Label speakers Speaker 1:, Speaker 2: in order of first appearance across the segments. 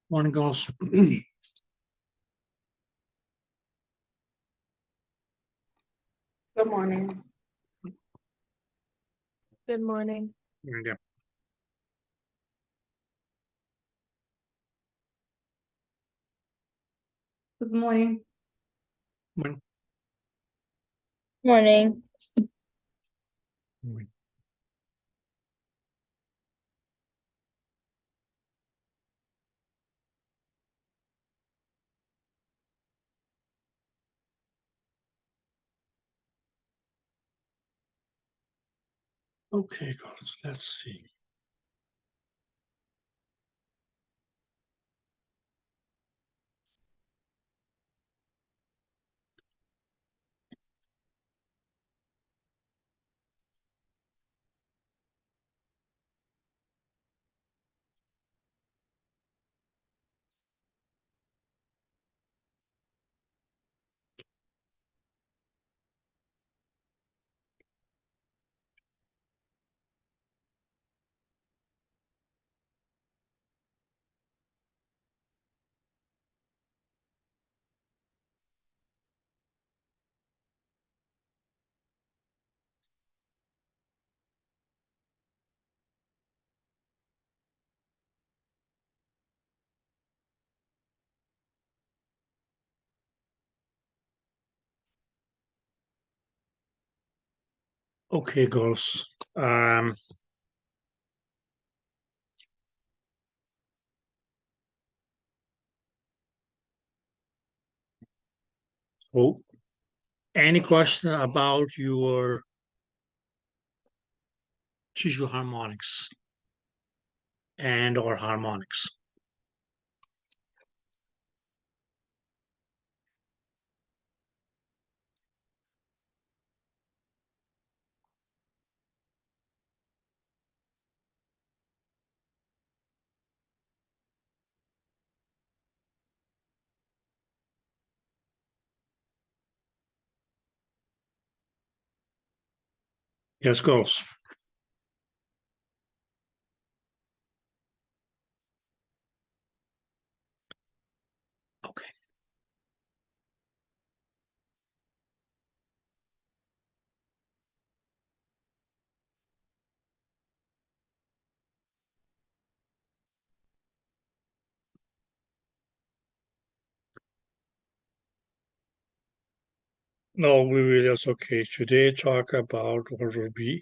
Speaker 1: Morning, girls. Good
Speaker 2: morning.
Speaker 3: Good morning.
Speaker 1: Yeah.
Speaker 2: Good morning.
Speaker 1: Morning.
Speaker 3: Morning.
Speaker 1: Morning. Okay, girls, let's see. Okay, girls. So, any question about your tissue harmonics and or harmonics? Yes, girls. Okay. No, we will just okay. Today talk about what will be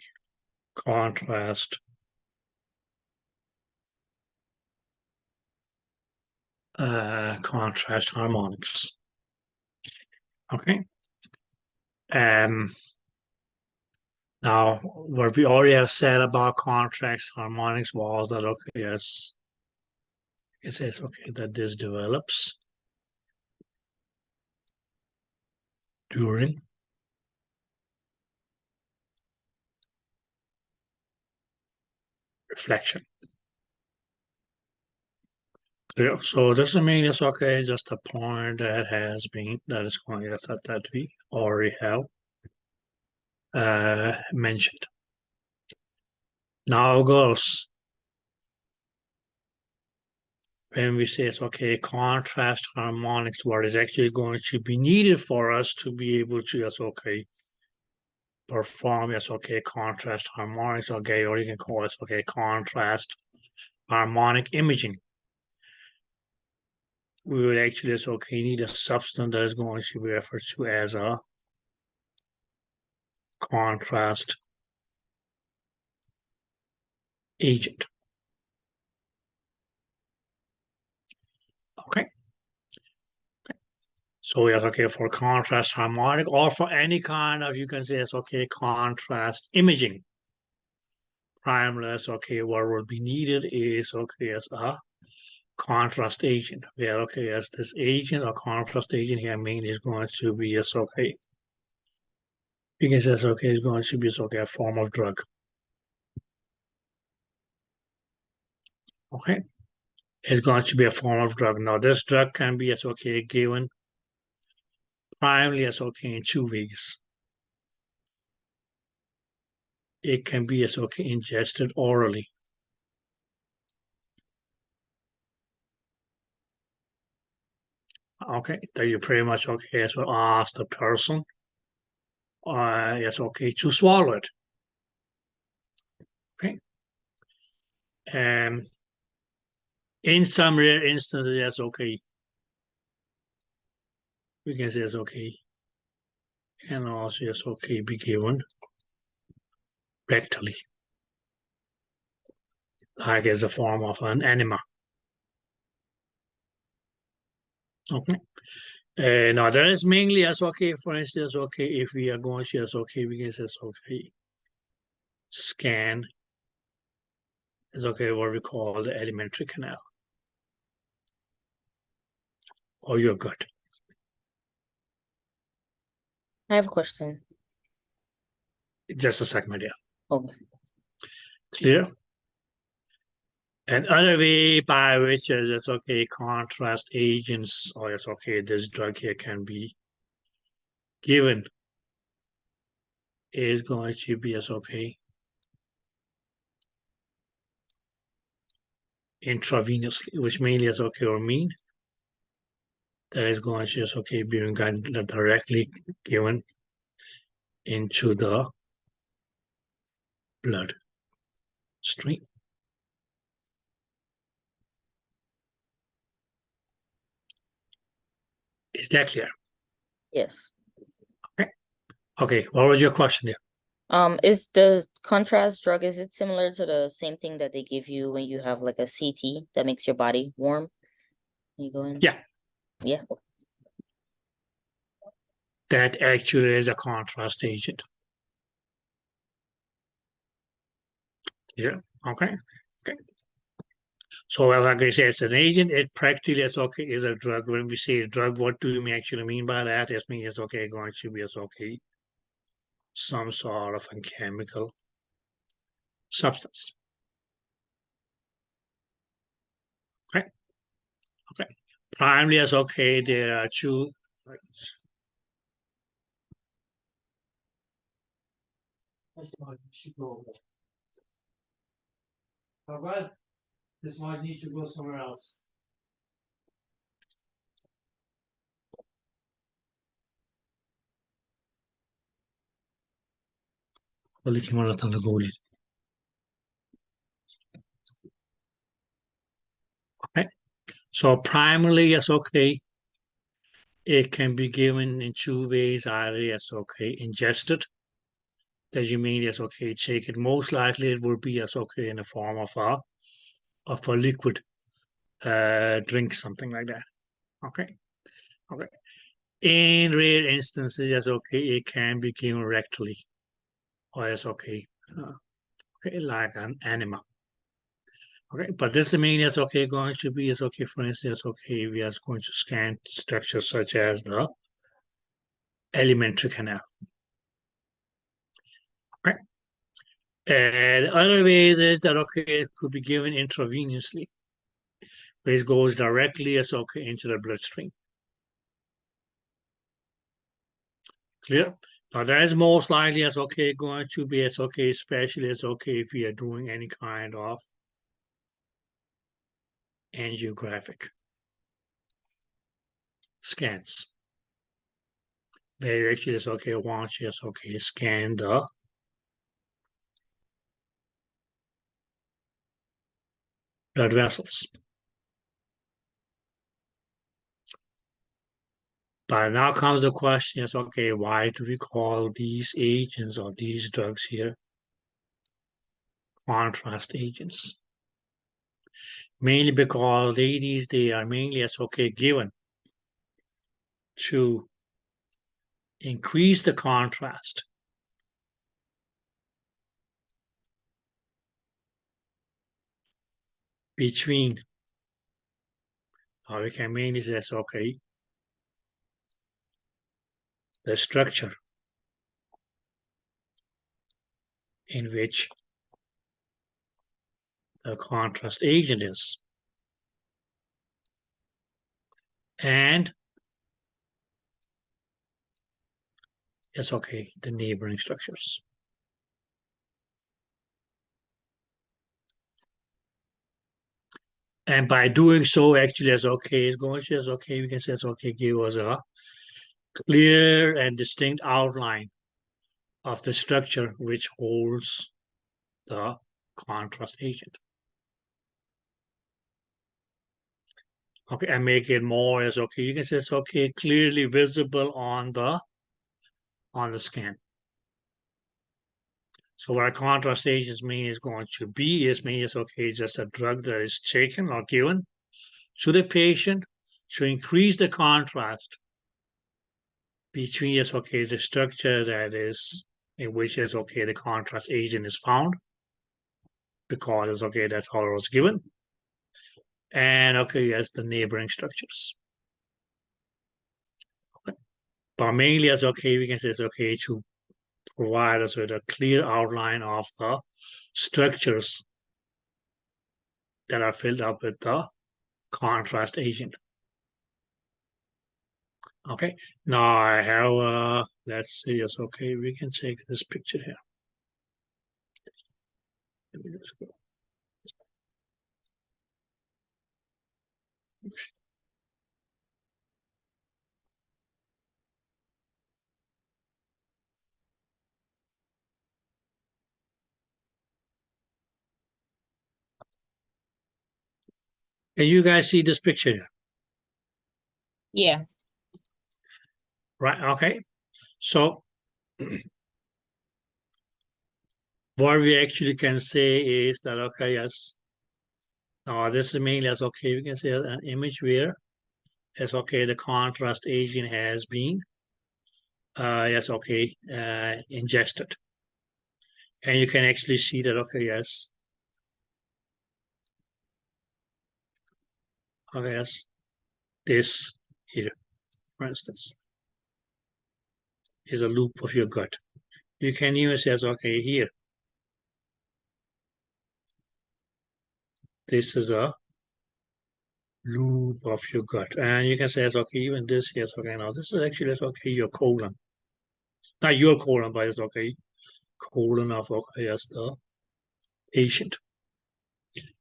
Speaker 1: contrast contrast harmonics. Okay. Now, what we already have said about contrast harmonics was that, okay, yes, it says, okay, that this develops during reflection. Clear. So this means it's okay, just a point that has been, that is going to that we already have mentioned. Now, girls, when we say it's okay, contrast harmonics, what is actually going to be needed for us to be able to, yes, okay, perform, yes, okay, contrast harmonics, okay, or you can call it, okay, contrast harmonic imaging. We would actually, yes, okay, need a substance that is going to be referred to as a contrast agent. Okay. So yes, okay, for contrast harmonic or for any kind of, you can say it's okay, contrast imaging. Primarily, okay, what will be needed is, okay, as a contrast agent. Where, okay, as this agent or contrast agent here, mean is going to be, yes, okay. You can say, it's okay, it's going to be, okay, a form of drug. Okay. It's going to be a form of drug. Now, this drug can be, yes, okay, given primarily, yes, okay, in two ways. It can be, yes, okay, ingested orally. Okay, that you pretty much okay, so ask the person, it's okay to swallow it. Okay. In some rare instances, that's okay. We can say it's okay. And also it's okay be given rectally, like as a form of an enema. Okay. Now that is mainly as okay, for instance, okay, if we are going to as okay, we can say okay. Scan is okay, what we call the alimentary canal. Or your gut.
Speaker 3: I have a question.
Speaker 1: Just a second, my dear.
Speaker 3: Okay.
Speaker 1: Clear? Another way by which it's okay, contrast agents, or it's okay, this drug here can be given is going to be as okay intravenously, which mainly is okay or mean that is going to is okay being directly given into the blood stream. Is that clear?
Speaker 3: Yes.
Speaker 1: Okay. Okay. What was your question there?
Speaker 3: Is the contrast drug, is it similar to the same thing that they give you when you have like a CT that makes your body warm? You go in?
Speaker 1: Yeah.
Speaker 3: Yeah.
Speaker 1: That actually is a contrast agent. Yeah. Okay. Okay. So, well, like I said, it's an agent. It practically is okay is a drug. When we say drug, what do we actually mean by that? It means it's okay going to be as okay some sort of a chemical substance. Okay. Okay. Primarily as okay, there are two. Well, this one needs to go somewhere else. Okay. So primarily, yes, okay. It can be given in two ways. Either yes, okay, ingested. That you mean yes, okay, take it. Most likely, it will be yes, okay, in the form of a liquid drink, something like that. Okay. Okay. In rare instances, yes, okay, it can be given rectally, or yes, okay, okay, like an enema. Okay, but this means it's okay going to be, it's okay, for instance, okay, we are going to scan structures such as the alimentary canal. Okay. And other ways is that, okay, it could be given intravenously, where it goes directly, as okay, into the bloodstream. Clear? Now that is most likely as okay going to be as okay, especially as okay if we are doing any kind of angiographic scans. Where actually is okay, once you okay, scan the blood vessels. But now comes the question is, okay, why do we call these agents or these drugs here contrast agents? Mainly because they are mainly as okay given to increase the contrast between, or we can mainly say, okay, the structure in which the contrast agent is, and it's okay, the neighboring structures. And by doing so, actually, it's okay. It's going to, it's okay. We can say it's okay. Give us a clear and distinct outline of the structure which holds the contrast agent. Okay, and make it more as okay. You can say it's okay, clearly visible on the scan. So what a contrast agent mean is going to be means okay, just a drug that is taken or given to the patient to increase the contrast between okay, the structure that is in which is okay, the contrast agent is found, because it's okay, that's how it was given. And okay, yes, the neighboring structures. Okay. But mainly as okay, we can say it's okay to provide us with a clear outline of the structures that are filled up with the contrast agent. Okay, now I have, let's see, it's okay, we can take this picture here. Let me just go. Can you guys see this picture here?
Speaker 3: Yeah.
Speaker 1: Right, okay. So what we actually can say is that, okay, yes. Now this is mainly as okay, we can say an image where it's okay, the contrast agent has been, yes, okay, ingested. And you can actually see that, okay, yes. Okay, yes. This here, for instance, is a loop of your gut. You can even say, okay, here. This is a loop of your gut. And you can say, okay, even this here, okay, now this is actually, okay, your colon. Not your colon, but it's okay, colon of, okay, yes, the patient.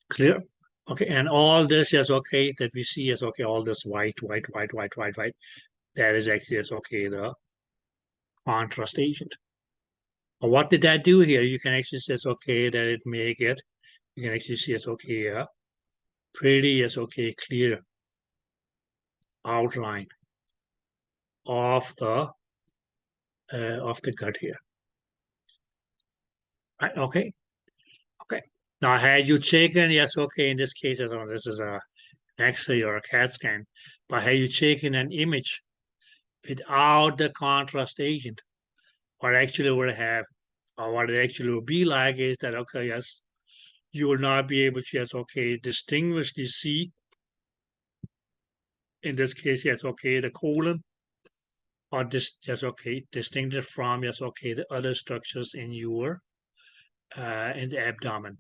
Speaker 1: Clear? Okay, and all this is okay that we see is okay, all this white. That is actually is okay, the contrast agent. But what did that do here? You can actually say it's okay that it make it. You can actually see it's okay, pretty is okay, clear outline of the gut here. Right? Okay. Okay. Now, had you taken, yes, okay, in this case, this is a X-ray or a CAT scan, but had you taken an image without the contrast agent, what actually would have, or what it actually would be like is that, okay, yes, you will not be able to, yes, okay, distinguishly see, in this case, yes, okay, the colon, or this, yes, okay, distinguished from, yes, okay, the other structures in your, in the abdomen,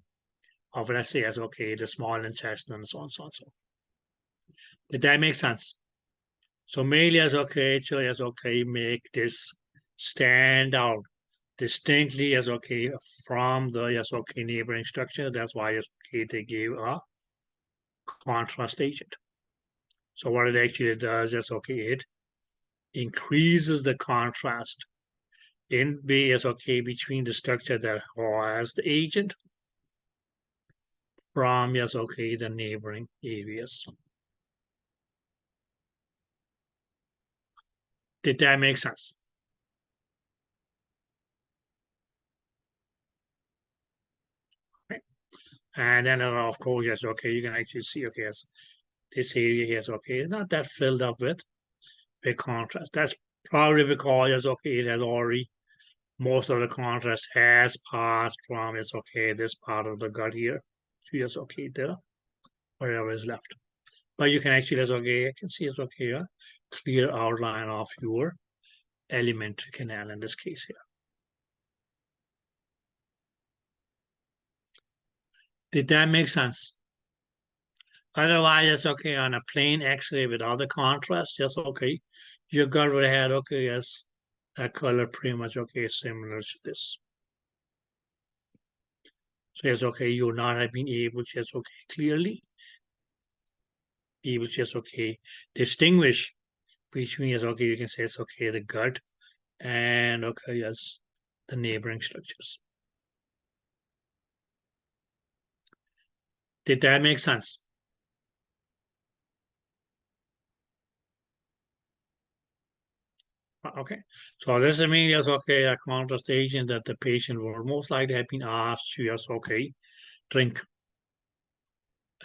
Speaker 1: of let's say, yes, okay, the small intestine, and so on, so on, so on. Did that make sense? So mainly as okay, so as okay, make this stand out distinctly as okay from the yes okay neighboring structure. That's why yes okay they gave a contrast agent. So what it actually does is okay, it increases the contrast in yes okay between the structure that has the agent from yes okay the neighboring areas. Did that make sense? Okay. And then of course yes okay you can actually see okay yes this area here is okay not that filled up with contrast. That's probably because yes okay it has already most of the contrast has passed from it's okay this part of the gut here to yes okay there whatever is left. But you can actually it's okay I can see it's okay a clear outline of your alimentary canal in this case here. Did that make sense? Otherwise, it's okay on a plain X-ray without the contrast. Yes, okay. Your gut would have had okay, yes, that color pretty much okay, similar to this. So yes, okay, you would not have been able to yes, okay, clearly be able to just distinguish between you can say it's the gut and yes, the neighboring structures. Did that make sense? Okay, so this means a contrast agent that the patient will most likely have been asked to drink.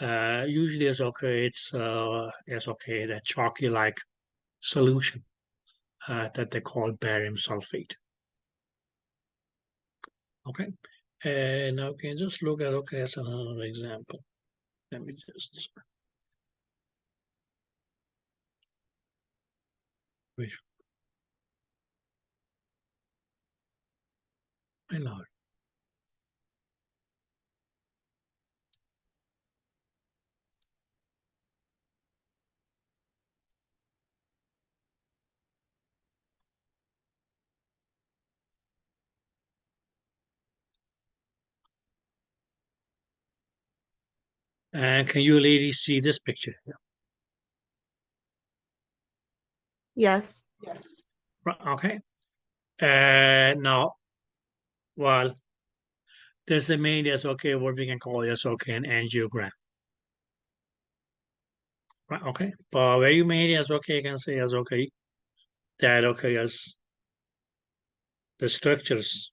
Speaker 1: Usually it's that chalky-like solution that they call barium sulfate. Okay, and now we can just look at as another example. Let me just wait. My lord. And can you ladies see this picture?
Speaker 2: Yes.
Speaker 1: Okay. Now, well, this is mainly what we can call an angiogram. Right, okay. But where you mainly you can say that as the structures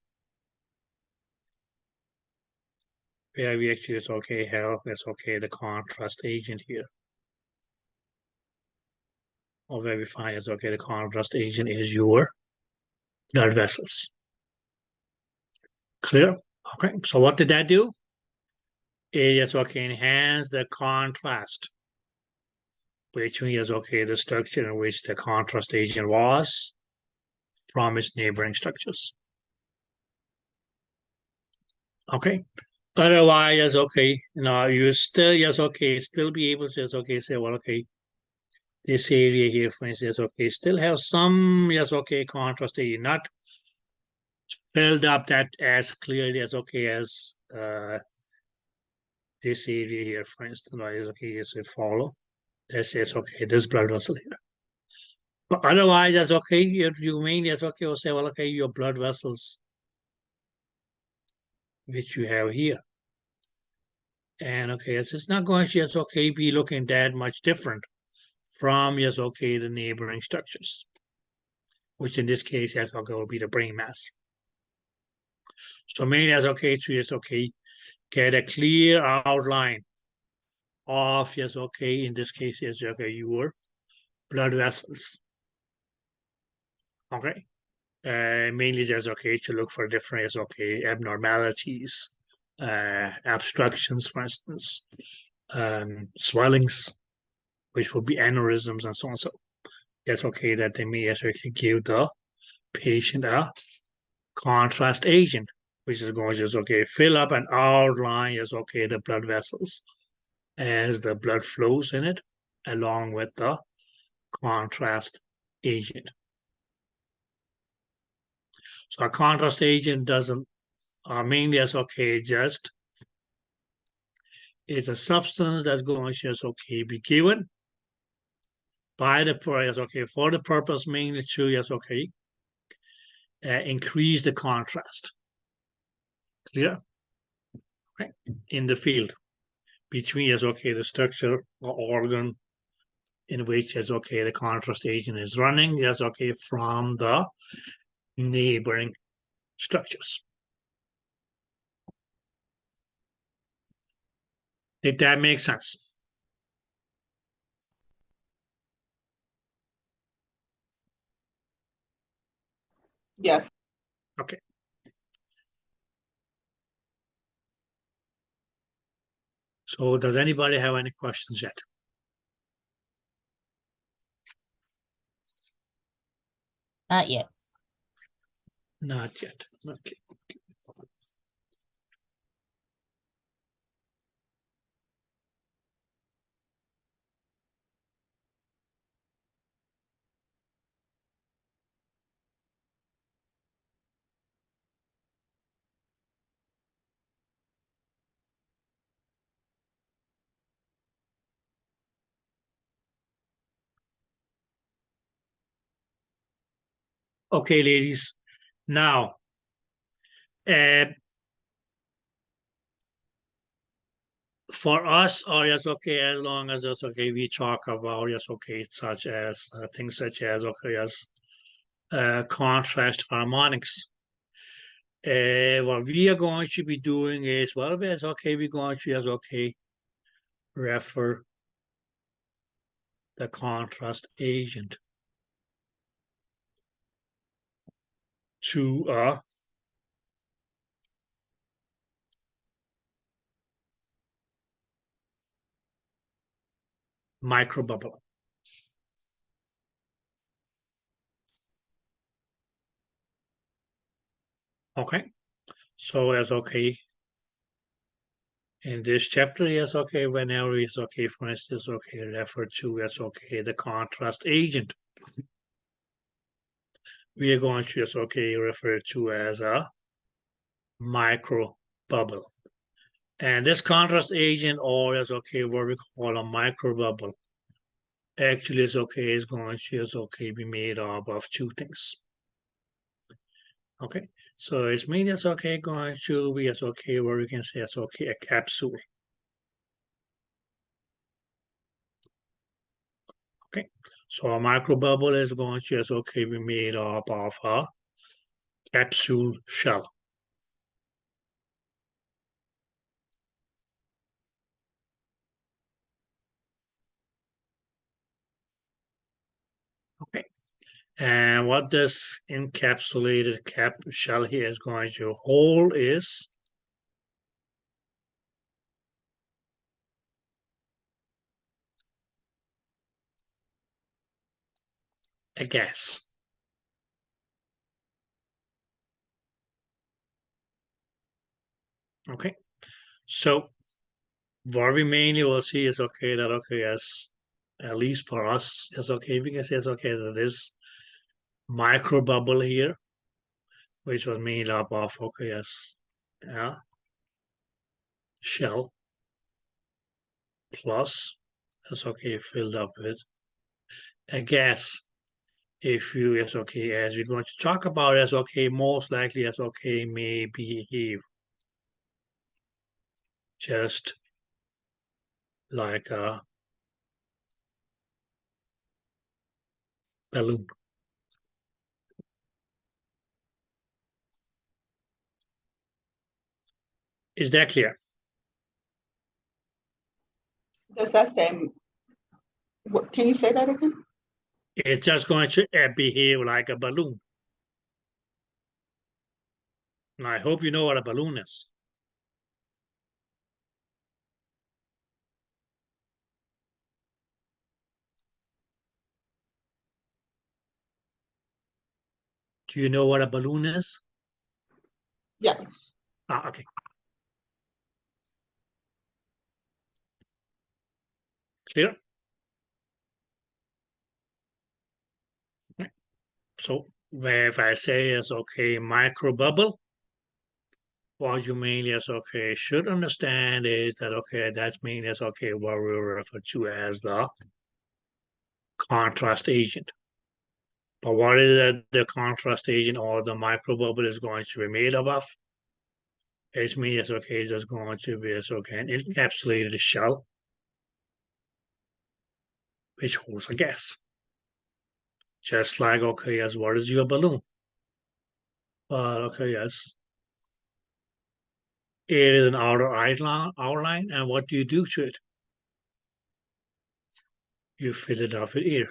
Speaker 1: where we actually have the contrast agent here. Or where we find the contrast agent is your blood vessels. Clear? Okay, so what did that do? It is enhance the contrast between the structure in which the contrast agent was from its neighboring structures. Okay. Otherwise, you still still be able to say, well, this area here, for instance, still have some contrast agent, not filled up that as clearly as as this area here, for instance, is follow. That says this blood vessel here. But otherwise, that's you mainly will say, well, your blood vessels, which you have here. And it's not going to be looking that much different from the neighboring structures, which in this case will be the brain mass. So mainly to get a clear outline of in this case your blood vessels. Okay. Mainly just to look for different abnormalities, obstructions, for instance, swellings, which would be aneurysms and so on. So it's that they may actually give the patient a contrast agent, which is going to fill up and outline the blood vessels as the blood flows in it, along with the contrast agent. So a contrast agent doesn't mainly just it's a substance that's going to be given by the for the purpose mainly to increase the contrast. Clear? Okay. In the field between the structure or organ in which the contrast agent is running from the neighboring structures. Did that make sense?
Speaker 2: Yes.
Speaker 1: Okay. So does anybody have any questions yet?
Speaker 3: Not yet.
Speaker 1: Not yet. Okay. Okay, ladies. Now, for us, or yes, okay, as long as it's okay, we talk about yes, okay, such as things such as okay, yes, contrast harmonics. What we are going to be doing is, well, yes, okay, we're going to yes, okay, refer the contrast agent to a microbubble. Okay, so as okay, in this chapter, yes, okay, whenever it's okay, for instance, okay, refer to as okay, the contrast agent. We are going to just okay, refer to as a microbubble. And this contrast agent, or as okay, what we call a microbubble, actually is okay, is going to just okay, be made up of two things. Okay, so it's mean it's okay, going to be as okay, where we can say it's okay, a capsule. Okay, so a microbubble is going to just okay, be made up of a capsule shell. Okay, and what this encapsulated cap shell here is going to hold is a gas. Okay, so what we mainly will see is okay that okay, as at least for us, is okay, we can say it's okay that this microbubble here, which was made up of okay, as yeah, shell plus that's okay, filled up with a gas. If you as okay, as we're going to talk about as okay, most likely as okay, may behave just like a balloon. Is that clear?
Speaker 2: Does that say, what, can you say that again?
Speaker 1: It's just going to behave like a balloon. And I hope you know what a balloon is. Do you know what a balloon is?
Speaker 2: Yes.
Speaker 1: Ah, okay. Clear? Okay. So if I say is okay, micro bubble, what you mainly as okay should understand is that okay, that's mainly as okay what we refer to as the contrast agent. But what is it the contrast agent or the micro bubble is going to be made up of? It's means as okay, it's just going to be as okay an encapsulated shell which holds a gas. Just like okay, as what is your balloon? But okay, yes. It is an outer outline, and what do you do to it? You fill it up with air.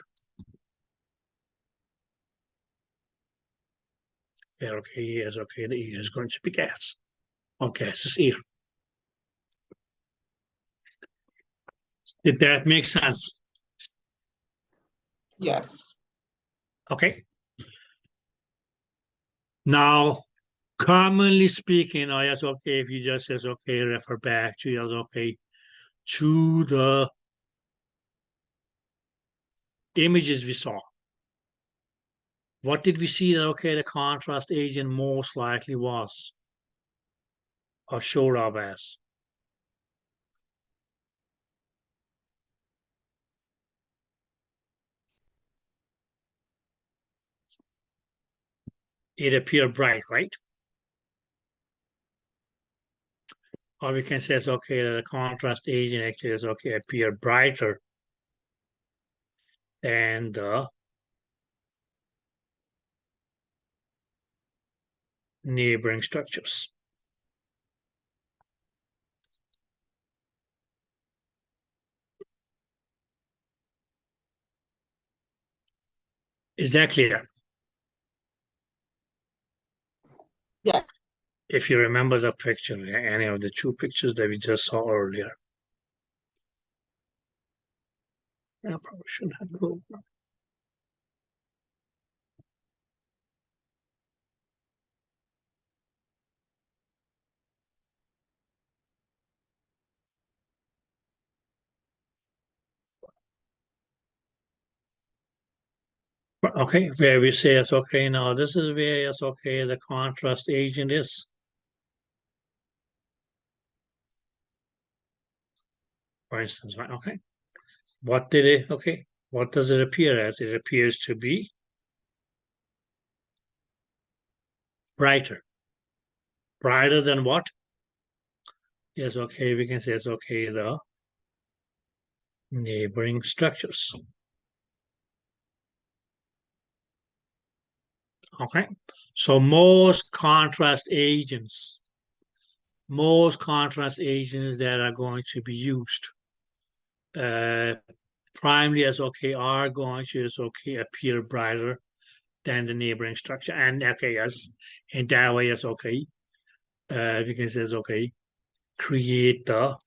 Speaker 1: There, okay, yes, okay, the air is going to be gas. Or gas is air. Did that make sense?
Speaker 2: Yes.
Speaker 1: Okay. Now, commonly speaking, oh yes, okay, if you just says okay, refer back to yes, okay, to the images we saw. What did we see that okay, the contrast agent most likely was or showed up as? it appear bright, right? Or we can say, okay, that the contrast agent actually is, okay, appear brighter than the neighboring structures. Is that clear?
Speaker 2: Yeah.
Speaker 1: If you remember the picture, any of the two pictures that we just saw earlier. I probably shouldn't have moved. Okay, where we say it's okay now, this is where it's okay, the contrast agent is. For instance, right? Okay. What did it, okay, what does it appear as? It appears to be brighter. Brighter than what? Yes, okay, we can say it's okay, the neighboring structures. Okay, so most contrast agents that are going to be used primarily as okay are going to appear brighter than the neighboring structure, and okay, yes, in that way it's okay. We can say it's okay, create the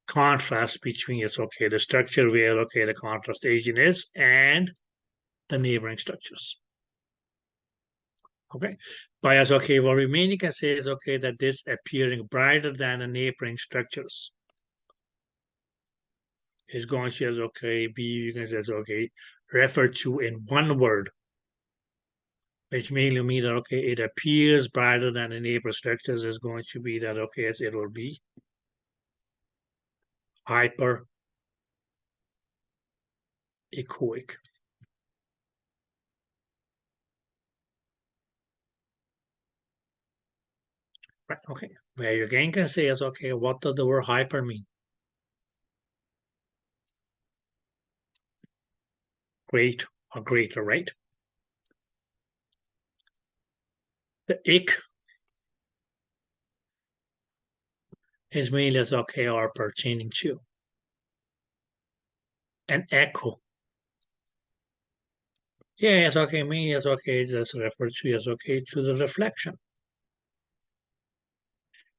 Speaker 1: contrast between it's okay the structure where okay the contrast agent is and the neighboring structures. Okay, but as okay, what we mainly can say is okay that this appearing brighter than the neighboring structures is going to as okay be, you can say it's okay, referred to in one word, which mainly means that okay it appears brighter than the neighbor structures is going to be that okay it will be hyper echoic. Right, okay. Where you again can say is okay, what does the word hyper mean? Great or greater, right? The ick is mainly as okay or pertaining to. An echo. Yeah, it's okay, mean it's okay, just referred to as okay to the reflection.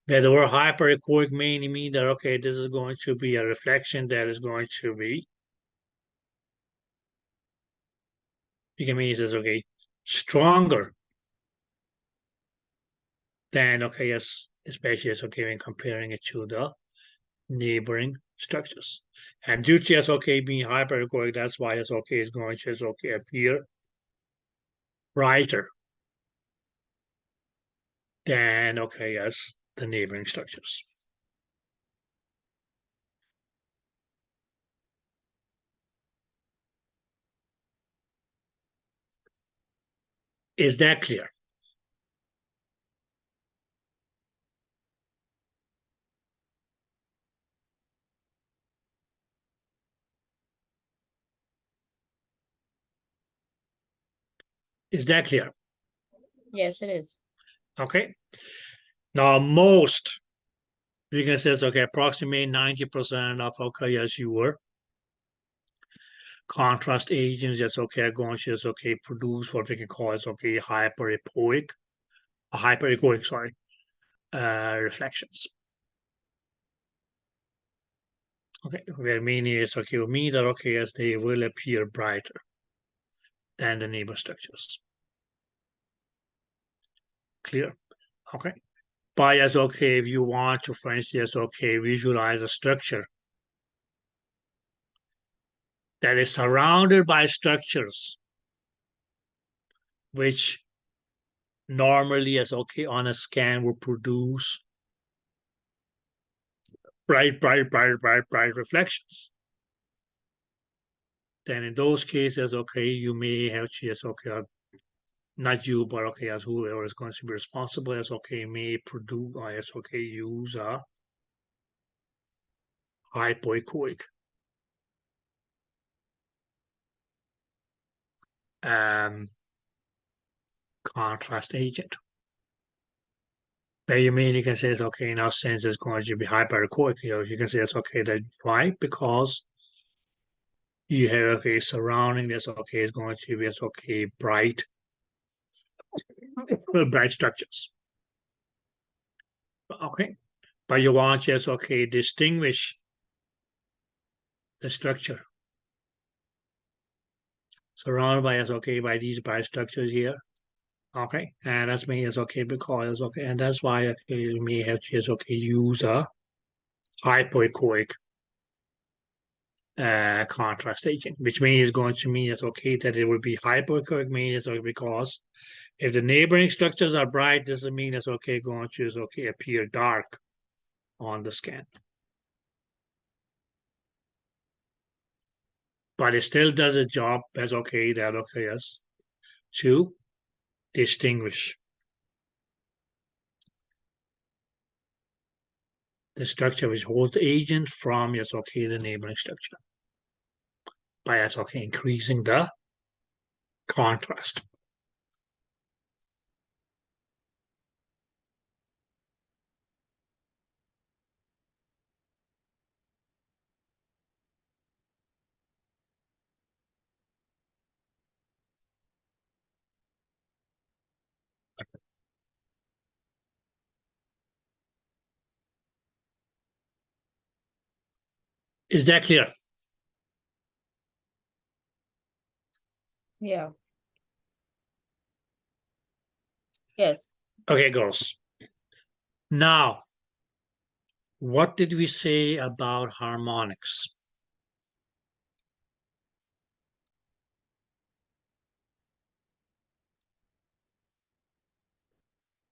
Speaker 1: Where the word hyperechoic mainly mean that okay, this is going to be a reflection that is going to be, you can mean it as okay, stronger than okay, yes, especially as okay when comparing it to the neighboring structures. And due to SOK being hyperechoic, that's why SOK is going to SOK appear brighter than okay as the neighboring structures. Is that clear? Is that clear?
Speaker 3: Yes, it is.
Speaker 1: Okay. Now most, you can say it's okay, approximately 90% of okay as you were contrast agents that's okay are going to okay produce what we can call as okay hyperechoic, sorry, reflections. Okay, where meaning is okay, will mean that okay as they will appear brighter than the neighbor structures. Clear? Okay. But as okay, if you want to, for instance, okay, visualize a structure that is surrounded by structures which normally as okay on a scan will produce bright reflections. Then in those cases, okay, you may have just okay not you, but okay, as whoever is going to be responsible, as okay, may produce, or as okay, use a hypoechoic contrast agent. But you mean you can say it's okay, now since it's going to be hyperechoic, you can say it's okay, that why? Because you have okay surrounding this okay is going to be it's okay bright bright structures. Okay. But you want just okay distinguish the structure surrounded by us okay by these bright structures here. Okay, and that's mean it's okay because okay, and that's why okay, you may have just okay use a hypoechoic contrast agent, which means it's going to mean it's okay that it will be hypoechoic means it's okay because if the neighboring structures are bright, this doesn't mean it's okay going to is okay appear dark on the scan. But it still does a job as okay that okay is to distinguish the structure which holds the agent from yes okay the neighboring structure by yes okay increasing the contrast. Is that clear?
Speaker 3: Yeah. Yes.
Speaker 1: Okay, girls. Now, what did we say about harmonics?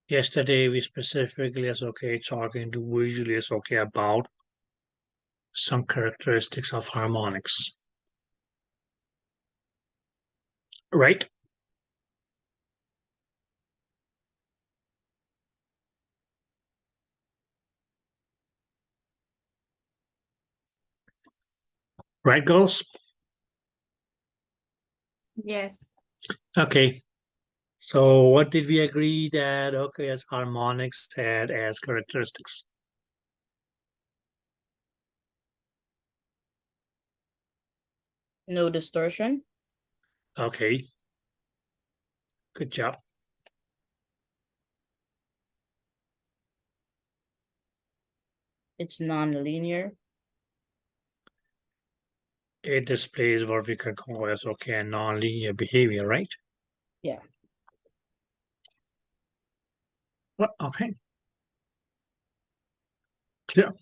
Speaker 1: Yesterday, we specifically as okay talking individually as okay about some characteristics of harmonics. Right? Right, girls?
Speaker 4: Yes.
Speaker 1: Okay. So what did we agree that okay as harmonics had as characteristics?
Speaker 3: No distortion.
Speaker 1: Okay. Good job.
Speaker 3: It's non-linear.
Speaker 1: It displays what we can call as okay non-linear behavior, right?
Speaker 3: Yeah.
Speaker 1: Well, okay. Clear.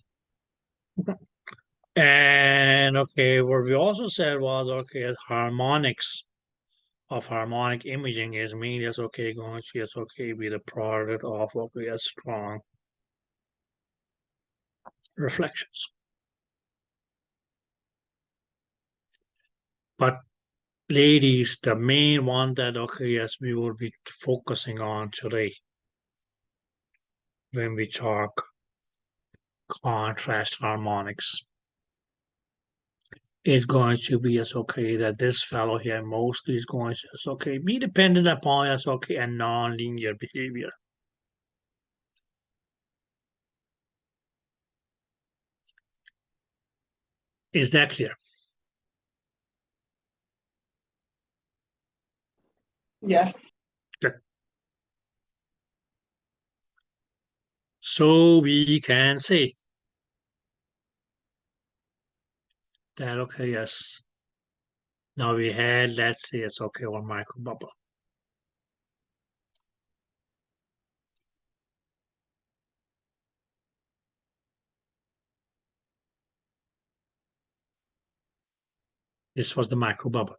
Speaker 1: And okay, what we also said was okay, harmonics of harmonic imaging is mean is okay going to is okay be the product of okay a strong reflections. But ladies, the main one that okay yes we will be focusing on today when we talk contrast harmonics is going to be as okay that this fellow here mostly is going to as okay be dependent upon as okay a non-linear behavior. Is that clear?
Speaker 2: Yes.
Speaker 1: So we can say that okay yes now we had let's say it's okay one micro bubble. This was the micro bubble.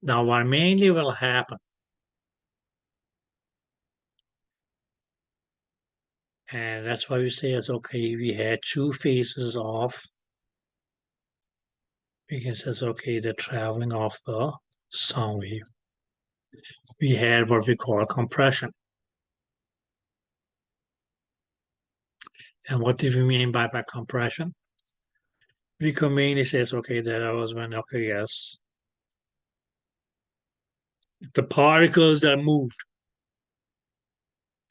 Speaker 1: Now what mainly will happen, and that's why we say it's okay we had two phases of we can say, okay, the traveling of the sound wave. We had what we call compression. And what did we mean by compression? We can mainly say, okay, that was when, okay, yes, the particles that moved.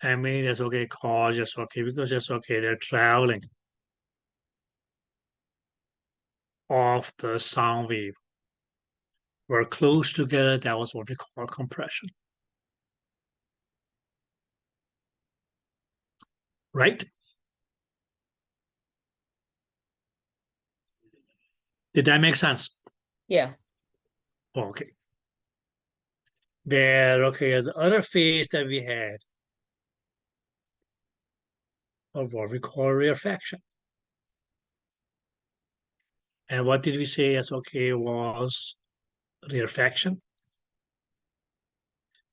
Speaker 1: I mean, that's okay, cause just okay, because it's okay, they're traveling off the sound wave. Were close together, that was what we call compression. Right? Did that make sense?
Speaker 3: Yeah.
Speaker 1: Okay. There, okay, the other phase that we had of what we call rarefaction. And what did we say as okay was rarefaction?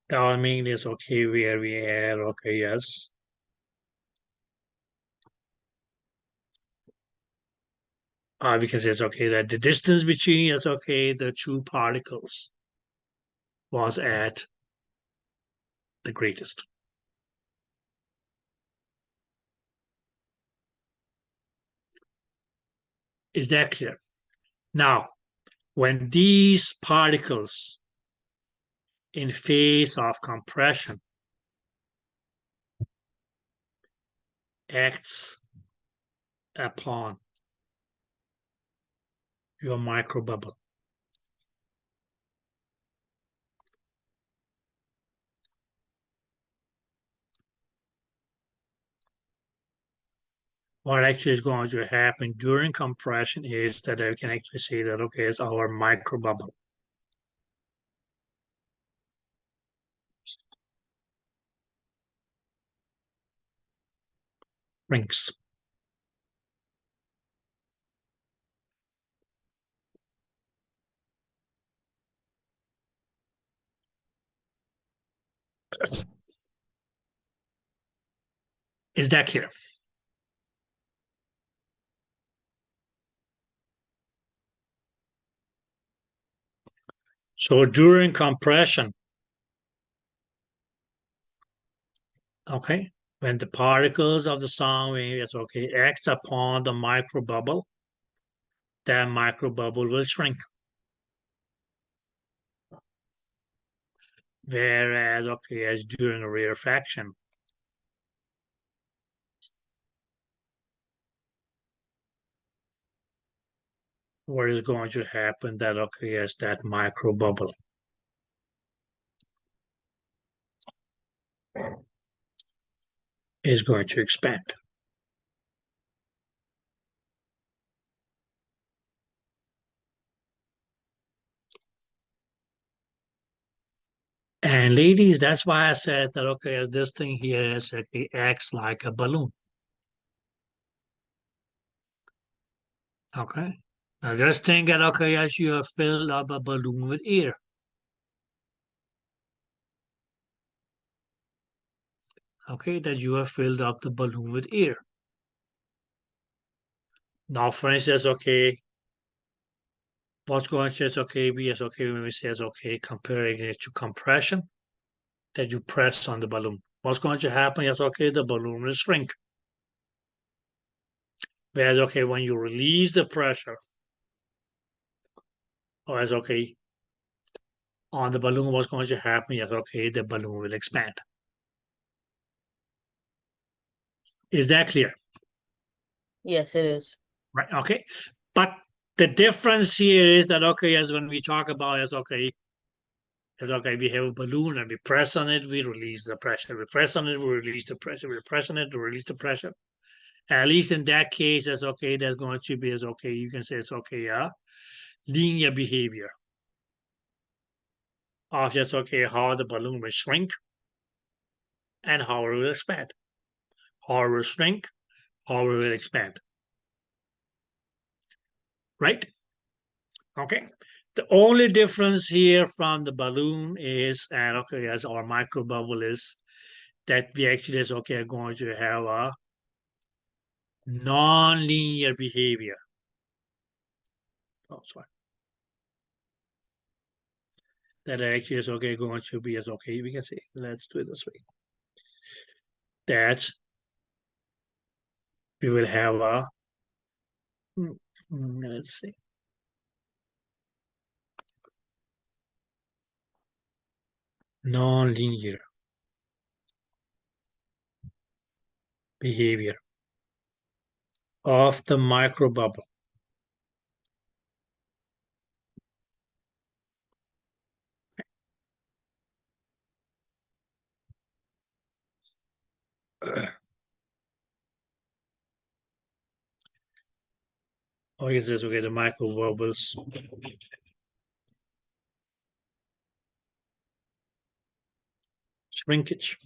Speaker 1: That means is okay where we had okay, yes. We can say it's okay that the distance between is okay, the two particles was at the greatest. Is that clear? Now, when these particles in phase of compression acts upon your microbubble, what actually is going to happen during compression is that I can actually say that, okay, it's our microbubble. Rings. Is that clear? So during compression, okay, when the particles of the sound wave is okay, acts upon the microbubble, that microbubble will shrink. Whereas, okay, as during a rarefaction, what is going to happen that okay, as that microbubble is going to expand. And ladies, that's why I said that, okay, as this thing here is, it acts like a balloon. Okay. Now just think that, okay, as you have filled up a balloon with air. Okay, that you have filled up the balloon with air. Now, for instance, okay, what's going to say, okay, be as okay when we say, okay, comparing it to compression, that you press on the balloon. What's going to happen is, okay, the balloon will shrink. Whereas, okay, when you release the pressure, or as okay, on the balloon, what's going to happen is, okay, the balloon will expand. Is that clear?
Speaker 3: Yes, it is.
Speaker 1: Right, okay. But the difference here is that, okay, as when we talk about is, okay, we have a balloon and we press on it, we release the pressure. We press on it, we release the pressure. We press on it, we release the pressure. At least in that case, it's okay, there's going to be is okay, you can say it's okay, linear behavior of just okay, how the balloon will shrink and how it will expand. How it will shrink, how it will expand. Right? Okay. The only difference here from the balloon is, and okay, as our microbubble is, that we actually is okay, are going to have a non-linear behavior. Oh, sorry. that actually is okay going to be as okay. We can say, let's do it this way. That we will have a, let's see. Non-linear behavior of the microbubble. Or is this okay? The microbubbles shrinkage.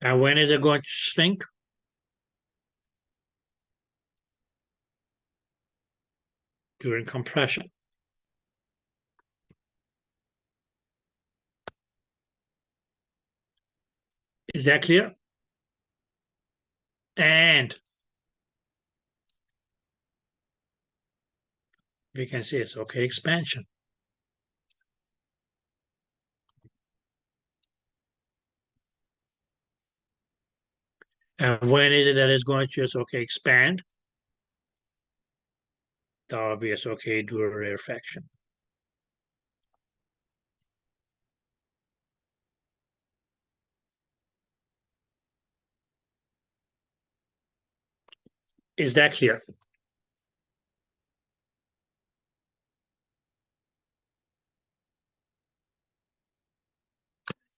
Speaker 1: And when is it going to shrink? During compression. Is that clear? And we can say it's okay, expansion. And when is it that it's going to just okay expand? That will be it's okay during rarefaction. Is that clear?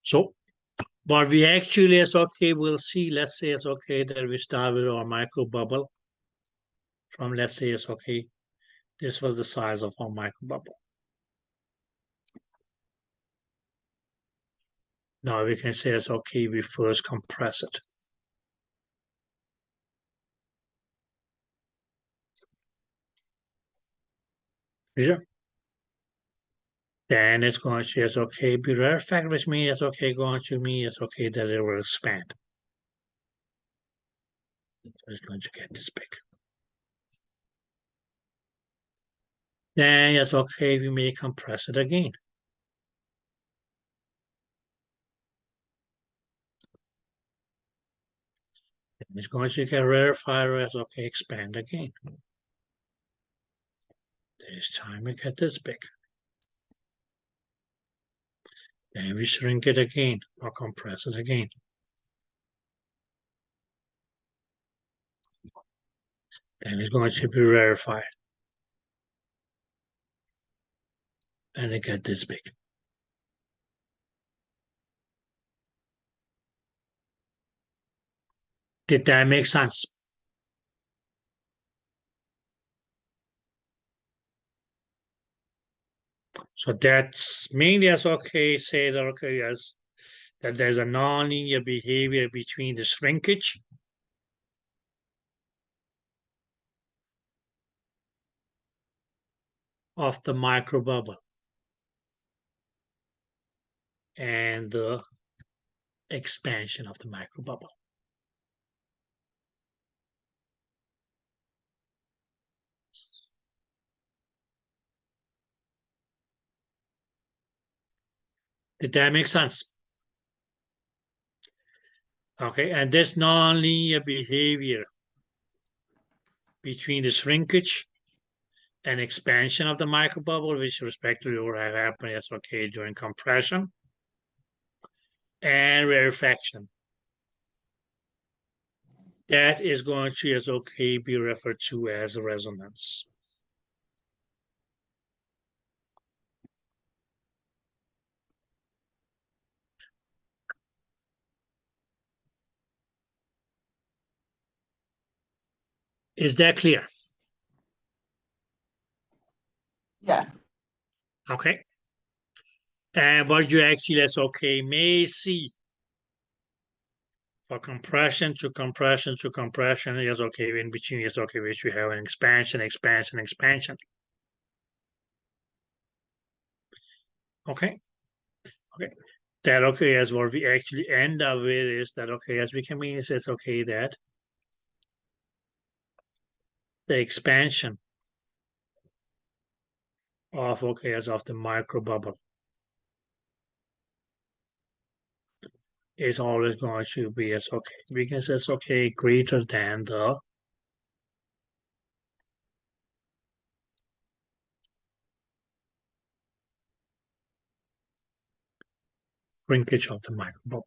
Speaker 1: So what we actually is okay, we'll see, let's say it's okay that we start with our microbubble from, let's say it's okay, this was the size of our microbubble. Now we can say it's okay, we first compress it. Yeah. Then it's going to say it's okay, be rarefact, which means it's okay, going to mean it's okay that it will expand. So it's going to get this big. Then it's okay, we may compress it again. It's going to get rarefied, it's okay, expand again. This time we get this big. Then we shrink it again or compress it again. Then it's going to be rarefied. And it get this big. Did that make sense? So that's mainly as okay, say that okay, yes, that there's a nonlinear behavior between the shrinkage of the microbubble and the expansion of the microbubble. Did that make sense? Okay, and this nonlinear behavior between the shrinkage and expansion of the microbubble, which respectively will have happened as okay during compression and rarefaction. That is going to, as okay, be referred to as resonance. Is that clear?
Speaker 2: Yes.
Speaker 1: Okay. And what you actually, that's okay, may see for compression to compression to compression is okay, in between is okay, which we have an expansion, expansion, expansion. Okay. Okay. That okay, as what we actually end up with is that okay, as we can mean, it's okay that the expansion of, okay, as of the microbubble is always going to be as, okay, we can say it's, okay, greater than the shrinkage of the microbubble.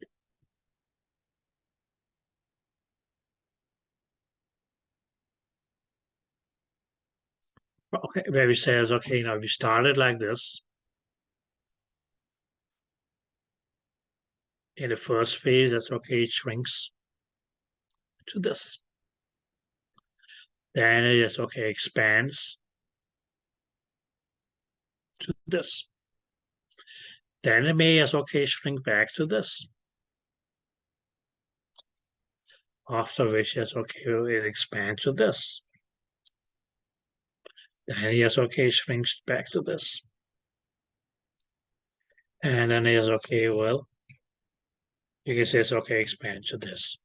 Speaker 1: Okay, where we says, okay, now we started like this. In the first phase, that's okay, it shrinks to this. Then it is, okay, expands to this. Then it may as, okay, shrink back to this. After which, yes, okay, it expands to this. Then yes, okay, shrinks back to this. And then yes, okay, well, you can say it's okay, expand to this.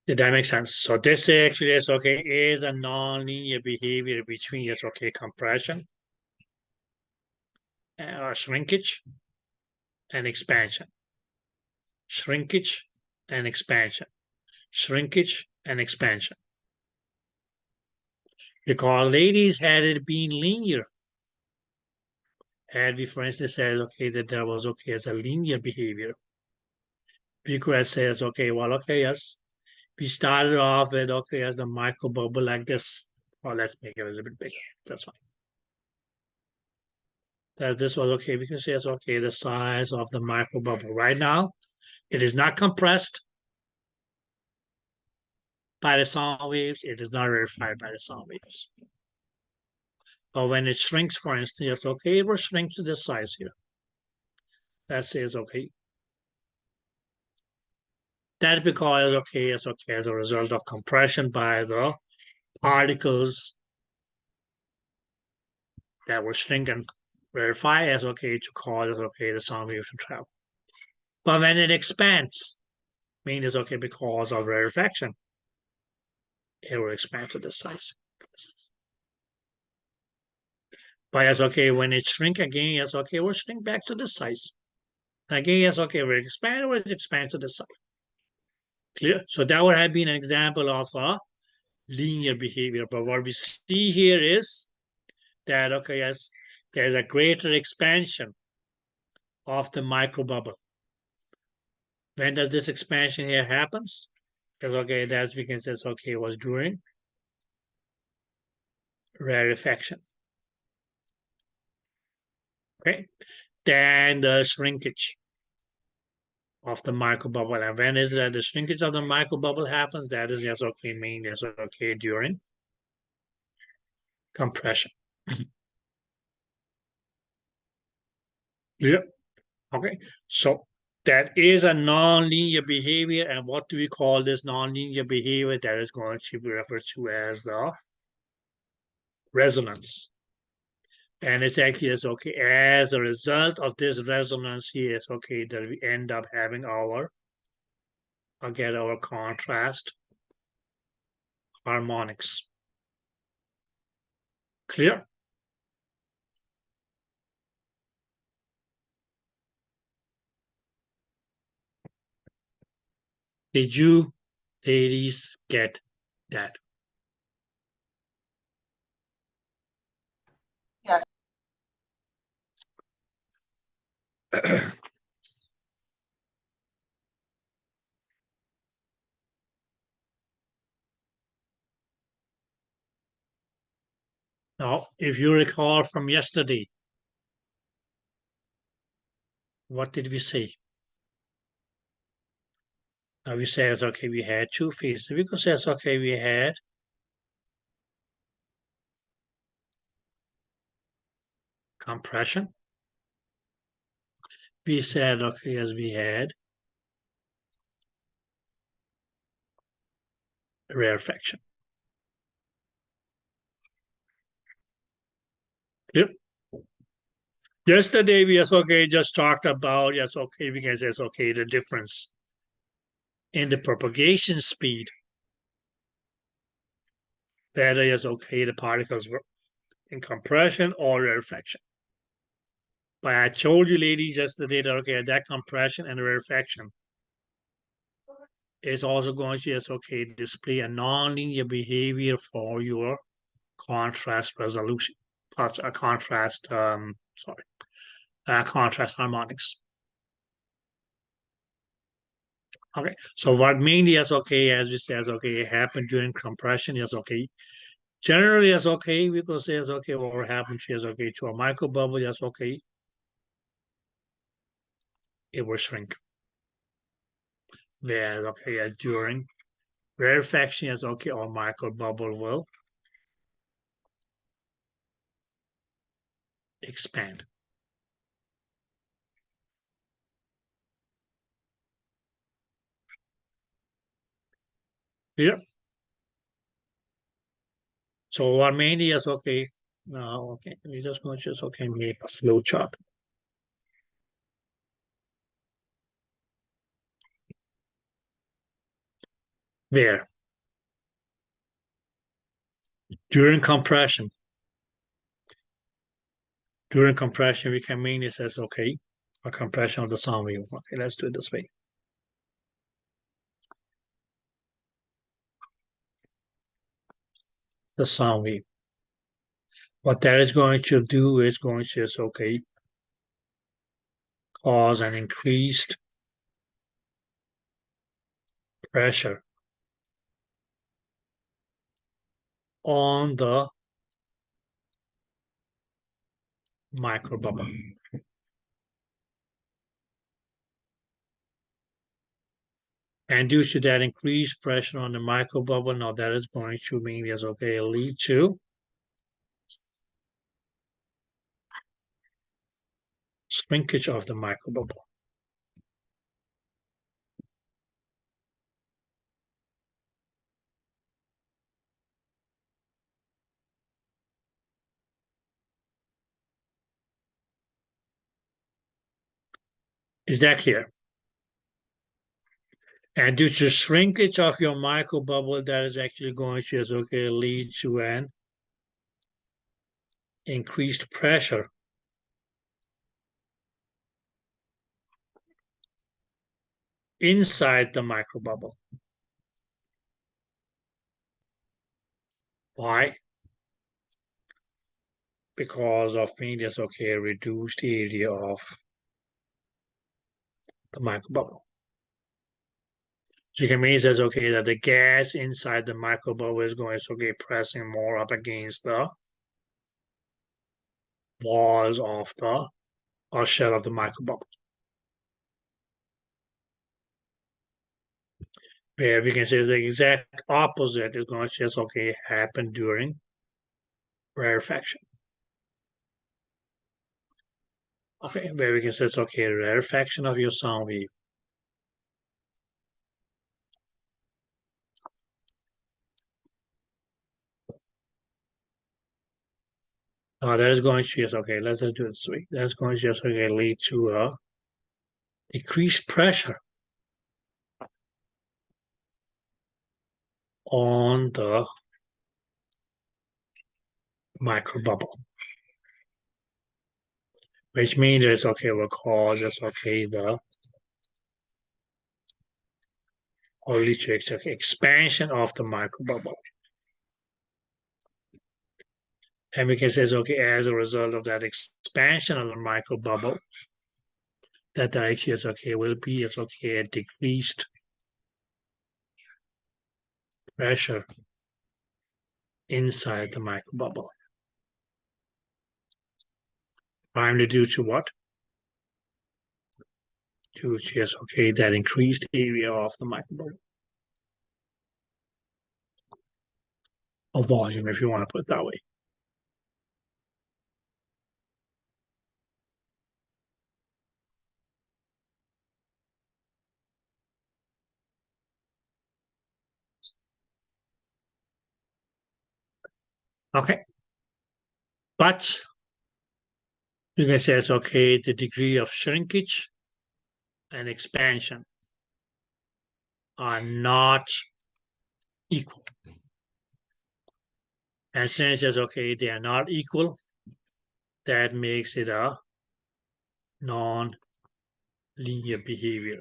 Speaker 1: Did that make sense? So this actually is, okay, is a non-linear behavior between, yes, okay, compression or shrinkage and expansion. Shrinkage and expansion. Shrinkage and expansion. Because ladies, had it been linear, had we, for instance, said, okay, that there was, okay, as a linear behavior, we could have said, okay, well, okay, yes, we started off with, okay, as the micro bubble like this. Or let's make it a little bit bigger. That's fine. That this was, okay, we can say it's, okay, the size of the micro bubble. Right now, it is not compressed by the sound waves. It is not rarefied by the sound waves. But when it shrinks, for instance, it's okay, it will shrink to this size here. That says, okay. That because, okay, it's okay as a result of compression by the particles that will shrink and rarefy as, okay, to cause, okay, the sound wave to travel. But when it expands, meaning it's, okay, because of rarefaction, it will expand to this size. But yes, okay, when it shrink again, yes, okay, we'll shrink back to this size. And again, yes, okay, we'll expand to this size. Clear? So that would have been an example of a linear behavior. But what we see here is that, okay, yes, there's a greater expansion of the microbubble. When does this expansion here happens? Because, okay, that's we can say, okay, was during rarefaction. Okay, then the shrinkage of the microbubble. And when is that the shrinkage of the microbubble happens? That is, yes, okay, mean yes, okay, during compression. Yeah. Okay. So that is a non-linear behavior. And what do we call this non-linear behavior? That is going to be referred to as the resonance. And it's actually, it's okay, as a result of this resonance here, it's okay that we end up having our, again, our contrast harmonics. Clear? Did you ladies get that?
Speaker 2: Yeah.
Speaker 1: Now, if you recall from yesterday, what did we say? Now we said, okay, we had two phases. We could say, okay, we had compression. We said, okay, as we had rarefaction. Yep. Yesterday, we just talked about, yes, okay, we can say, okay, the difference in the propagation speed. That is okay, the particles were in compression or rarefaction. But I told you, ladies, yesterday that okay, that compression and rarefaction is also going to just okay display a nonlinear behavior for your contrast resolution, contrast harmonics. Okay, so what mainly is okay, as we said, okay, happened during compression is okay. Generally, it's okay. We could say it's okay. What happens is okay to a microbubble. That's okay. It will shrink. Whereas okay, during rarefaction is okay, or microbubble will expand. Yeah. So what mainly is okay. Now, okay, we're just going to just okay make a flow chart. Where during compression, we can mainly says okay, a compression of the sound wave. Okay, let's do it this way. The sound wave. What that is going to do is going to just okay cause an increased pressure on the microbubble. And due to that increased pressure on the microbubble, now that is going to mean is okay lead to shrinkage of the microbubble. Is that clear? And due to shrinkage of your microbubble, that is actually going to okay lead to an increased pressure inside the microbubble. Why? Because of being okay reduced area of the microbubble. So you can mean says okay that the gas inside the microbubble is going to be pressing more up against the walls of the or shell of the microbubble. Where we can say the exact opposite is going to just okay happen during rarefaction. Okay, where we can say it's okay rarefaction of your sound wave. That is going to just okay, let's do it this way. That's going to just okay lead to a decreased pressure on the microbubble. Which means it's okay, we'll call this okay the or lead to expansion of the microbubble. And we can say okay, as a result of that expansion of the microbubble, that actually is okay will be is okay a decreased pressure inside the microbubble. Primarily due to what? To just okay that increased area of the microbubble. Or volume, if you want to put it that way. Okay. But you can say it's okay the degree of shrinkage and expansion are not equal. And since it's okay, they are not equal, that makes it a non-linear behavior.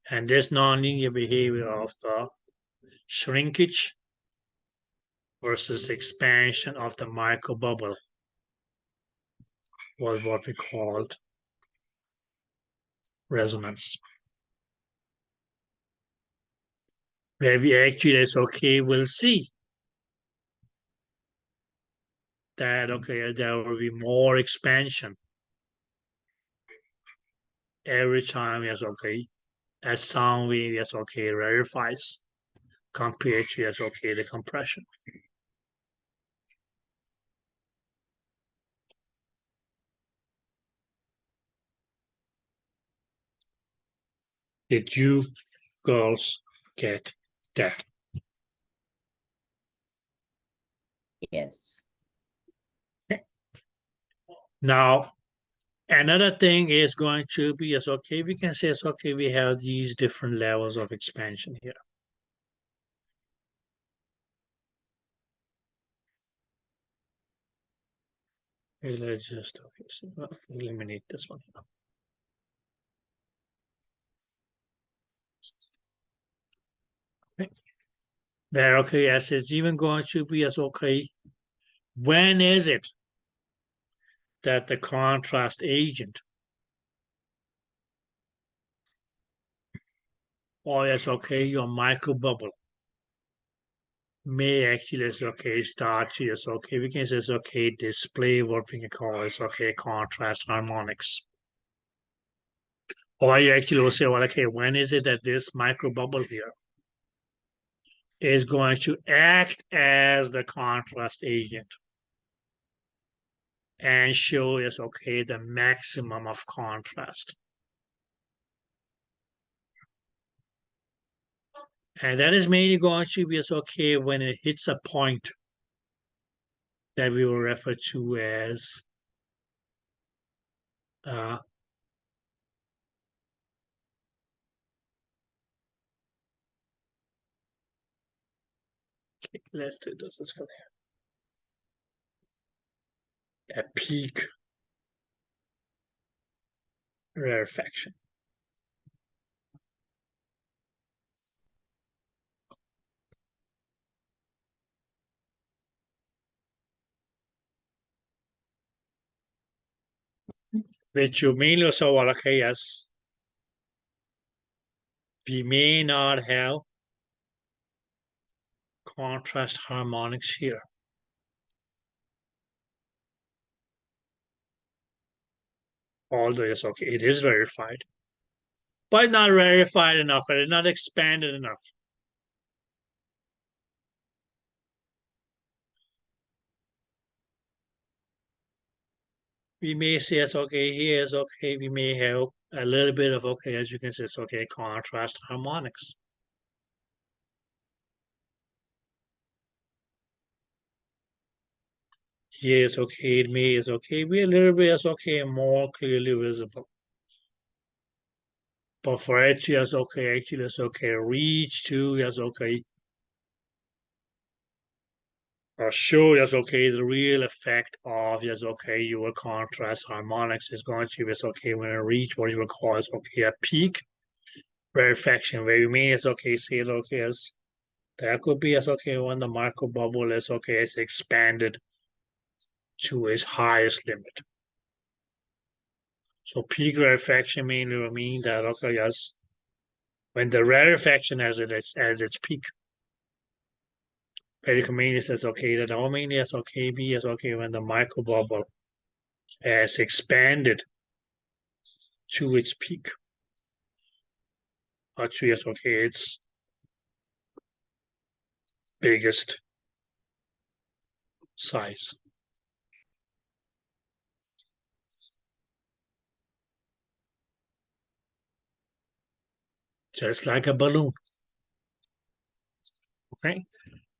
Speaker 1: And this non-linear behavior of the shrinkage versus expansion of the microbubble was what we called resonance. Where we actually, it's okay, we'll see that, okay, there will be more expansion every time, yes, okay, as sound wave, yes, okay, rarefies compared to, yes, okay, the compression. Did you girls get that?
Speaker 3: Yes.
Speaker 1: Now, another thing is going to be, yes, okay, we can say, it's okay, we have these different levels of expansion here. Okay, let's just, okay, so eliminate this one. Okay. There, okay, yes, it's even going to be, yes, okay, when is it that the contrast agent, or yes, okay, your microbubble may actually, it's okay, start to, yes, okay, we can say, it's okay, display what we can call, it's okay, contrast harmonics. Or you actually will say, well, okay, when is it that this microbubble here is going to act as the contrast agent and show us, okay, the maximum of contrast. And that is mainly going to be, okay, when it hits a point that we will refer to as okay, let's do this. Let's go there. A peak rarefaction. Which you mainly also, well, okay, yes, we may not have contrast harmonics here. Although, yes, okay, it is rarefied, but not rarefied enough, it is not expanded enough. We may say, it's okay, here's okay, we may have a little bit of, okay, as you can see, it's okay, contrast harmonics. Here is okay, it may is okay, we a little bit is okay, more clearly visible. But for H, yes, okay, actually, it's okay, reach to, yes, okay, or show, yes, okay, the real effect of, yes, okay, your contrast harmonics is going to be, yes, okay, when it reach what you would call, is okay, a peak rarefaction, where you mean, it's okay, say it, okay, as that could be, as okay, when the microbubble is, okay, it's expanded to its highest limit. So peak rarefaction will mean that, okay, yes, when the rarefaction as its peak. Pericomedia says, okay, that Omania is okay, B is okay when the microbubble has expanded to its peak. Or to, yes, okay, its biggest size. Just like a balloon. Okay?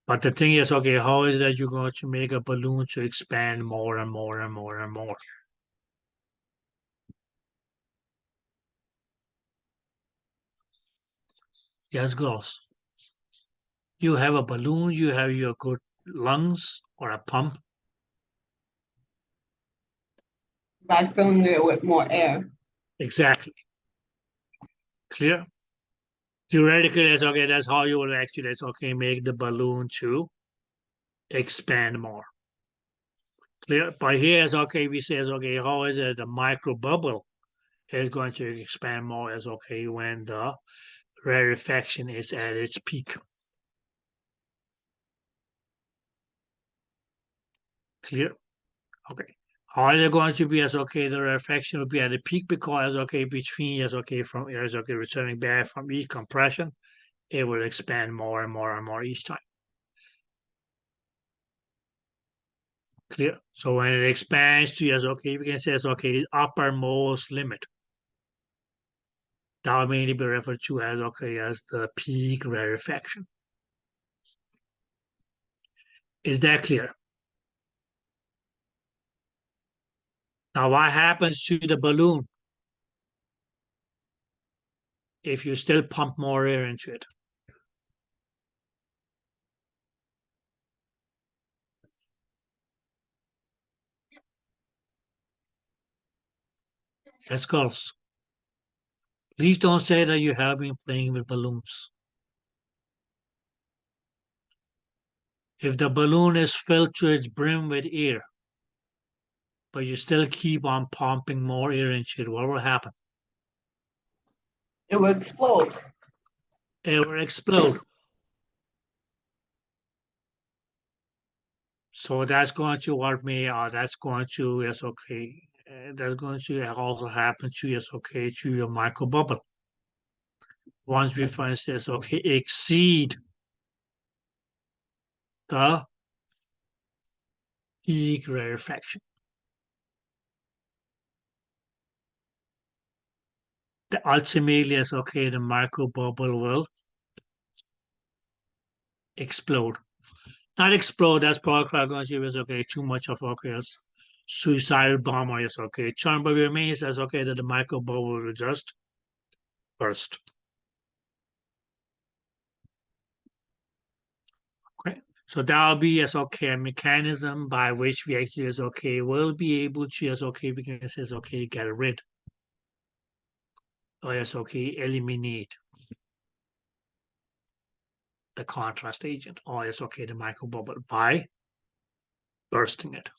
Speaker 1: But the thing is, okay, how is that you're going to make a balloon to expand more and more and more and more? Yes, girls. You have a balloon, you have your good lungs or a pump.
Speaker 2: By filling it with more air.
Speaker 1: Exactly. Clear? Theoretically, that's okay. That's how you will actually, that's okay, make the balloon to expand more. Clear? But here is okay, we say, okay, how is it the micro bubble is going to expand more as okay when the rarefaction is at its peak. Clear? Okay. How is it going to be as okay? The rarefaction will be at the peak because okay, between as okay from as okay returning back from each compression, it will expand more and more and more each time. Clear. So when it expands to as okay, we can say as okay uppermost limit. That will mainly be referred to as okay as the peak rarefaction. Is that clear? Now, what happens to the balloon if you still pump more air into it? Yes, girls. Please don't say that you have been playing with balloons. If the balloon is filled to its brim with air, but you still keep on pumping more air into it, what will happen?
Speaker 2: It will explode.
Speaker 1: It will explode. So that's going to what me, that's going to, yes, okay. That's going to also happen to, yes, okay, to your microbubble. Once we find this, okay, exceed the peak rarefaction. Ultimately, yes, okay, the microbubble will explode. Not explode, that's probably going to be okay, too much of okay, suicidal bomber is okay. Charm, but remains as okay that the microbubble will just burst. Okay, so that will be as okay a mechanism by which we actually as okay will be able to as okay we can say as okay get rid or as okay eliminate the contrast agent or as okay the microbubble by bursting it.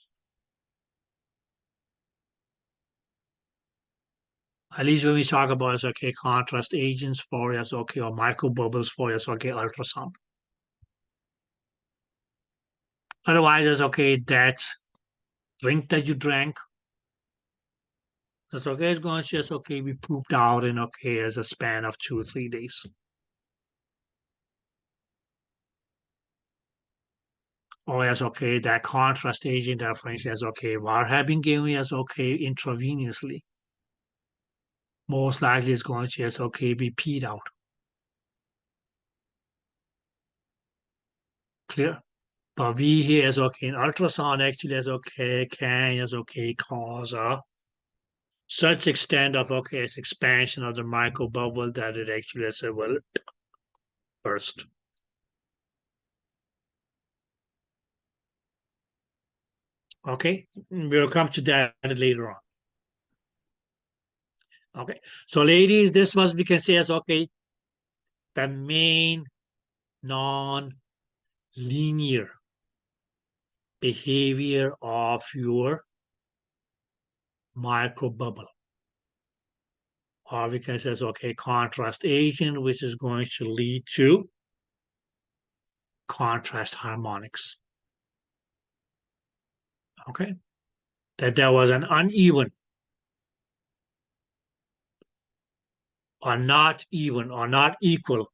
Speaker 1: At least when we talk about okay contrast agents for yes okay or microbubbles for yes okay ultrasound. Otherwise, it's okay that drink that you drank. That's okay. It's going to just okay be pooped out in okay as a span of 2 or 3 days. Or as okay that contrast agent that for instance okay while having given as okay intravenously. Most likely it's going to just okay be peed out. Clear? But we here as okay in ultrasound actually as okay can as okay cause a such extent of okay its expansion of the microbubble that it actually as it will burst. Okay, we'll come to that later on. Okay, so ladies, this was we can say as okay the main non-linear behavior of your microbubble. Or we can say as okay contrast agent, which is going to lead to contrast harmonics. Okay, that there was an uneven or not even or not equal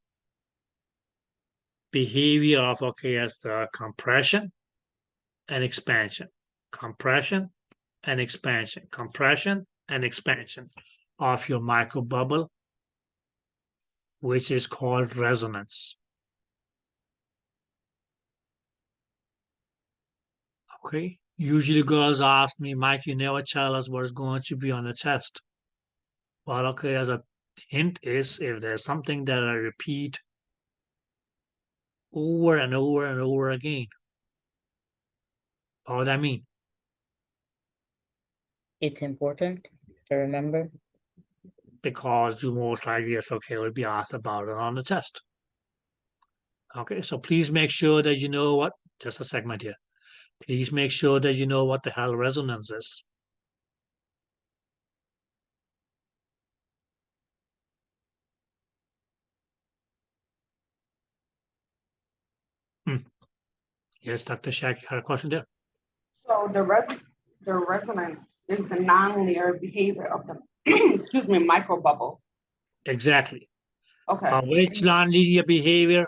Speaker 1: behavior of okay as the compression and expansion, compression and expansion, compression and expansion of your microbubble, which is called resonance. Okay, usually girls ask me, Mike, you never tell us what is going to be on the test. Well, okay, as a hint is if there's something that I repeat over and over and over again. What does that mean?
Speaker 3: It's important to remember.
Speaker 1: Because you most likely, yes, okay, will be asked about it on the test. Okay, so please make sure that you know what, just a segment here. Please make sure that you know what the hell resonance is. Yes, Dr. Shack, you had a question there?
Speaker 2: So the resonance is the nonlinear behavior of the excuse me, microbubble.
Speaker 1: Exactly.
Speaker 2: Okay.
Speaker 1: Which nonlinear behavior?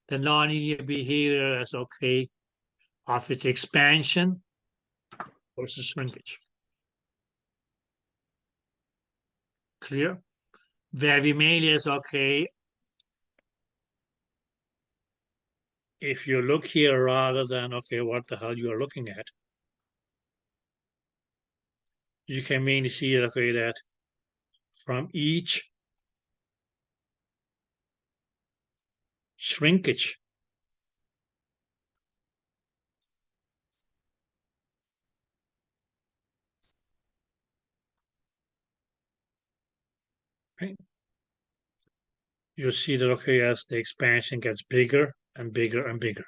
Speaker 1: The nonlinear behavior is okay of its expansion versus shrinkage. Clear? Very mainly is okay. If you look here rather than, okay, what the hell you are looking at, you can mainly see, okay, that from each shrinkage, right? You see that, okay, as the expansion gets bigger and bigger and bigger.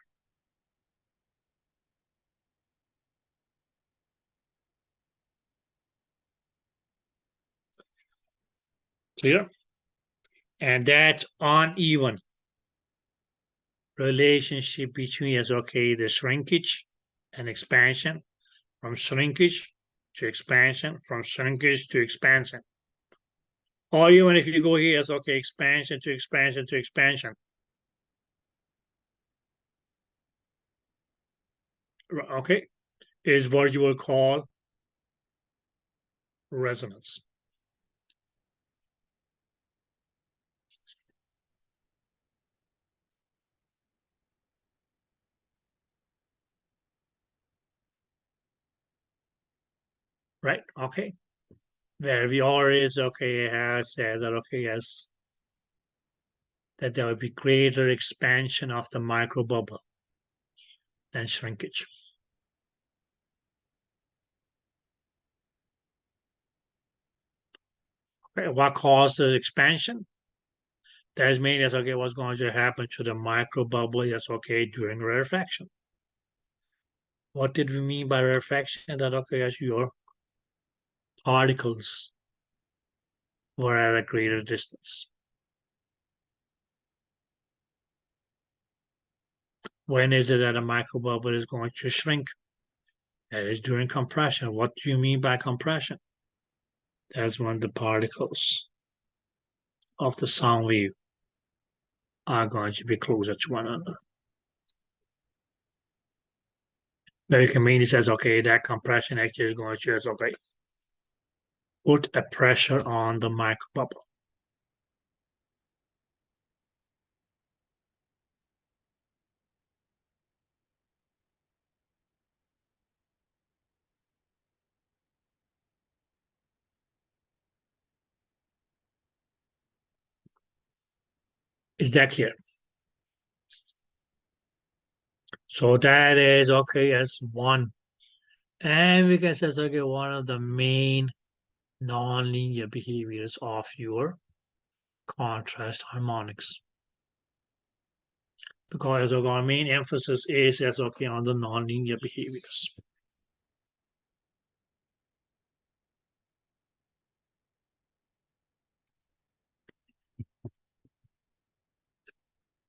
Speaker 1: Clear? And that uneven relationship between, yes, okay, the shrinkage and expansion, from shrinkage to expansion, from shrinkage to expansion. Or even if you go here, it's okay, expansion to expansion to expansion. Okay, is what you will call resonance. Right, okay. Where we are is, okay, have said that, okay, yes, that there will be greater expansion of the microbubble than shrinkage. Okay, what causes expansion? That means that's okay, what's going to happen to the microbubble, that's okay, during rarefaction. What did we mean by rarefaction? That, okay, as your particles were at a greater distance. When is it that a microbubble is going to shrink? That is during compression. What do you mean by compression? That's when the particles of the sound wave are going to be closer to one another. Very convenient says, okay, that compression actually is going to, okay, put a pressure on the microbubble. Is that clear? So that is, okay, as one. And we can say, okay, one of the main nonlinear behaviors of your contrast harmonics. Because our main emphasis is, as okay, on the nonlinear behaviors.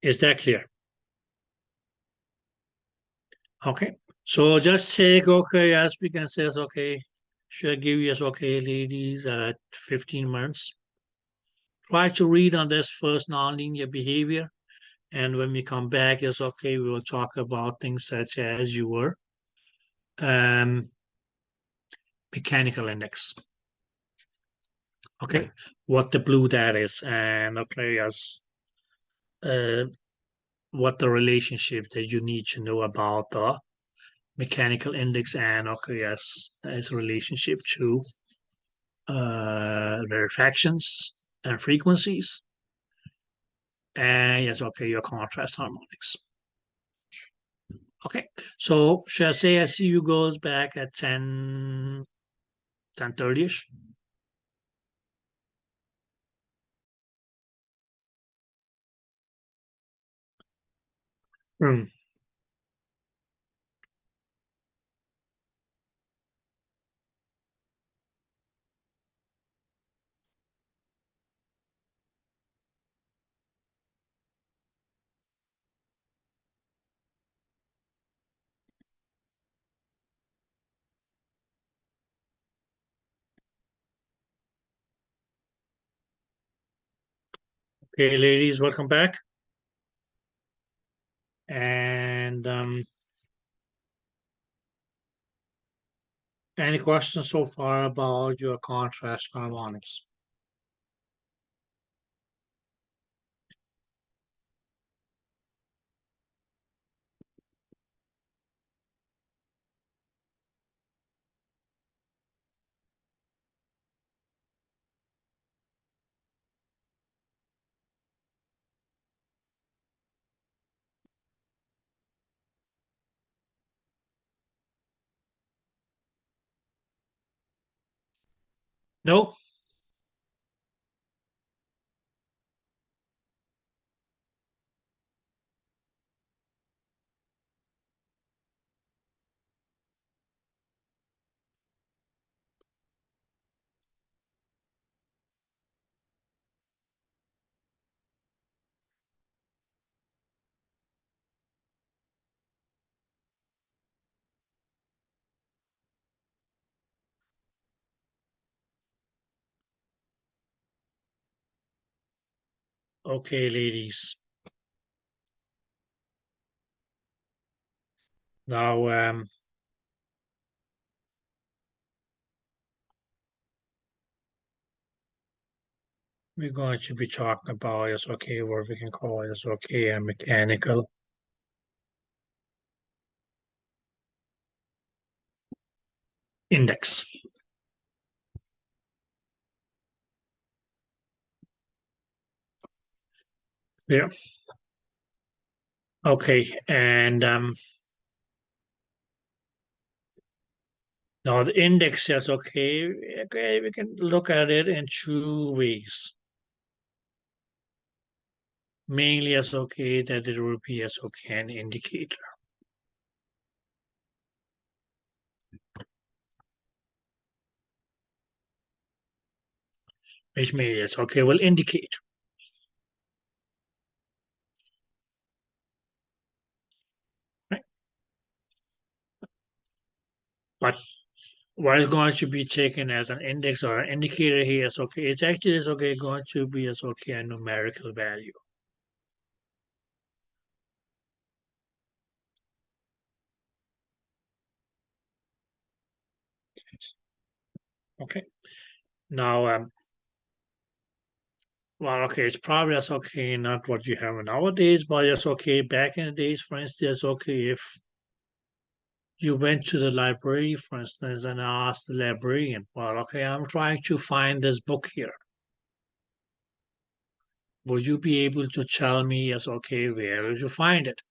Speaker 1: Is that clear? Okay. So just take, okay, as we can say, okay, should give you, okay, ladies, 15 minutes. Try to read on this first nonlinear behavior. And when we come back, it's okay, we will talk about things such as your mechanical index. Okay, what the blue that is, and okay, as what the relationship that you need to know about the mechanical index, and okay, yes, as a relationship to rarefactions and frequencies. And yes, okay, your contrast harmonics. Okay, so should I say I see you goes back at 10:30ish? Hmm. Okay, ladies, welcome back. And any questions so far about your contrast harmonics? No? Okay, ladies. Now, we're going to be talking about is okay, what we can call is okay, a mechanical index. Yeah. Okay, and now the index is okay. Okay, we can look at it in two ways. Mainly as okay that it will be as okay an indicator. Which means okay will indicate. Right? But what is going to be taken as an index or an indicator here is okay. It's actually is okay going to be as okay a numerical value. Okay. Now well, okay, it's probably that's okay, not what you have nowadays, but it's okay. Back in the days, for instance, okay, if you went to the library, for instance, and asked the librarian, well, okay, I'm trying to find this book here. Will you be able to tell me, yes, okay, where did you find it?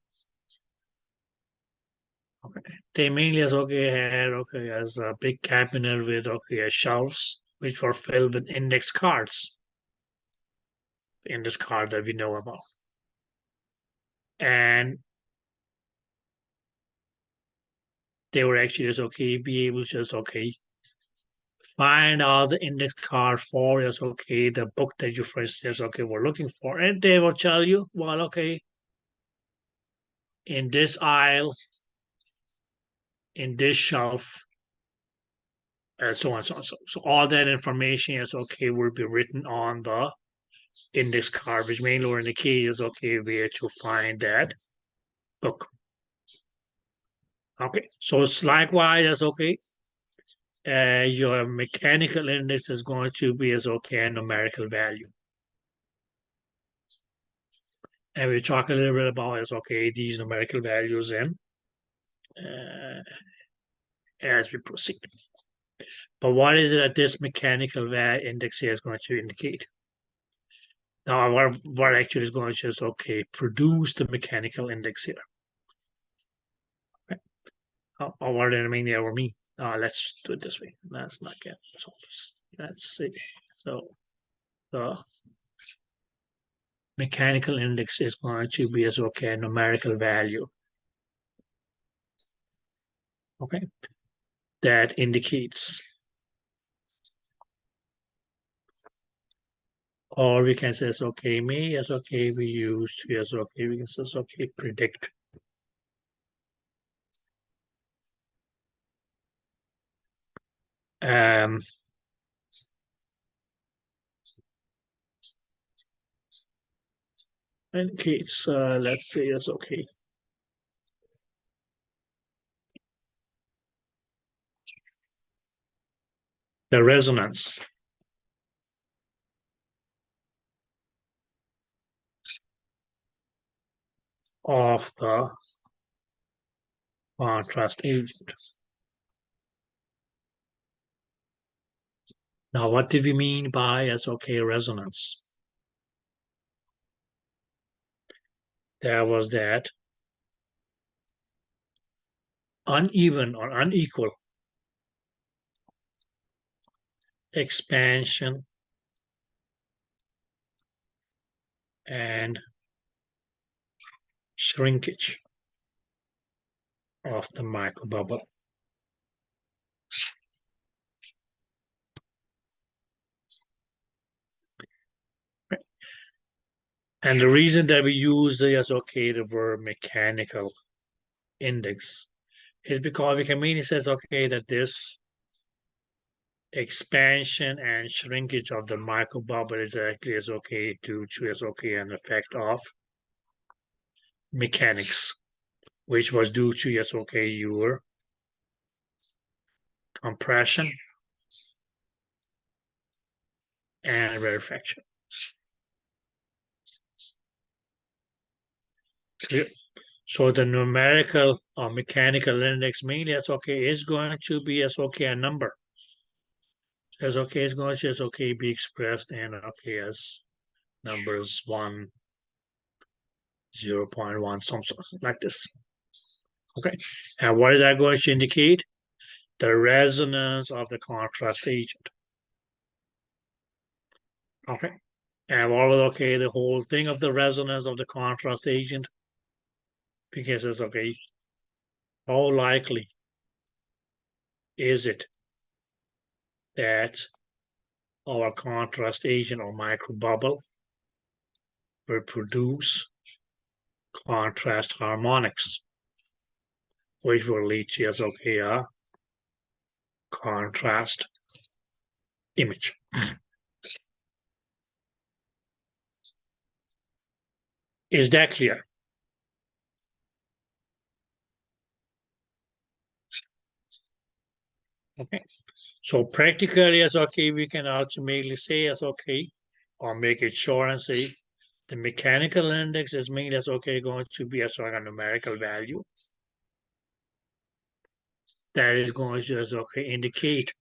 Speaker 1: Okay. They mainly as okay had okay as a big cabinet with okay shelves which were filled with index cards, index card that we know about. And they were actually just okay, be able to just okay find out the index card for yes, okay, the book that you first yes, okay, were looking for. And they will tell you, well, okay, in this aisle, in this shelf, and so on, so on. So all that information is okay will be written on the index card, which mainly will indicate is okay where to find that book. Okay, so it's likewise as okay. Your mechanical index is going to be as okay a numerical value. And we talk a little bit about as okay these numerical values in as we proceed. But what is it that this mechanical index here is going to indicate? Now, what actually is going to just, okay, produce the mechanical index here. Okay. What did I mean there or me? Let's do it this way. Let's not get so let's see. So the mechanical index is going to be as, okay, a numerical value. Okay. That indicates, or we can say, it's okay, may as, okay, we use to as, okay, we can say, it's okay, predict. Indicates, let's say, it's okay. The resonance of the contrast agent. Now, what did we mean by as, okay, resonance? There was that uneven or unequal expansion and shrinkage of the microbubble. And the reason that we use the as, okay, the verb mechanical index is because we can mean it says, okay, that this expansion and shrinkage of the microbubble is actually as, okay, due to as, okay, an effect of mechanics, which was due to as, okay, your compression and rarefaction. Clear? So the numerical or mechanical index mainly as, okay, is going to be as, okay, a number. As, okay, it's going to as, okay, be expressed in, okay, as numbers 1, 0.1, something like this. Okay, and what is that going to indicate? The resonance of the contrast agent. Okay, and what was, okay, the whole thing of the resonance of the contrast agent? Because it's, okay, how likely is it that our contrast agent or microbubble will produce contrast harmonics, which will lead to as, okay, a contrast image. Is that clear? Okay, so practically as, okay, we can ultimately say as, okay, or make it short and say the mechanical index is mainly as, okay, going to be as, like, a numerical value that is going to as, okay, indicate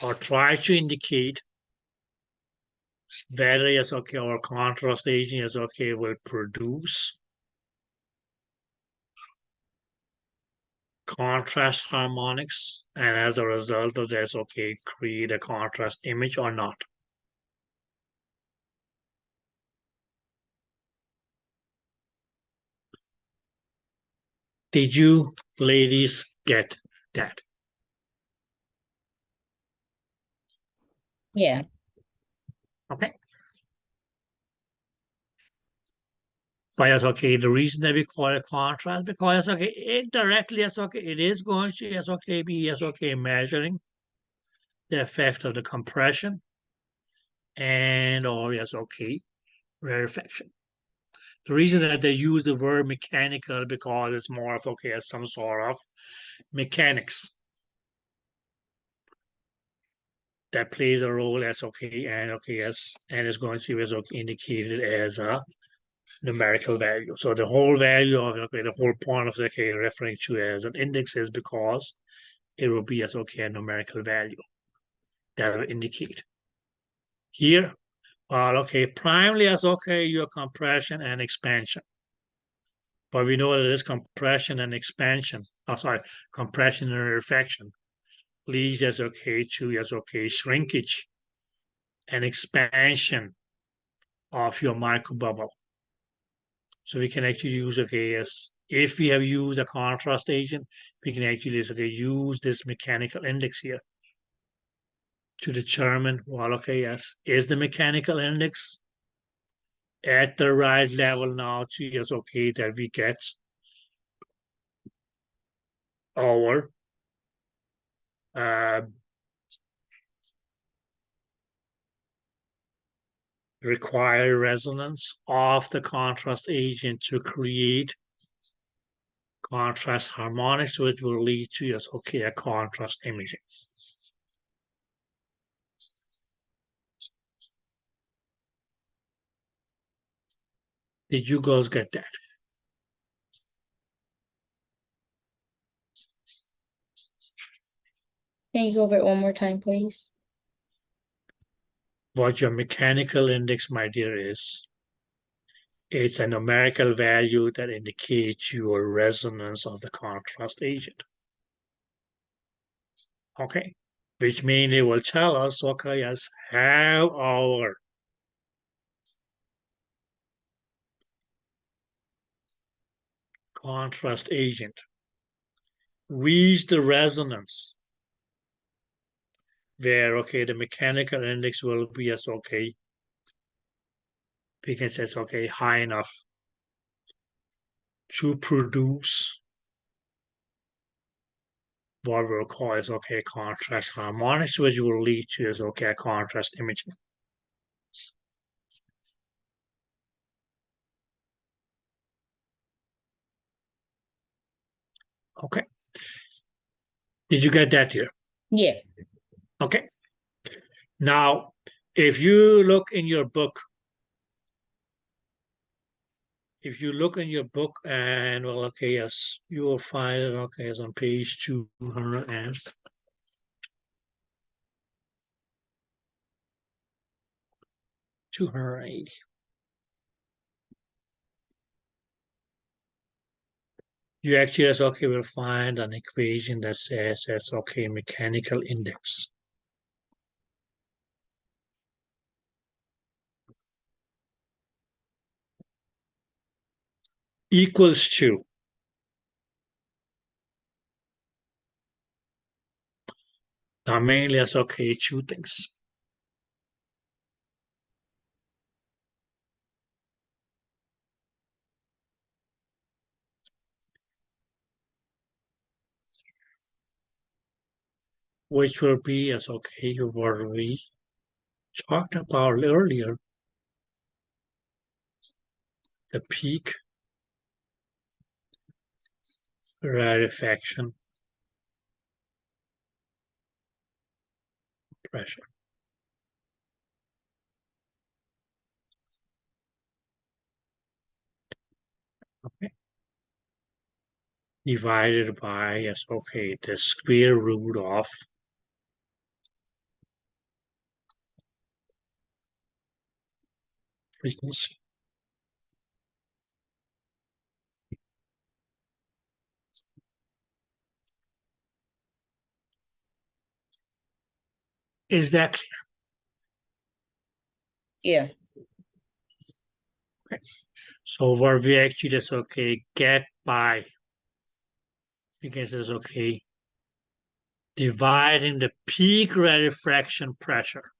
Speaker 1: or try to indicate whether as, okay, our contrast agent is, okay, will produce contrast harmonics, and as a result of this, okay, create a contrast image or not. Did you ladies get that?
Speaker 3: Yeah.
Speaker 1: Okay. But that's okay. The reason that we call it contrast, because it's okay, indirectly, it's okay, it is going to, it's okay, be, it's okay, measuring the effect of the compression and or, yes, okay, rarefaction. The reason that they use the word mechanical because it's more of, okay, as some sort of mechanics that plays a role as, okay, and okay, as, and is going to be as, okay, indicated as a numerical value. So the whole value of, okay, the whole point of, okay, referring to as an index is because it will be as, okay, a numerical value that will indicate. Here, Well, okay, primarily as okay, your compression and expansion. But we know that it is compression and expansion. Oh, sorry, compression and rarefaction leads as okay to as okay shrinkage and expansion of your microbubble. So we can actually use okay as if we have used a contrast agent, we can actually okay use this mechanical index here to determine well okay yes is the mechanical index at the right level now to yes okay that we get our uh, required resonance of the contrast agent to create contrast harmonics, which will lead to yes okay a contrast imaging. Did you guys get that?
Speaker 3: Can you go over it one more time, please?
Speaker 1: What your mechanical index, my dear, is it's a numerical value that indicates your resonance of the contrast agent. Okay, which mainly will tell us, okay, yes, how our contrast agent reach the resonance where, okay, the mechanical index will be as okay, we can say it's okay, high enough to produce what we'll call is okay contrast harmonics, which will lead to is okay contrast imaging. Okay. Did you get that here?
Speaker 3: Yeah.
Speaker 1: Okay. Now, if you look in your book, and well, okay, yes, you will find it, okay, it's on page 200 and 280. You actually, as okay, will find an equation that says that's okay, mechanical index equals to now mainly as okay, two things. Which will be as okay, what we talked about earlier, the peak rarefaction pressure. Okay. Divided by yes, okay, the square root of frequency. Is that clear?
Speaker 3: Yeah.
Speaker 1: Okay. So what we actually just okay get by because it's okay dividing the peak rarefaction pressure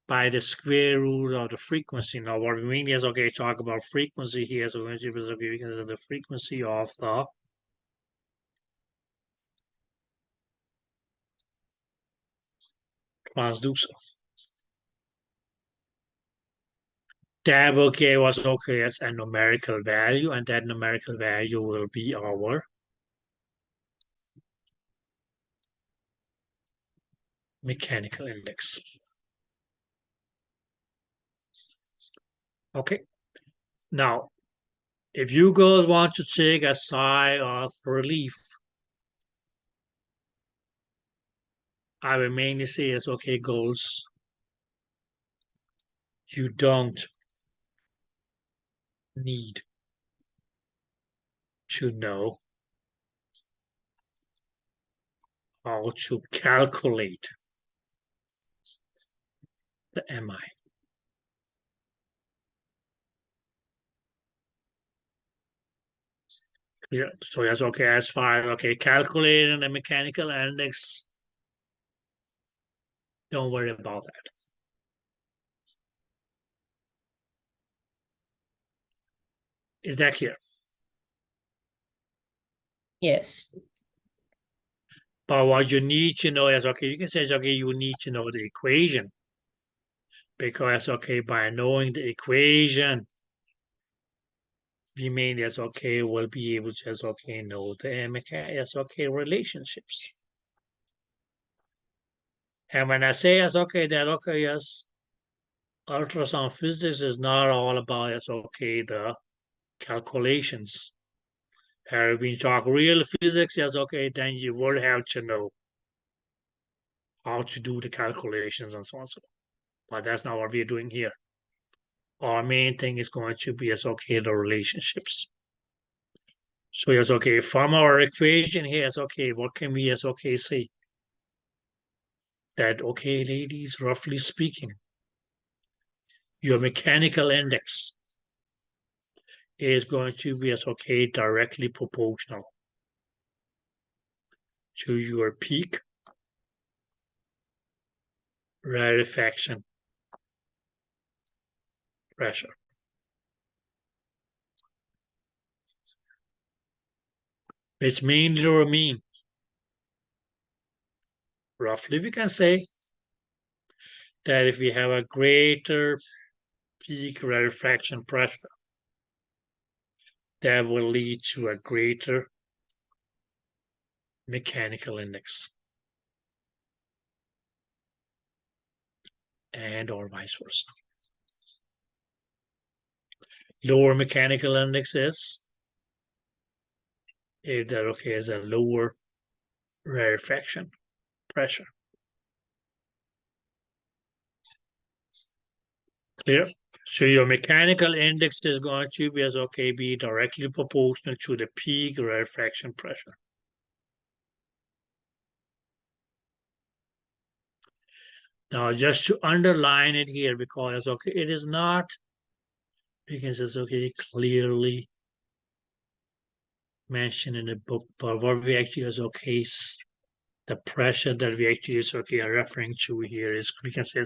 Speaker 1: by the square root of the frequency. Now what we mean is okay, talk about frequency here. So okay, because of the frequency of the transducer. That okay was okay as a numerical value, and that numerical value will be our mechanical index. Okay. Now, if you guys want to take a sigh of relief, I will mainly say is okay, goals you don't need to know how to calculate the MI. Yeah, so that's okay as far as calculating the mechanical index. Don't worry about that. Is that clear?
Speaker 3: Yes.
Speaker 1: But what you need to know is you can say you need to know the equation. Because by knowing the equation, we mean we'll be able to know the relationships. And when I say that yes, ultrasound physics is not all about the calculations. When we talk real physics, then you will have to know how to do the calculations and so on. But that's not what we're doing here. Our main thing is going to be the relationships. So yes, from our equation here, what can we say? That ladies, roughly speaking, your mechanical index is going to be directly proportional to your peak rarefaction pressure. Which mean or mean. Roughly we can say that if we have a greater peak rarefaction pressure, that will lead to a greater mechanical index. And or vice versa. Lower mechanical index is if that is a lower rarefaction pressure. Clear? So your mechanical index is going to be directly proportional to the peak rarefaction pressure. Now just to underline it here, because it is not, because it's clearly mentioned in the book, but what we actually is the pressure that we actually are referring to here is, we can say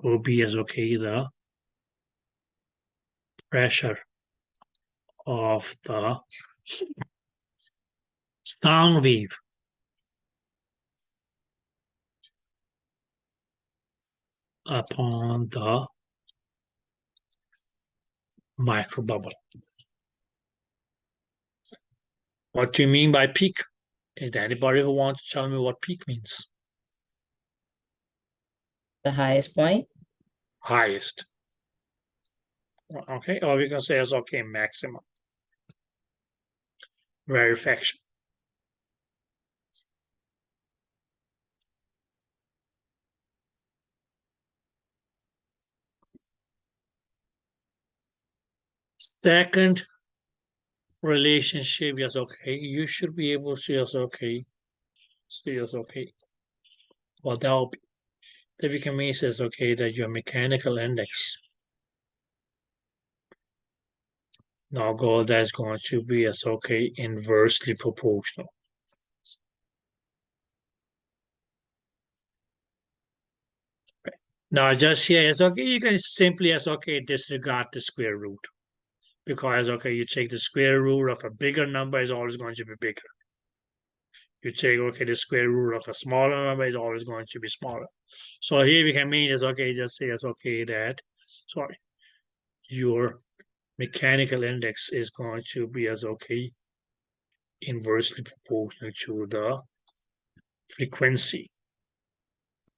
Speaker 1: will be the pressure of the sound wave upon the microbubble. What do you mean by peak? Is there anybody who wants to tell me what peak means?
Speaker 3: The highest point?
Speaker 1: Highest. Okay, or we can say it's maximum rarefaction. Second relationship is you should be able to see well, that we can mean says that your mechanical index that's going to be inversely proportional. Now just here it's you can simply disregard the square root, because you take the square root of a bigger number is always going to be bigger. You take the square root of a smaller number is always going to be smaller. So here we can mean is just say that your mechanical index is going to be inversely proportional to the frequency.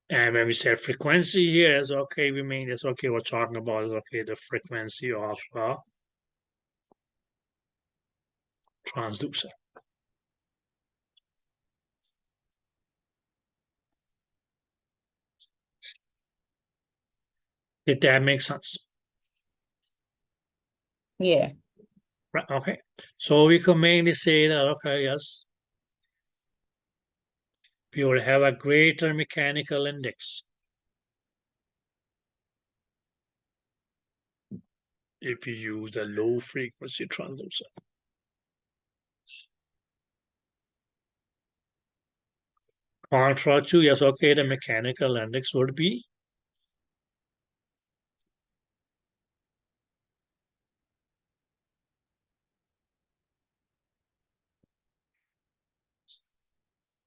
Speaker 1: And when we say frequency here is we mean is we're talking about is the frequency of transducer. Did that make sense?
Speaker 3: Yeah.
Speaker 1: Right, okay. So we can mainly say that, okay, yes, we will have a greater mechanical index if you use the low frequency transducer. Contra 2, yes, okay, the mechanical index would be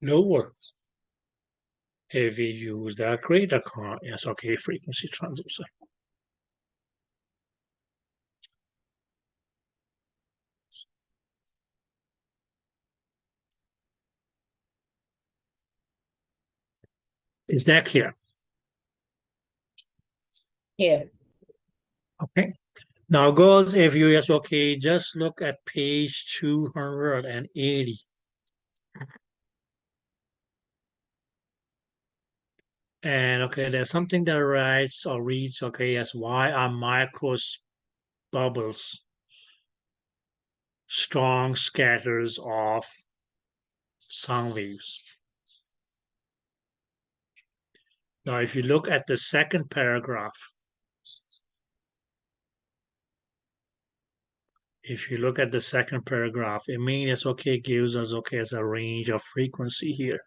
Speaker 1: lower if we use the greater yes, okay, frequency transducer. Is that clear?
Speaker 3: Yeah.
Speaker 1: Okay. Now, girls, if you, yes, okay, just look at page 280. And okay, there's something that writes or reads, okay, yes, why are micros bubbles strong scatters of sound waves? Now, if you look at the second paragraph, it means, okay, it gives us, okay, as a range of frequency here,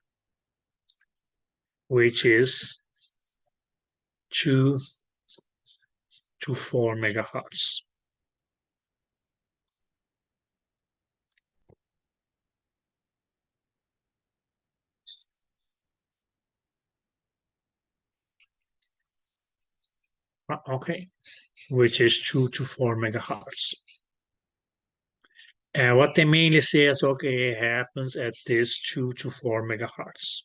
Speaker 1: which is 2 to 4 megahertz. Okay, which is 2 to 4 megahertz. And what they mainly say is, okay, it happens at this 2 to 4 megahertz.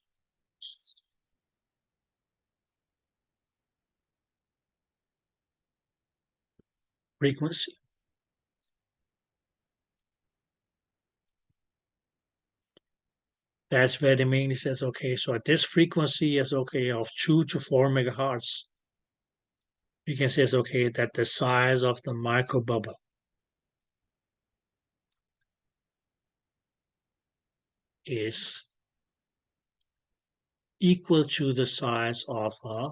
Speaker 1: Frequency. That's where the mainly says, okay, so at this frequency is, okay, of 2 to 4 megahertz, you can say, okay, that the size of the microbubble is equal to the size of a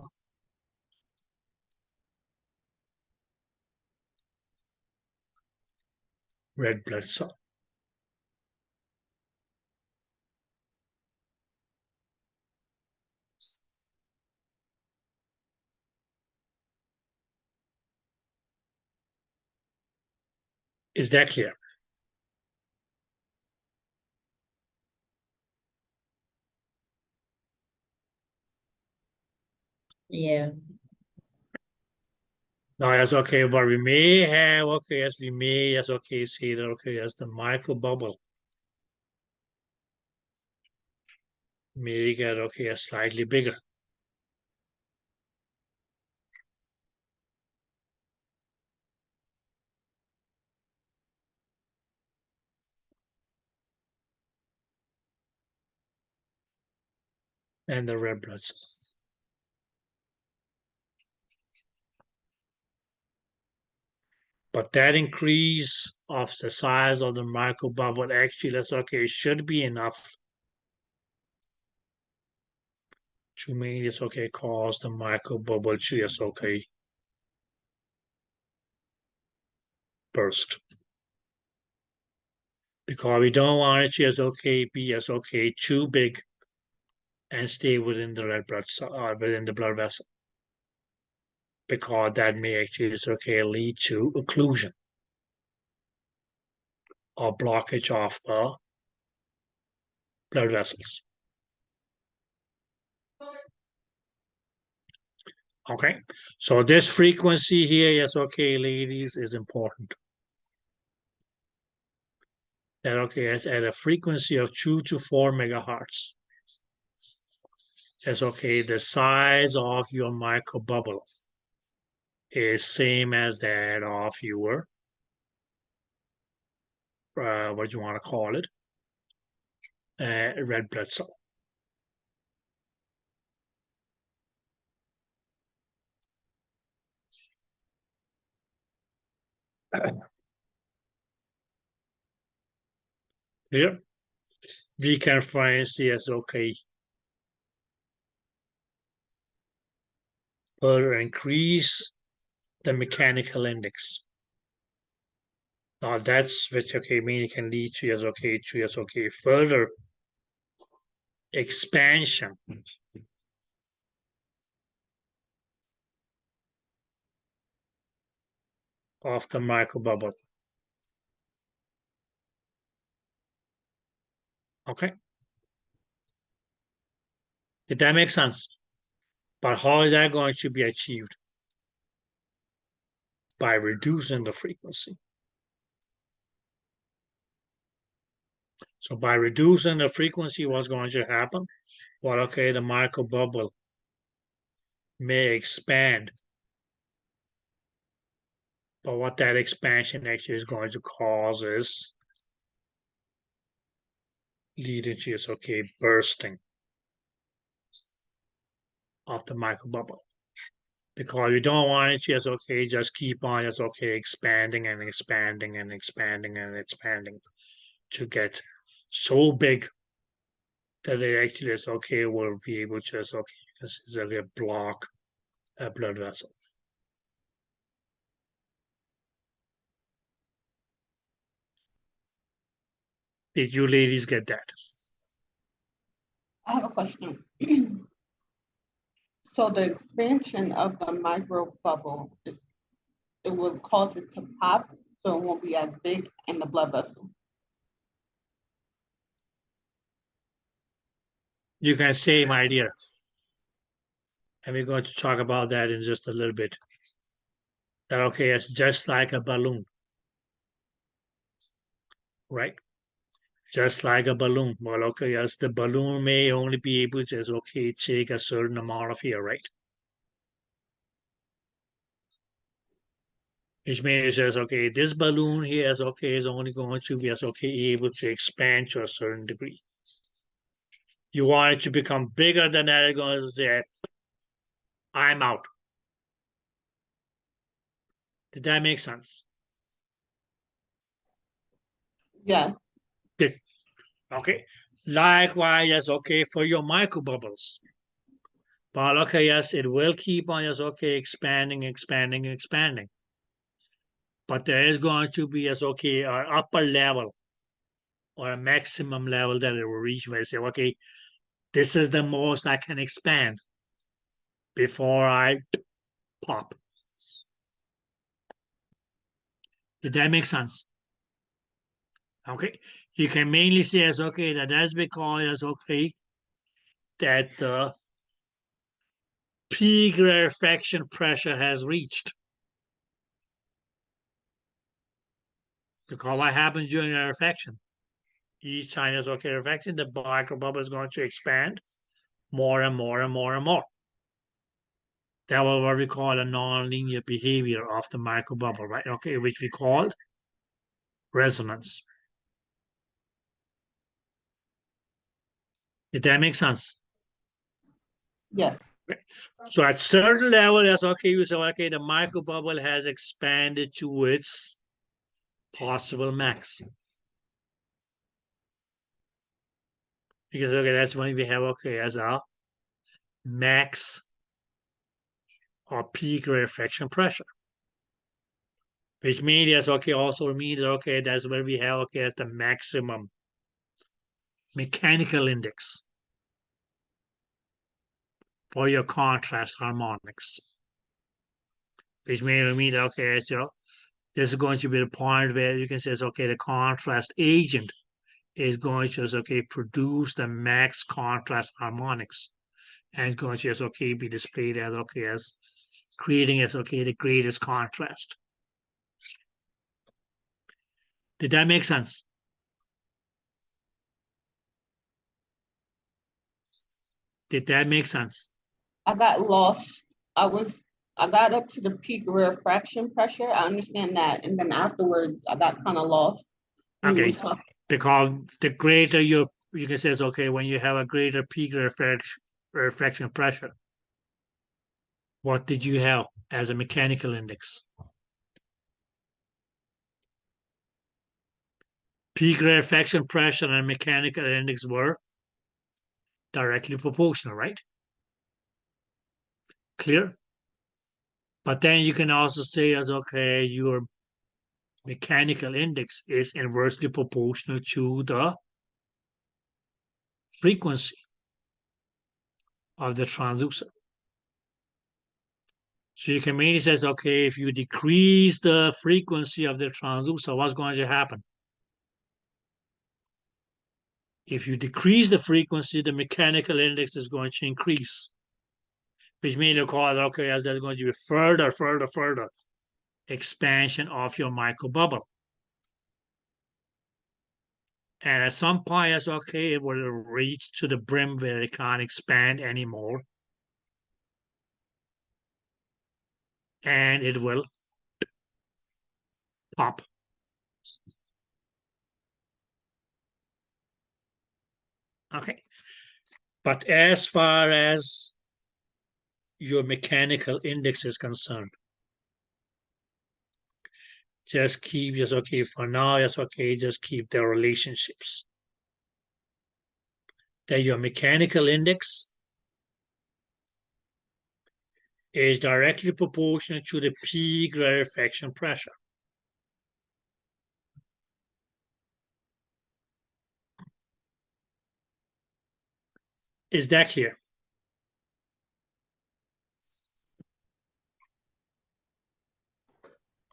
Speaker 1: red blood cell. Is that clear?
Speaker 3: Yeah.
Speaker 1: Now, yes, okay, but we may have, okay, yes, we may, yes, okay, see that, okay, yes, the microbubble may get, okay, slightly bigger. And the red blood cells. But that increase of the size of the microbubble actually, that's okay, should be enough to make this, okay, cause the microbubble to, yes, okay, burst. Because we don't want it to, yes, okay, be, yes, okay, too big and stay within the red blood cell, within the blood vessel. Because that may actually, yes, okay, lead to occlusion or blockage of the blood vessels. Okay, so this frequency here, yes, okay, ladies, is important. That, okay, it's at a frequency of 2 to 4 megahertz. That's okay, the size of your microbubble is same as that of your, what you want to call it, red blood cell. Here we can find CS okay. Further increase the mechanical index. Now that's which okay mean it can lead to yes okay to yes okay further expansion of the microbubble. Okay. Did that make sense? But how is that going to be achieved? By reducing the frequency. So by reducing the frequency, what's going to happen? Well, okay, the microbubble may expand. But what that expansion actually is going to cause is leading to is okay bursting of the microbubble. Because you don't want it to okay, just keep on just okay expanding and expanding and expanding and expanding to get so big that it actually is okay will be able to just okay necessarily block a blood vessel. Did you ladies get that?
Speaker 2: I have a question. So the expansion of the micro bubble, it will cause it to pop, so it won't be as big in the blood vessel.
Speaker 1: You can say my dear. And we're going to talk about that in just a little bit. That okay, it's just like a balloon. Right? Just like a balloon. Well, okay, yes, the balloon may only be able to, okay, take a certain amount of air, right? Which means it says, okay, this balloon here is okay, is only going to be as okay, able to expand to a certain degree. You want it to become bigger than that, it's going to say, I'm out. Did that make sense?
Speaker 2: Yes.
Speaker 1: Good. Okay. Likewise, yes, okay, for your microbubbles. But okay, yes, it will keep on yes, okay, expanding, expanding, expanding. But there is going to be yes, okay, an upper level or a maximum level that it will reach where I say, okay, this is the most I can expand before I pop. Did that make sense? Okay, you can mainly say as okay that that's because it's okay that the peak rarefaction pressure has reached. Because what happens during rarefaction? Each time there's okay rarefaction, the microbubble is going to expand more and more and more and more. That was what we call a nonlinear behavior of the microbubble, right? Okay, which we called resonance. Did that make sense?
Speaker 2: Yes.
Speaker 1: So at certain level, that's okay. You say, okay, the microbubble has expanded to its possible max. Because okay, that's when we have okay as our max or peak rarefaction pressure. Which means that's okay, also means okay, that's where we have okay at the maximum mechanical index for your contrast harmonics. Which means okay, so this is going to be the point where you can say, okay, the contrast agent is going to okay produce the max contrast harmonics, and it's going to okay be displayed as okay as creating as okay the greatest contrast. Did that make sense? Did that make sense?
Speaker 2: I got lost. I got up to the peak refraction pressure. I understand that. And then afterwards I got kind of lost.
Speaker 1: Okay. Because the greater you can say it's okay when you have a greater peak refraction pressure. What did you have as a mechanical index? peak rarefaction pressure and mechanical index were directly proportional, right? Clear? But then you can also say as, okay, your mechanical index is inversely proportional to the frequency of the transducer. So you can mainly say, okay, if you decrease the frequency of the transducer, what's going to happen? If you decrease the frequency, the mechanical index is going to increase, which means you call it, okay, as there's going to be further expansion of your microbubble. And at some point, it's okay, it will reach to the brim where it can't expand anymore. And it will pop. Okay. But as far as your mechanical index is concerned, just keep, just okay, for now, it's okay, just keep the relationships. That your mechanical index is directly proportional to the peak rarefaction pressure. Is that clear?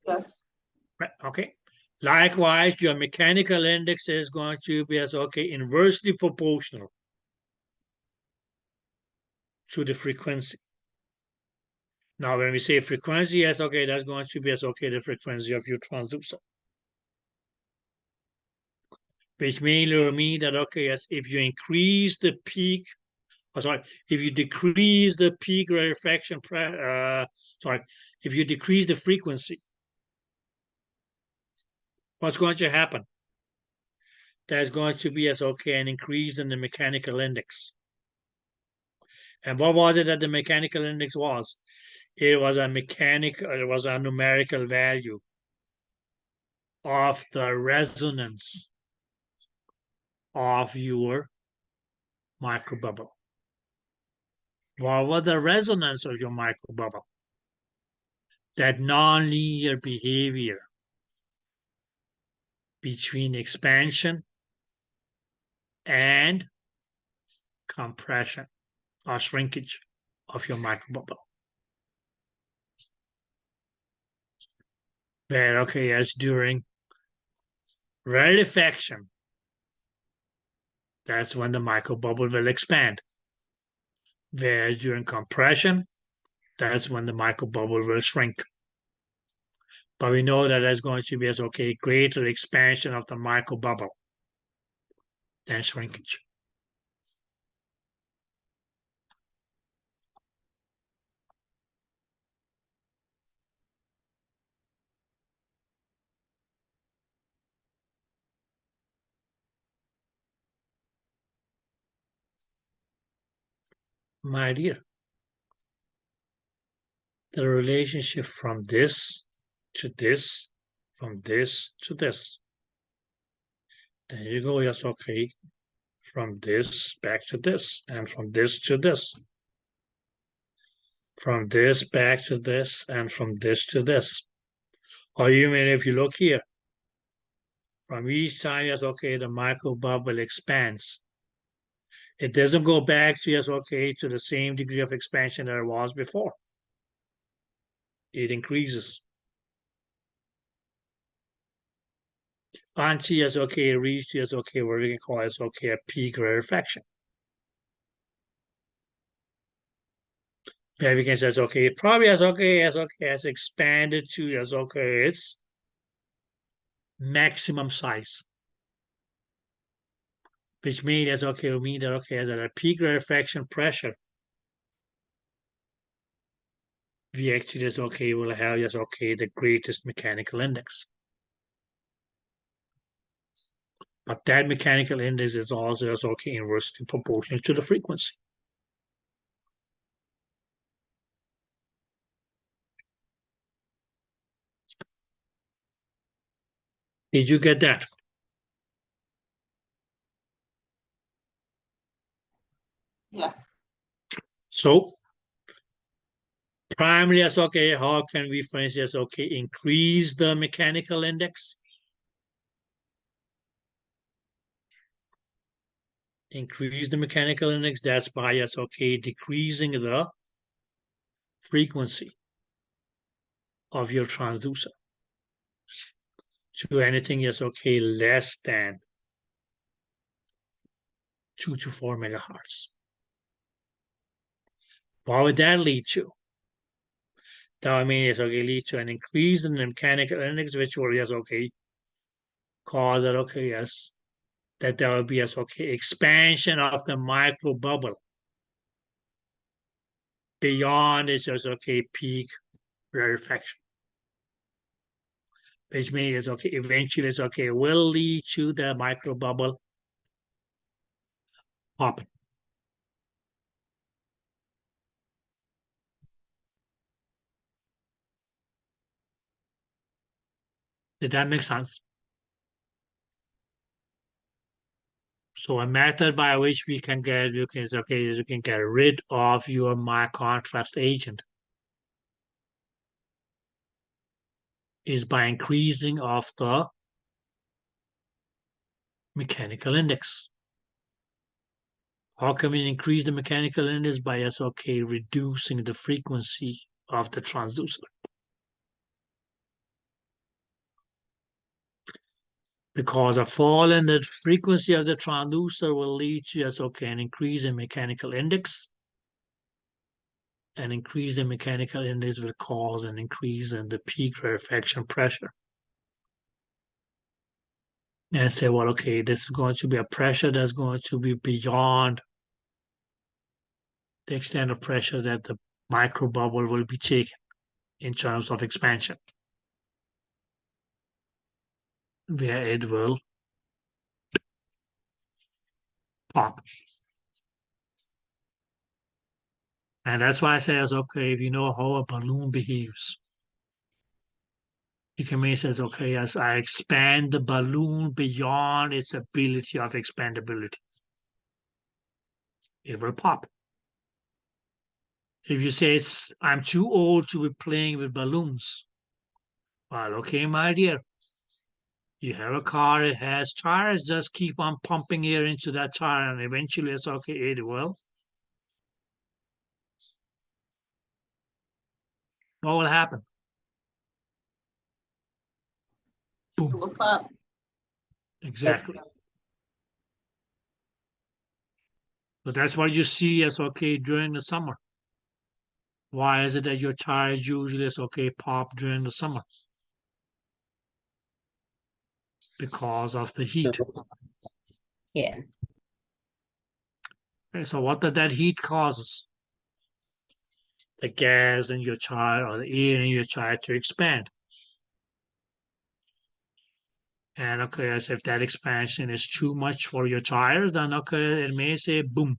Speaker 2: Yes.
Speaker 1: Right, okay. Likewise, your mechanical index is going to be as okay, inversely proportional to the frequency. Now, when we say frequency, yes, okay, that's going to be as okay, the frequency of your transducer. Which mainly mean that, okay, yes, if you increase the peak, if you decrease the peak rarefaction, if you decrease the frequency, what's going to happen? There's going to be as okay, an increase in the mechanical index. And what was it that the mechanical index was? It was a numerical value of the resonance of your microbubble. What was the resonance of your microbubble? That nonlinear behavior between expansion and compression or shrinkage of your microbubble. Where, okay, as during rarefaction, that's when the microbubble will expand. Where during compression, that's when the microbubble will shrink. But we know that there's going to be as okay, greater expansion of the microbubble than shrinkage. My dear, the relationship from this to this, from this to this. Then you go, yes, okay, from this back to this, and from this to this. From this back to this, and from this to this. Or even if you look here, from each time, yes, okay, the microbubble expands. It doesn't go back to, yes, okay, to the same degree of expansion that it was before. It increases. Until, yes, okay, it reaches, yes, okay, what we can call, yes, okay, a peak rarefaction. Yeah, we can say, yes, okay, it probably has, okay, has expanded to, yes, okay, its maximum size. Which means that, okay, that at a peak rarefaction pressure, we actually, yes, okay, will have, yes, okay, the greatest mechanical index. But that mechanical index is also, yes, okay, inversely proportional to the frequency. Did you get that?
Speaker 2: Yeah.
Speaker 1: So primarily, yes, okay, how can we, for instance, okay, increase the mechanical index? Increase the mechanical index, that's by, yes, okay, decreasing the frequency of your transducer to anything, yes, okay, less than 2 to 4 megahertz. What would that lead to? That would mean, yes, okay, lead to an increase in the mechanical index, which will, yes, okay, cause that, okay, yes, that there will be, yes, okay, expansion of the micro bubble beyond its, yes, okay, peak rarefaction. Which means it's okay, eventually it's okay, will lead to the micro bubble popping. Did that make sense? So a method by which we can get, you can get rid of your my contrast agent is by increasing of the mechanical index. How can we increase the mechanical index? By reducing the frequency of the transducer. Because a fall in the frequency of the transducer will lead to an increase in mechanical index. An increase in mechanical index will cause an increase in the peak rarefaction pressure. And say, well, okay, this is going to be a pressure that's going to be beyond the extent of pressure that the microbubble will be taken in terms of expansion, where it will pop. And that's why I say, okay, if you know how a balloon behaves, you can make it okay, as I expand the balloon beyond its ability of expandability, it will pop. If you say I'm too old to be playing with balloons, well, okay, my dear, you have a car, it has tires, just keep on pumping air into that tire, and eventually it's okay, it will. What will happen? Boom.
Speaker 2: It will pop.
Speaker 1: Exactly. But that's what you see as okay during the summer. Why is it that your tires usually is okay pop during the summer? Because of the heat.
Speaker 3: Yeah.
Speaker 1: Okay, so what did that heat causes? The gas in your tire or the air in your tire to expand. And okay, as if that expansion is too much for your tires, then okay, it may say boom.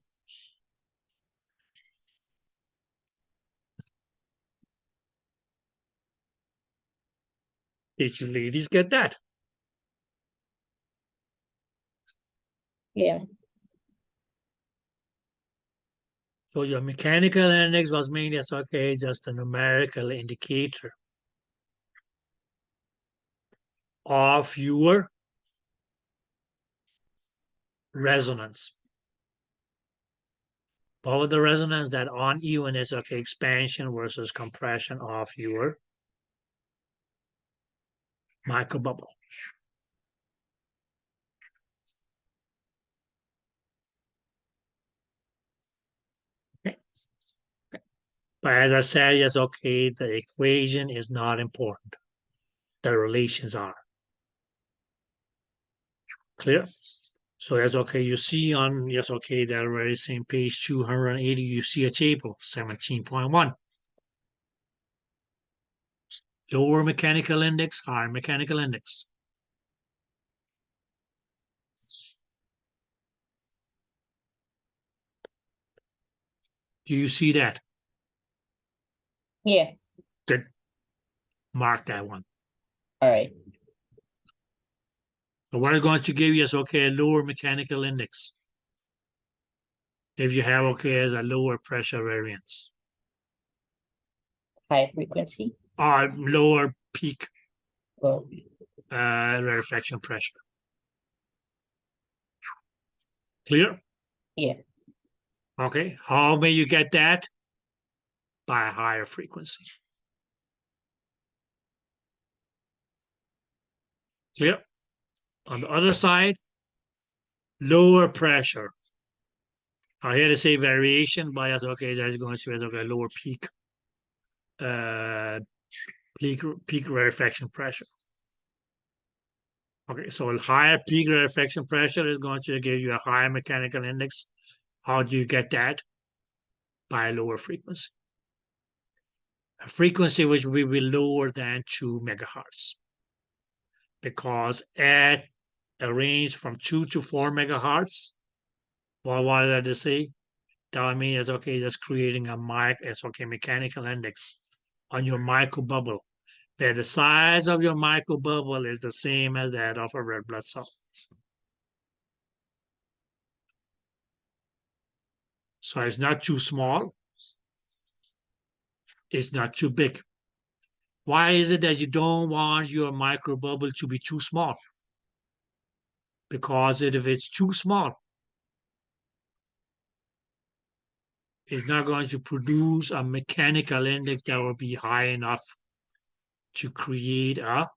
Speaker 1: Did you ladies get that?
Speaker 3: Yeah.
Speaker 1: So your mechanical index was mainly as okay, just a numerical indicator of your resonance. What was the resonance? That uneven is okay, expansion versus compression of your microbubble. Okay. But as I said, yes, okay, the equation is not important. The relations are. Clear? So that's okay. You see on, yes, okay, that very same page 280, you see a table, 17.1. Lower mechanical index, higher mechanical index. Do you see that?
Speaker 3: Yeah.
Speaker 1: Good. Mark that one.
Speaker 3: All right.
Speaker 1: So what I'm going to give you is okay, a lower mechanical index. if you have, okay, as a lower pressure variance
Speaker 3: High frequency
Speaker 1: or lower peak
Speaker 3: or
Speaker 1: rarefaction pressure. Clear?
Speaker 3: yeah.
Speaker 1: Okay. How may you get that? By a higher frequency. Clear? On the other side, lower pressure. I here to say variation bias. Okay, that's going to be a lower uh, peak rarefaction pressure. Okay, so a higher peak rarefaction pressure is going to give you a higher mechanical index. How do you get that? By a lower frequency. A frequency which will be lower than 2 megahertz. Because at a range from 2 to 4 megahertz, well, what did I just say? That means it's okay, just creating it's okay, mechanical index on your microbubble, where the size of your microbubble is the same as that of a red blood cell. So it's not too small. It's not too big. Why is it that you don't want your microbubble to be too small? Because if it's too small, it's not going to produce a mechanical index that will be high enough to create a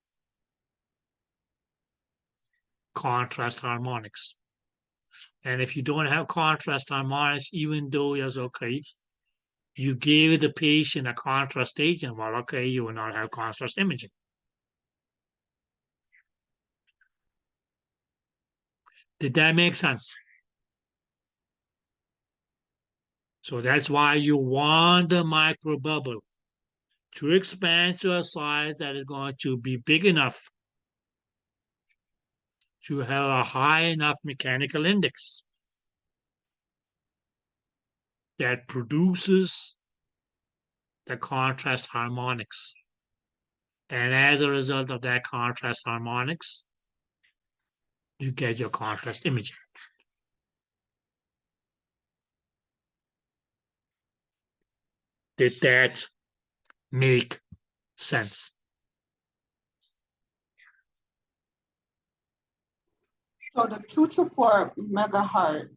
Speaker 1: contrast harmonics. And if you don't have contrast harmonics, even though it's okay, you gave the patient a contrast agent, well, okay, you will not have contrast imaging. Did that make sense? So that's why you want the microbubble to expand to a size that is going to be big enough to have a high enough mechanical index that produces the contrast harmonics. And as a result of that contrast harmonics, you get your contrast imaging. Did that make sense?
Speaker 2: So the 2 to 4 megahertz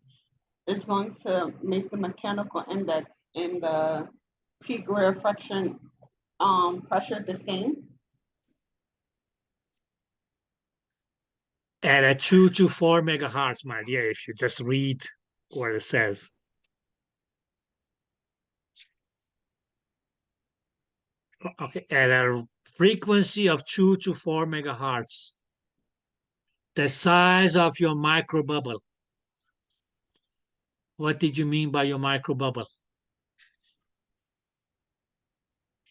Speaker 2: is going to make the mechanical index in the peak rarefaction pressure the same?
Speaker 1: At a 2 to 4 megahertz, my dear, if you just read what it says. Okay, at a frequency of 2 to 4 megahertz, the size of your microbubble. What did you mean by your microbubble?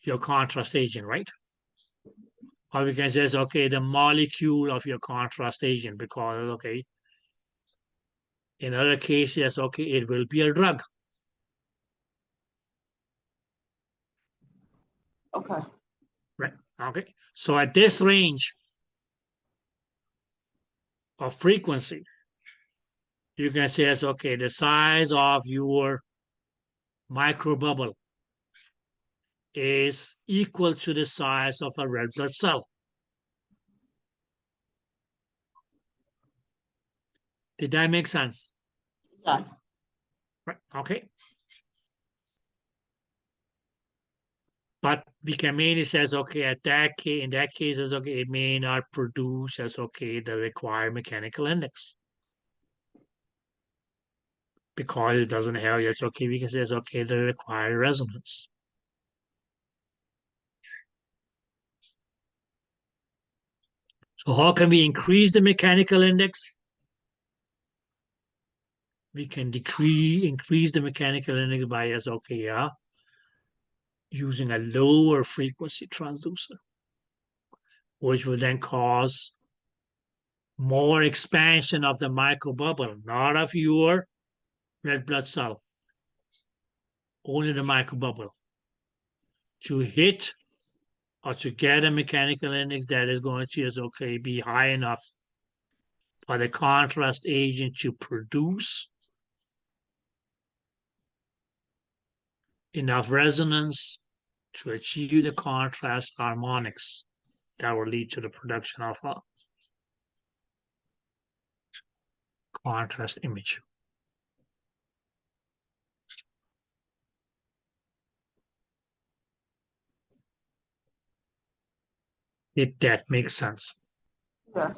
Speaker 1: Your contrast agent, right? Or we can say, okay, the molecule of your contrast agent, because, okay, in other cases, okay, it will be a drug.
Speaker 2: Okay.
Speaker 1: Right, okay. So at this range of frequency, you can say, okay, the size of your microbubble is equal to the size of a red blood cell. Did that make sense?
Speaker 2: Yes.
Speaker 1: Right, okay. But Vikamani says, okay, in that case, it's okay, it may not produce as okay the required mechanical index. Because it doesn't have it's okay, we can say it's okay, the required resonance. So how can we increase the mechanical index? We can increase the mechanical index by as okay, yeah, using a lower frequency transducer, which will then cause more expansion of the microbubble, not of your red blood cell, only the microbubble, to hit or to get a mechanical index that is going to is okay be high enough for the contrast agent to produce enough resonance to achieve the contrast harmonics that will lead to the production of a contrast image. If that makes sense.
Speaker 2: Yes.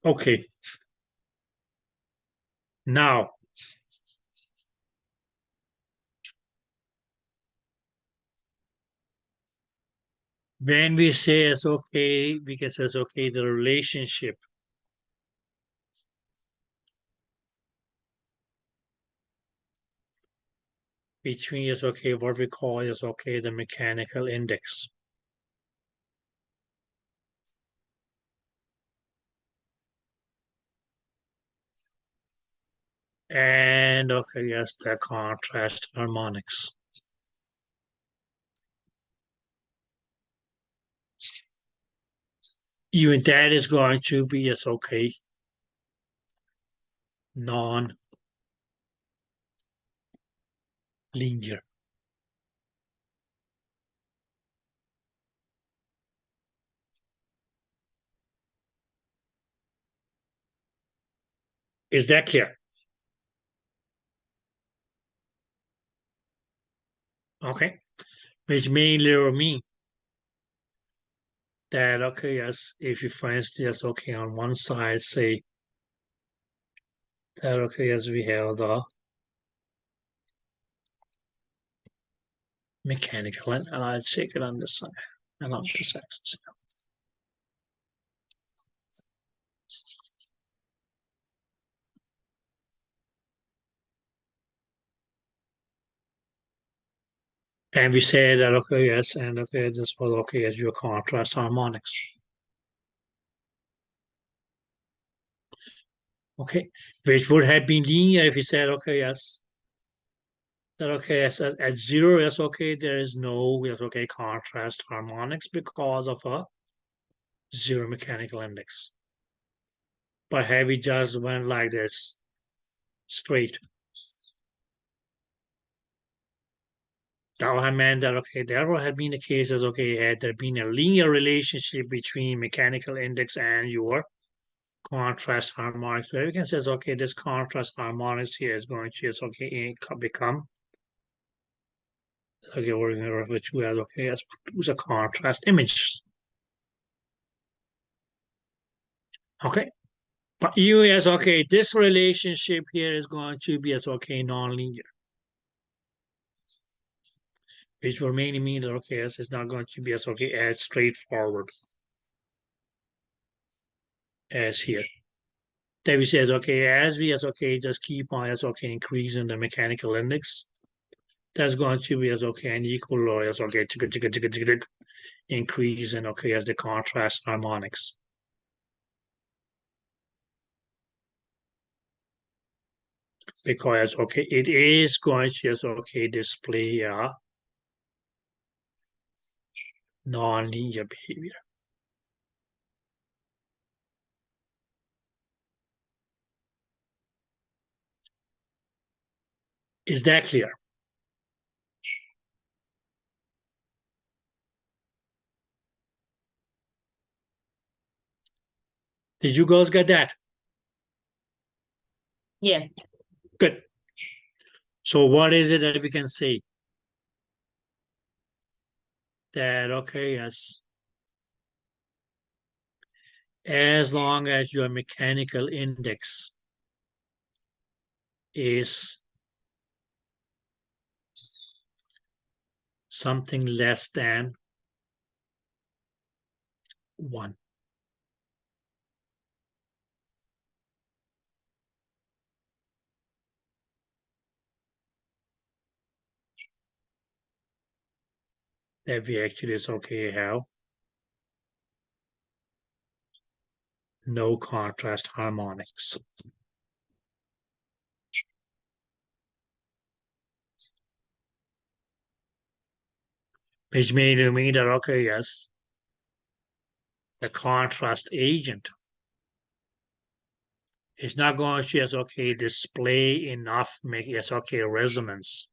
Speaker 1: Okay. Now, when we say it's okay, we can say it's okay, the relationship between is okay, what we call is okay, the mechanical index. And okay, yes, the contrast harmonics. Even that is going to be, yes, okay, non-linear. Is that clear? Okay, which mainly mean that, okay, yes, if you, for instance, okay, on one side, say that, okay, yes, we have the mechanical, and I'll check it on this side, and on this axis. And we say that, okay, yes, and okay, this was, okay, as your contrast harmonics. Okay, which would have been linear if you said, okay, yes, that, okay, yes, at zero, yes, okay, there is no, yes, okay, contrast harmonics because of a zero mechanical index. But have we just went like this, straight? That I meant that, okay, there would have been the cases, okay, had there been a linear relationship between mechanical index and your contrast harmonics, where we can say, okay, this contrast harmonics here is going to, okay, become, okay, we're going to refer to as, okay, as produce a contrast image. Okay, but you as, okay, this relationship here is going to be as, okay, nonlinear, which will mainly mean that, okay, as it's not going to be as, okay, as straightforward as here. That we says, okay, as we as, okay, just keep on as, okay, increasing the mechanical index, that's going to be as, okay, an equal or as, okay, increase in, okay, as the contrast harmonics. Because, okay, it is going to just, okay, display a non-linear behavior. Is that clear? Did you girls get that?
Speaker 3: Yeah.
Speaker 1: Good. So what is it that we can say? That, okay, yes, as long as your mechanical index is something less than 1. That we actually is, okay, have no contrast harmonics. Which may mean that, okay, yes, the contrast agent It's not going to yes, okay, display enough make yes, okay, resonance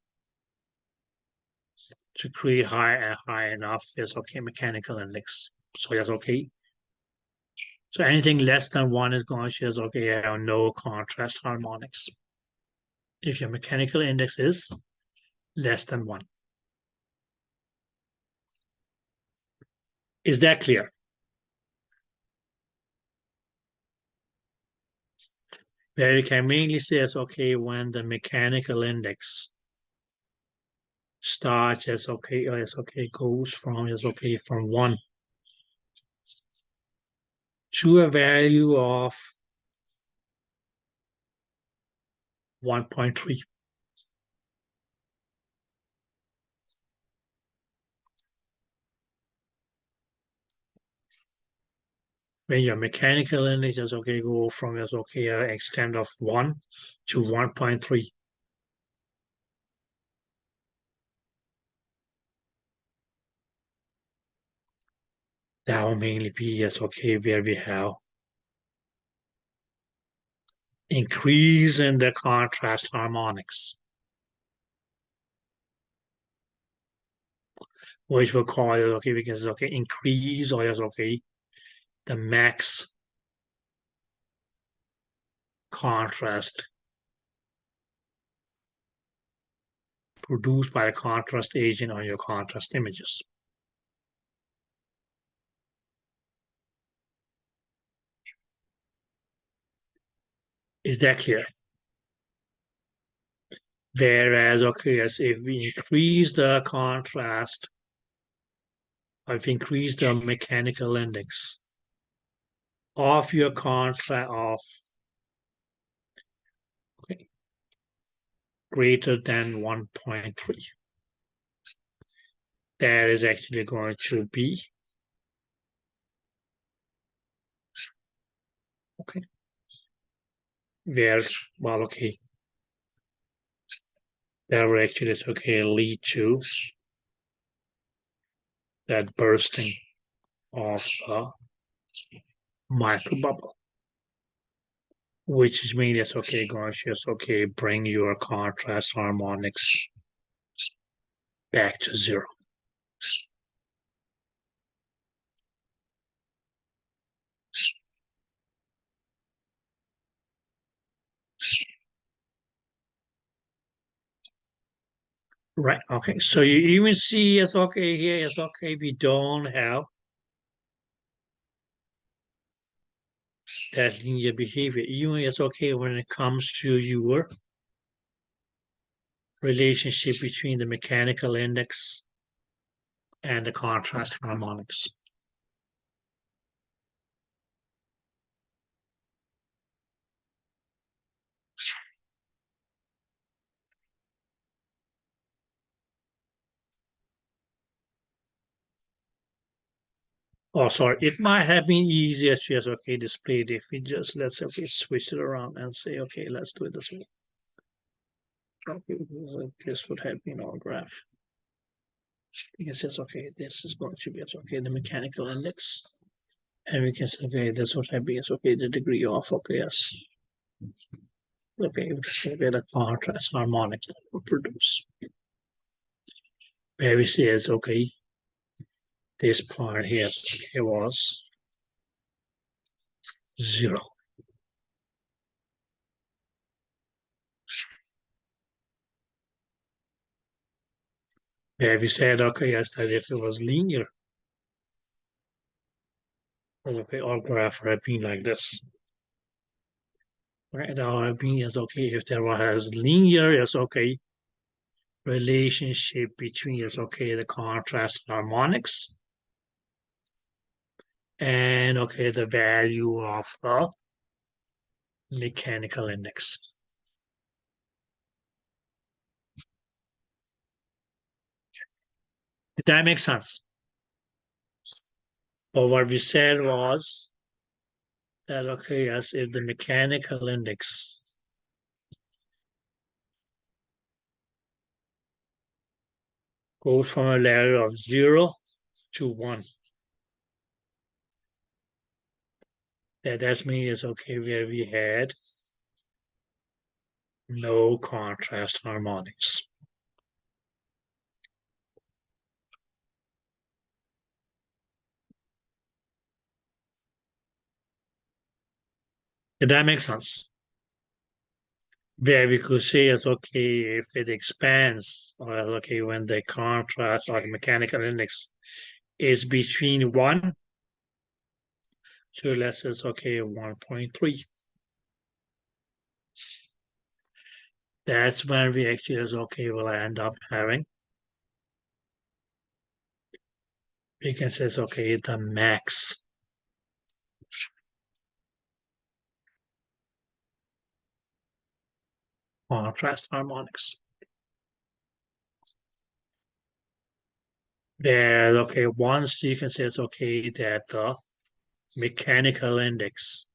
Speaker 1: to create high enough yes, okay, mechanical index. So yes, okay. So anything less than 1 is going to yes, okay, have no contrast harmonics. If your mechanical index is less than 1. Is that clear? Where you can mainly say is okay when the mechanical index starts as okay, goes from as okay from 1 to a value of 1.3. When your mechanical index is okay, go from as okay extent of 1 to 1.3. That will mainly be as okay where we have increase in the contrast harmonics, which we'll call it okay because okay increase or as okay the max contrast produced by the contrast agent on your contrast images. Is that clear? Whereas, okay, as if we increase the contrast, or if we increase the mechanical index of your contrast of okay, greater than 1.3, that is actually going to be okay. Where well, okay, that will actually okay lead to that bursting of a microbubble, which is mean it's okay going to just okay bring your contrast harmonics back to 0. Right, okay, so you even see it's okay here, it's okay we don't have that linear behavior. Even it's okay when it comes to your relationship between the mechanical index and the contrast harmonics. Oh, sorry, it might have been easier to just okay display it if we just let's say okay switch it around and say okay let's do it this way. Okay, this would have been our graph. Because it's okay, this is going to be it's okay the mechanical index, and we can say okay this would have been it's okay the degree of okay yes. Okay, so the contrast harmonics that we produce. Where we see is okay, this part here it was 0. Where we said okay, yes, that if it was linear, okay, our graph would have been like this. Right, our opinion is okay if there was linear, it's okay. Relationship between is okay the contrast harmonics and okay the value of the mechanical index. Did that make sense? But what we said was that okay, yes, if the mechanical index goes from a level of 0 to 1, That means okay where we had no contrast harmonics. Did that make sense? Where we could say is okay if it expands, or okay when the contrast or the mechanical index is between 1 to let's say it's okay 1.3. That's when we actually is okay will end up having, we can say it's okay the max contrast harmonics. There, okay, once you can say it's okay that the mechanical index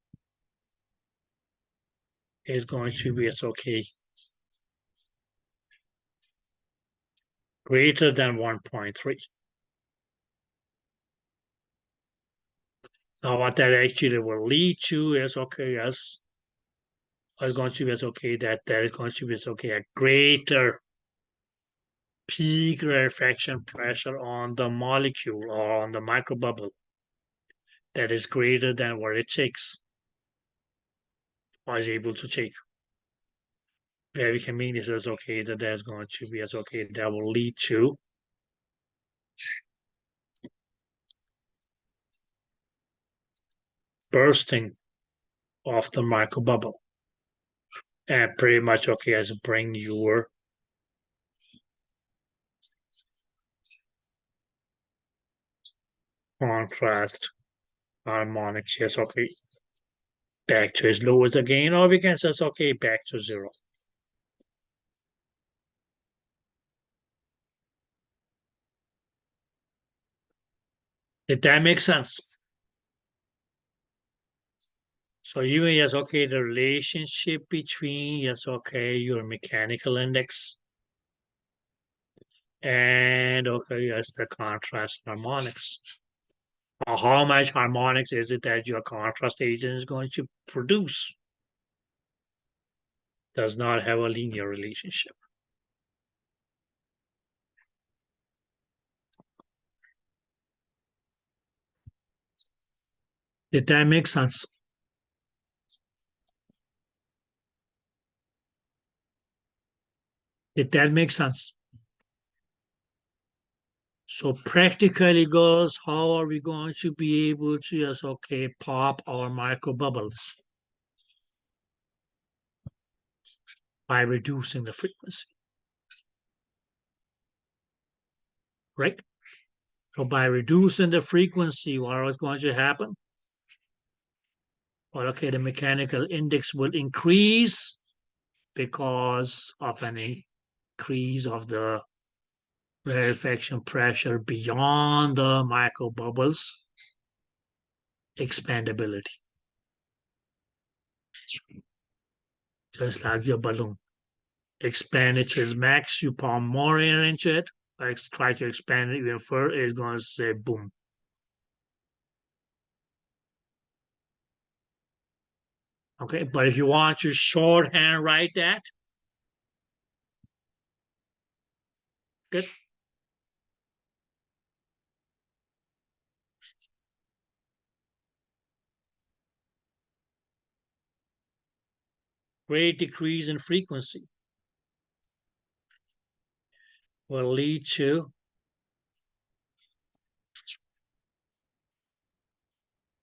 Speaker 1: is going to be it's okay greater than 1.3. Now what that actually will lead to is okay is going to be as okay that there is going to be as okay a greater peak rarefaction pressure on the molecule or on the microbubble that is greater than what it takes or is able to take. Where we can mean this as okay that there's going to be as okay that will lead to bursting of the microbubble and pretty much okay as bring your contrast harmonics yes okay back to as low as again, or we can say okay back to 0. Did that make sense? So even yes, okay, the relationship between yes, okay, your mechanical index and okay, yes, the contrast harmonics. Or how much harmonics is it that your contrast agent is going to produce? Does not have a linear relationship. Did that make sense? Did that make sense? So practically goes, how are we going to be able to yes, okay, pop our micro bubbles? By reducing the frequency. Right? So by reducing the frequency, what is going to happen? Well, okay, the mechanical index will increase because of an increase of the rarefaction pressure beyond the microbubbles expandability. Just like your balloon. Expand it to its max, you pump more air into it, like try to expand it even further, it's going to say boom. Okay, but if you want to shorthand write that, good. Great decrease in frequency will lead to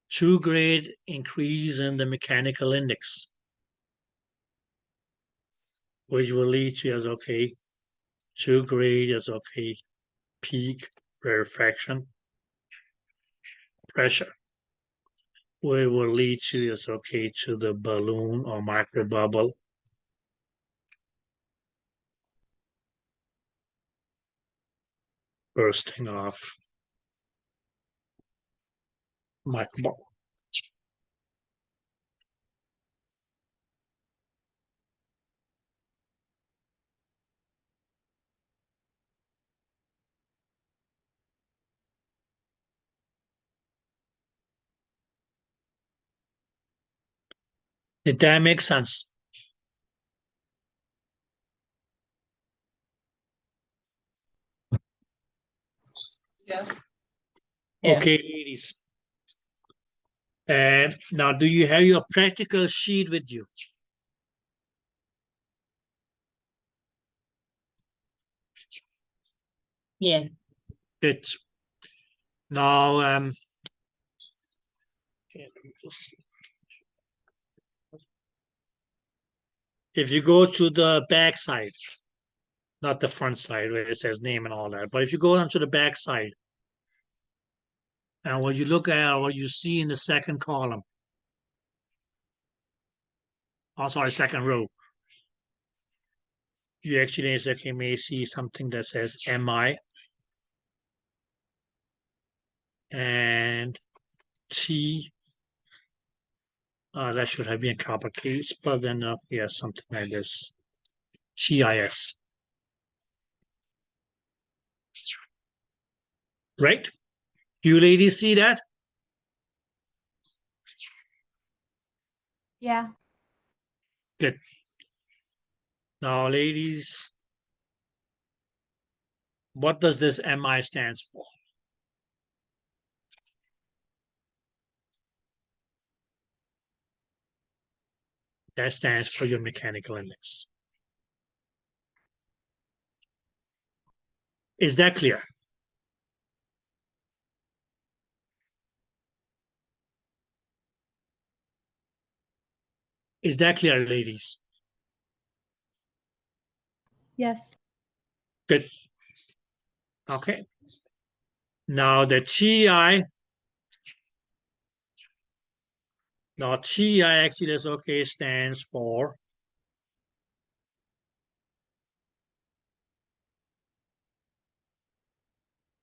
Speaker 1: too great increase in the mechanical index, which will lead to as okay, too great as okay, peak rarefaction pressure, which will lead to as okay to the balloon or microbubble bursting off microbubble. Did that make sense?
Speaker 2: Yes.
Speaker 3: Yeah.
Speaker 1: Okay, ladies. Now, do you have your practical sheet with you?
Speaker 3: Yeah.
Speaker 1: It's now okay, let me just- if you go to the back side, not the front side where it says name and all that, but if you go down to the back side, and what you look at what you see in the second column, oh sorry, second row, you actually may see something that says MI and T. That should have been a copper case, but then yeah, something like this. GIS. Right? You ladies see that?
Speaker 4: Yeah.
Speaker 1: Good. Now, ladies, what does this MI stands for? That stands for your mechanical index. Is that clear? Is that clear, ladies?
Speaker 4: Yes.
Speaker 1: Good. Okay. Now the TI. Now TI actually is okay, stands for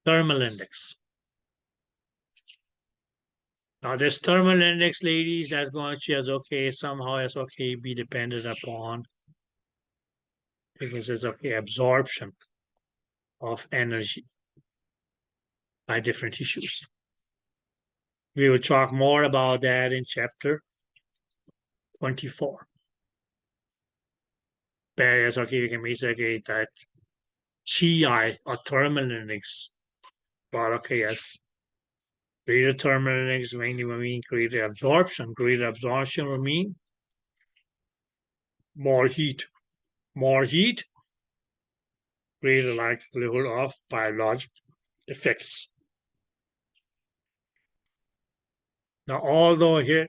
Speaker 1: thermal index. Now this thermal index, ladies, that's going to as okay, somehow as okay be dependent upon because it's okay absorption of energy by different tissues. We will talk more about that in chapter 24. But as okay, you can basically that TI or thermal index. But okay, yes. Greater thermal index mainly will mean greater absorption. Greater absorption will mean more heat. More heat, greater likelihood of biological effects. Now, although here,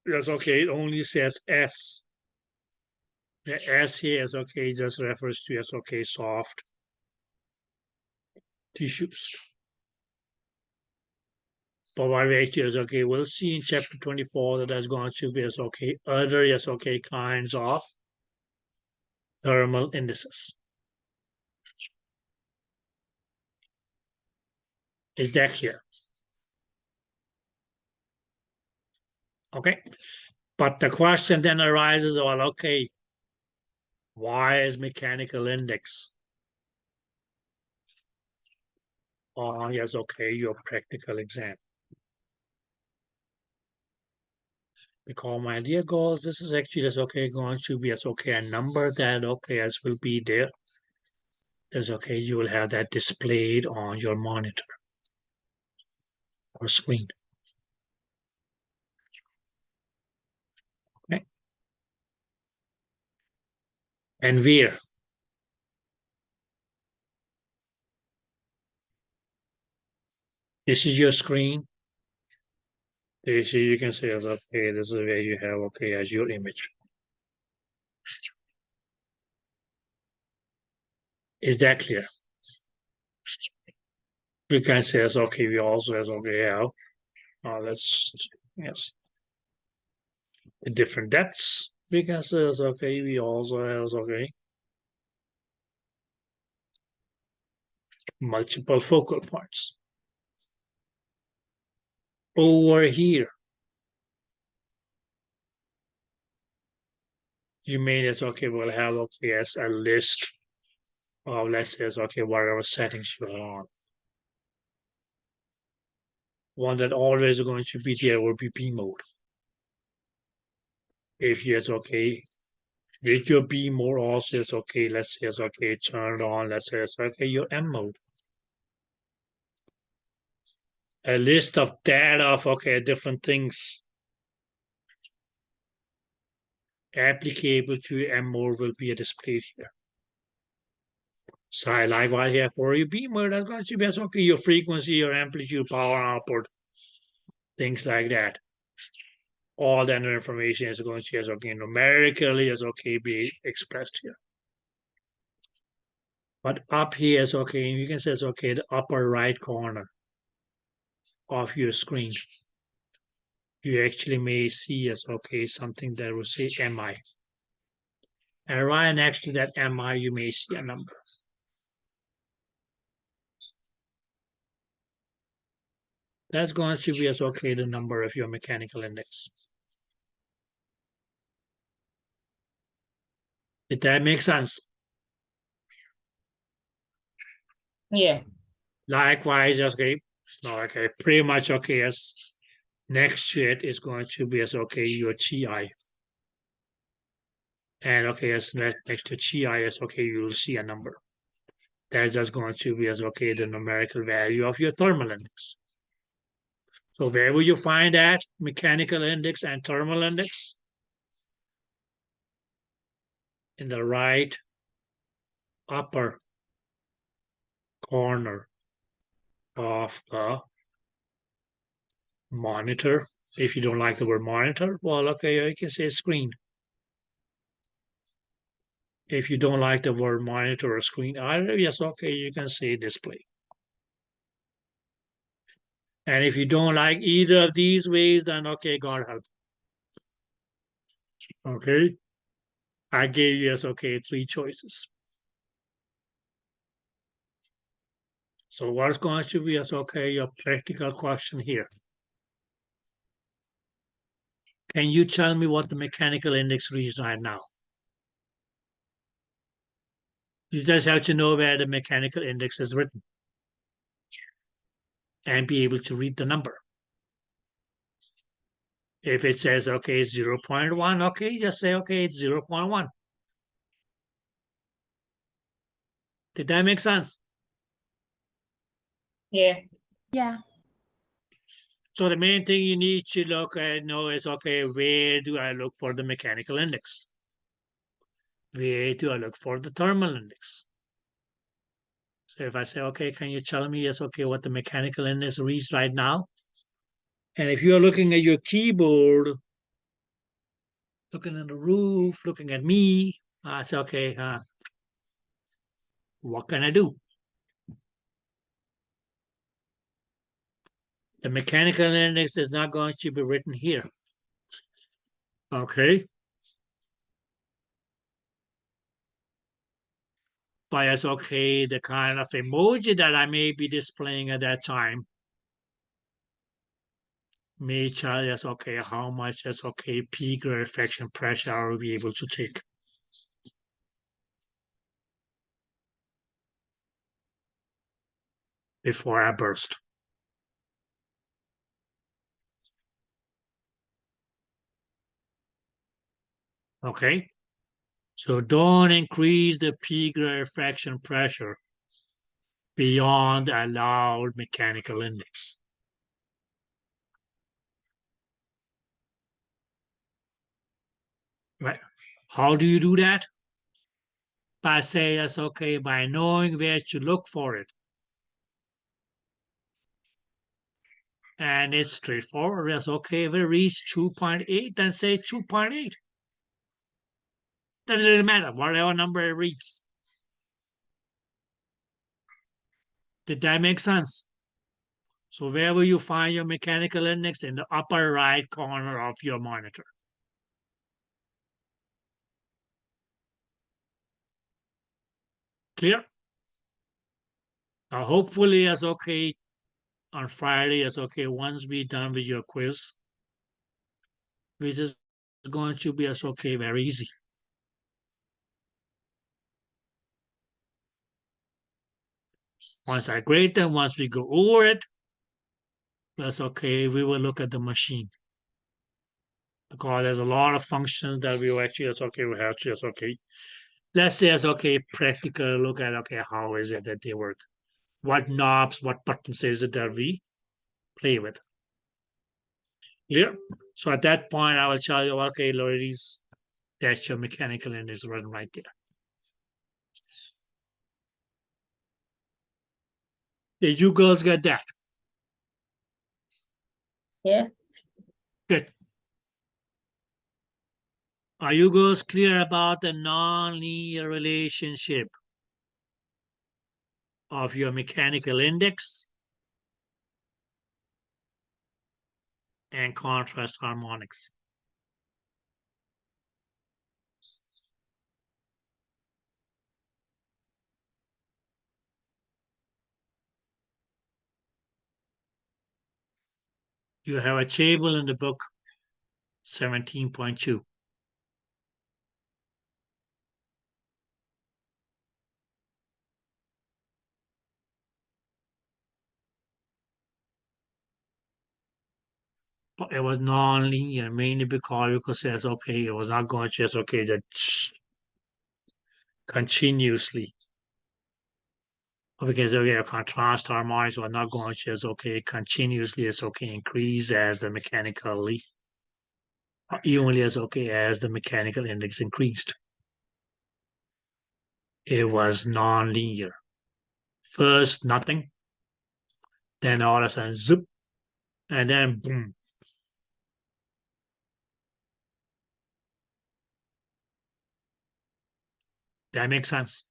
Speaker 1: that's okay, it only says S. The S here is okay, just refers to as okay, soft tissues. But what we actually is okay, we'll see in chapter 24 that there's going to be as okay, other as okay kinds of thermal indices. Is that clear? Okay. But the question then arises, well, okay, why is mechanical index? Oh, yes, okay, your practical exam. Because my dear girls, this is actually just okay, going to be as okay, a number that okay as will be there. Is okay, you will have that displayed on your monitor or screen. Okay. And where? This is your screen. This is, you can say as okay, this is where you have okay as your image. Is that clear? We can say as okay, we also as okay have let's yes. In different depths, we can say as okay, we also have okay multiple focal points. Over here, you may as okay, we'll have okay as a list of let's say as okay, whatever settings you're on. One that always going to be there will be P mode. If yes, okay, with your B mode also is okay. Let's say it's okay, turned on. Let's say it's okay, your M mode. A list of data of okay, different things applicable to M mode will be displayed here. So likewise here for your B mode, that's going to be okay, your frequency, your amplitude, power output, things like that. All that information is going to, as okay, numerically is okay, be expressed here. But up here is okay, you can say it's okay, the upper right corner of your screen. You actually may see as okay, something that will say MI. And right next to that MI, you may see a number. That's going to be as okay, the number of your mechanical index. Did that make sense?
Speaker 3: Yeah.
Speaker 1: Likewise, okay, no, okay, pretty much okay, as next to it is going to be as okay, your GI. And okay, as next to GI is okay, you'll see a number. That's just going to be as okay, the numerical value of your thermal index. So where will you find that mechanical index and thermal index? In the right upper corner of the monitor. If you don't like the word monitor, well, okay, you can say screen. If you don't like the word monitor or screen either, yes, okay, you can say display. And if you don't like either of these ways, then okay, God help. Okay, I gave you, yes, okay, 3 choices. So what's going to be, yes, okay, your practical question here? Can you tell me what the mechanical index reads right now? You just have to know where the mechanical index is written and be able to read the number. If it says, okay, 0.1, okay, just say, okay, it's 0.1. Did that make sense?
Speaker 3: Yeah.
Speaker 4: Yeah.
Speaker 1: So the main thing you need to look at know is, okay, where do I look for the mechanical index? Where do I look for the thermal index? So if I say, okay, can you tell me, yes, okay, what the mechanical index reads right now? And if you're looking at your keyboard, looking at the roof, looking at me, I say, okay, what can I do? The mechanical index is not going to be written here. Okay. But it's okay, the kind of emoji that I may be displaying at that time may tell us, okay, how much is okay, peak rarefaction pressure I will be able to take. Before I burst. Okay, so don't increase the peak rarefaction pressure beyond the allowed mechanical index. Right? How do you do that? By saying, yes, okay, by knowing where to look for it. And it's straightforward. Yes, okay, if we reach 2.8, then say 2.8. Doesn't really matter, whatever number it reads. Did that make sense? So where will you find your mechanical index? In the upper right corner of your monitor. Clear? Now hopefully it's okay on Friday. It's okay once we're done with your quiz, which is going to be as okay very easy. Once I grade them, once we go over it, that's okay. We will look at the machine. because there's a lot of functions that we actually, it's okay, we have to, it's okay. Let's say it's okay, practical look at, okay, how is it that they work? What knobs, what buttons is it that we play with? Yeah. So at that point, I will tell you, okay, ladies, that's your mechanical index written right there. Did you girls get that?
Speaker 3: Yeah.
Speaker 1: Good. Are you girls clear about the non-linear relationship of your mechanical index and contrast harmonics? You have a table in the book 17.2. But it was non-linear, mainly because it says, okay, it was not going to just, okay, that continuously. Because, okay, contrast harmonics were not going to just, okay, continuously, it's okay, increase as the mechanically, evenly as, okay, as the mechanical index increased. It was non-linear. First, nothing. Then all of a sudden, zoop. And then, boom. That makes sense.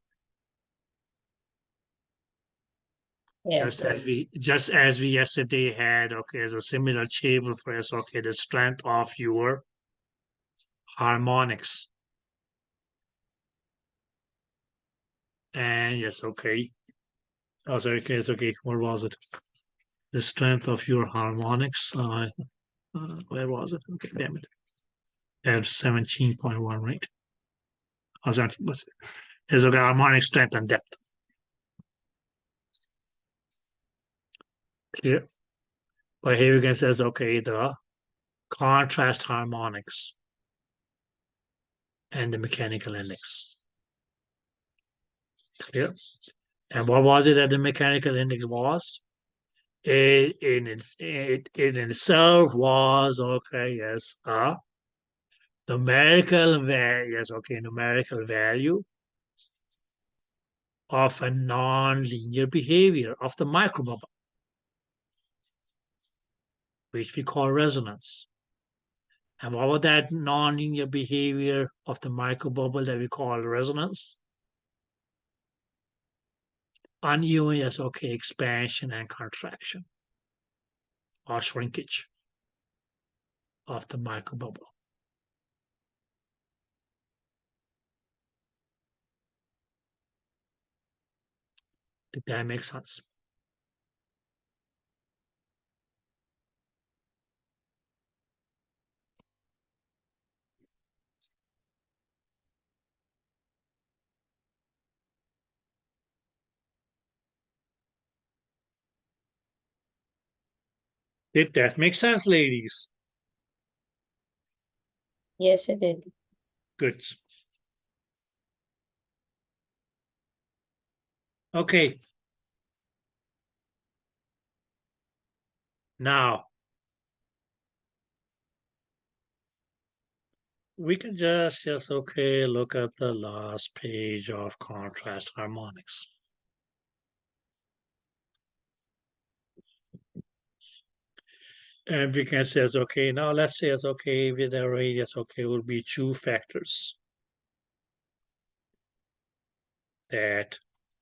Speaker 3: Yeah.
Speaker 1: Just as we yesterday had, okay, as a similar table for us, okay, the strength of your harmonics. And yes, okay. Oh, sorry, okay, it's okay. Where was it? The strength of your harmonics. Where was it? Okay, damn it. At 17.1, right? Oh, 17, what's it? There's okay, harmonic strength and depth. Clear? But here we can say, okay, the contrast harmonics and the mechanical index. Clear? And what was it that the mechanical index was? It in itself was, okay, yes, numerical value, yes, okay, numerical value of a non-linear behavior of the microbubble, which we call resonance. And what was that non-linear behavior of the microbubble that we call resonance? Uneven, yes, okay, expansion and contraction or shrinkage of the microbubble. Did that make sense? Did that make sense, ladies?
Speaker 3: Yes, it did.
Speaker 1: Good. Okay. Now, we can just okay, look at the last page of contrast harmonics. And we can say, okay, now let's say it's okay, with the radius, okay, will be two factors that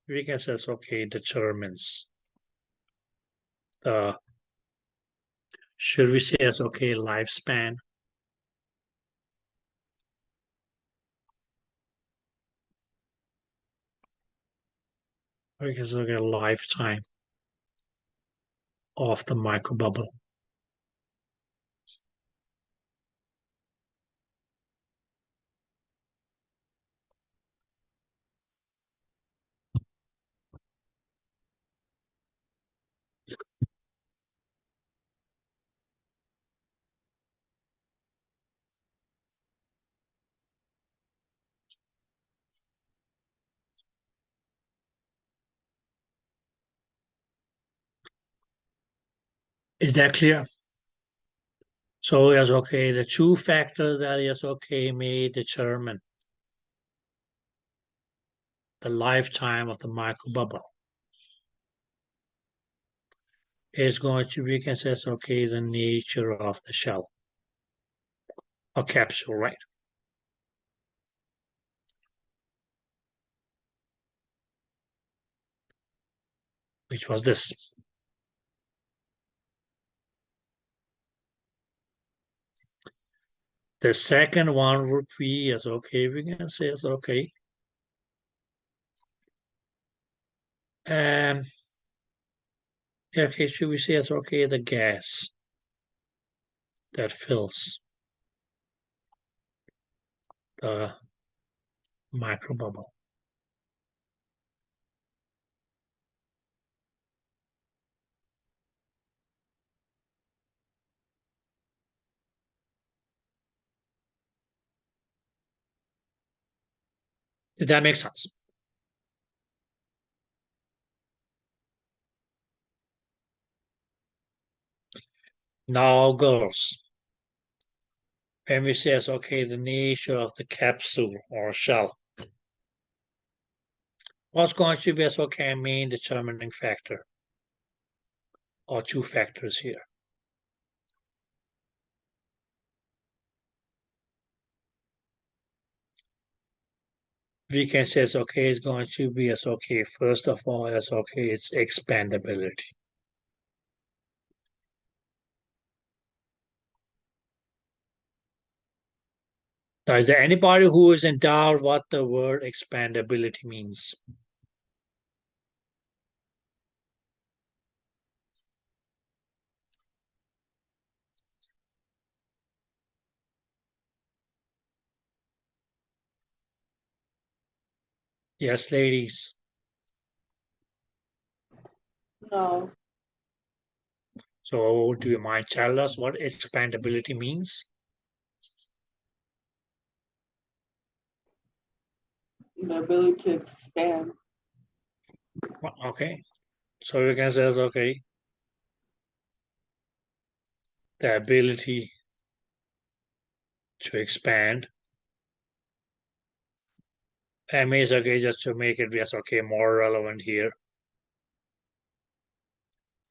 Speaker 1: we can say, okay, determines the, should we say it's okay, lifespan? Or we can say, okay, lifetime of the microbubble. Is that clear? So yes, okay, the two factors that is okay may determine the lifetime of the microbubble. Is going to be considered okay the nature of the shell or capsule, right? Which was this. The second one would be as okay, we can say it's okay. Okay, should we say it's okay the gas that fills the microbubble. Did that make sense? Now, girls, when we say, okay, the nature of the capsule or shell, what's going to be, okay, main determining factor or two factors here? We can say, okay, it's going to be, okay, first of all, okay, it's expandability. Now, is there anybody who is in doubt what the word expandability means? Yes, ladies.
Speaker 2: No,
Speaker 1: So do you mind tell us what expandability means?
Speaker 2: the ability to expand.
Speaker 1: Okay. So we can say, okay, the ability to expand. That means, okay, just to make it, yes, okay, more relevant here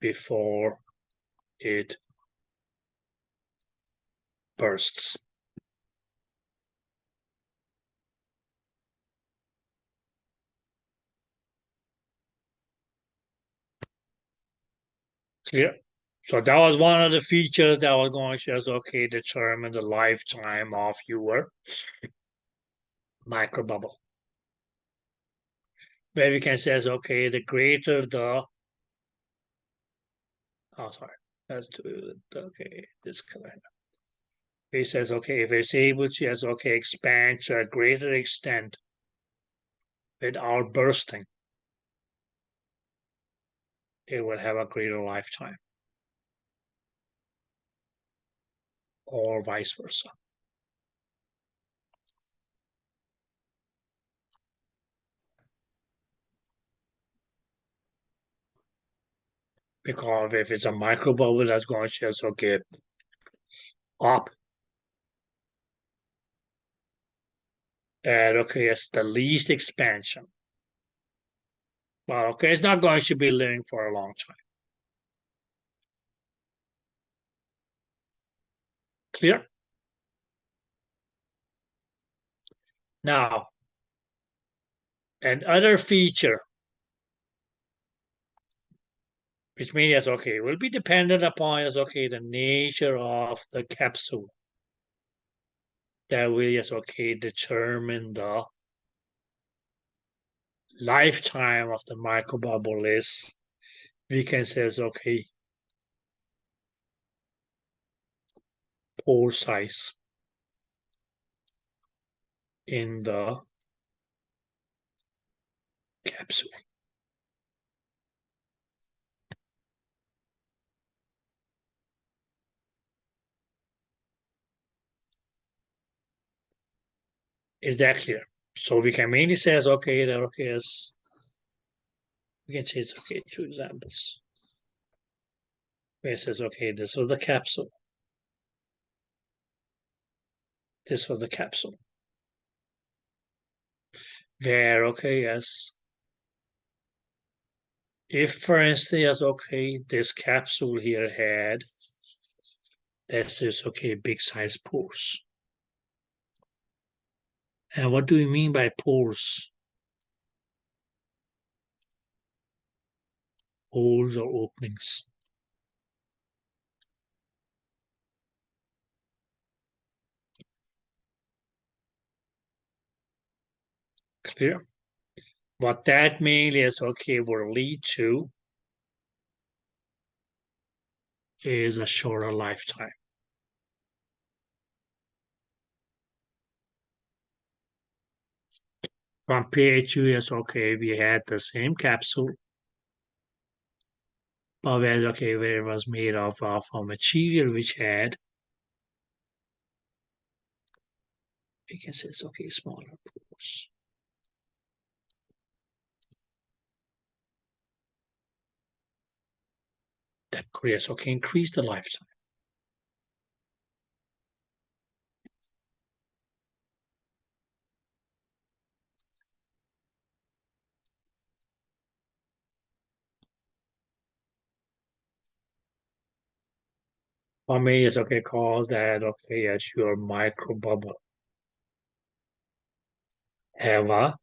Speaker 1: before it bursts. Clear? So that was one of the features that was going to just, okay, determine the lifetime of your microbubble. Where we can say, okay, the greater the, oh, sorry, let's do it, okay, this kind. It says, okay, if it's able to, yes, okay, expand to a greater extent without bursting, it will have a greater lifetime, or vice versa. Because if it's a microbubble that's going to just, okay, up, and okay, it's the least expansion. Well, okay, it's not going to be living for a long time. Clear? Now, another feature, which means, yes, okay, will be dependent upon, yes, okay, the nature of the capsule. That will, yes, okay, determine the lifetime of the microbubble is, we can say, okay, pore size in the capsule. Is that clear? So we can mainly say, okay, that okay is, we can say it's okay, two examples. It says, okay, this was the capsule. This was the capsule. Where, okay, yes. If, for instance, okay, this capsule here had, this is, okay, big size pores. And what do you mean by pores? Holes or openings. Clear? What that mainly is, okay, will lead to is a shorter lifetime. Compared to, yes, okay, we had the same capsule, but where, okay, where it was made of a material which had, we can say it's, okay, smaller pores. That creates, okay, increase the lifetime. For me, it's, okay, call that, okay, as your microbubble. Have a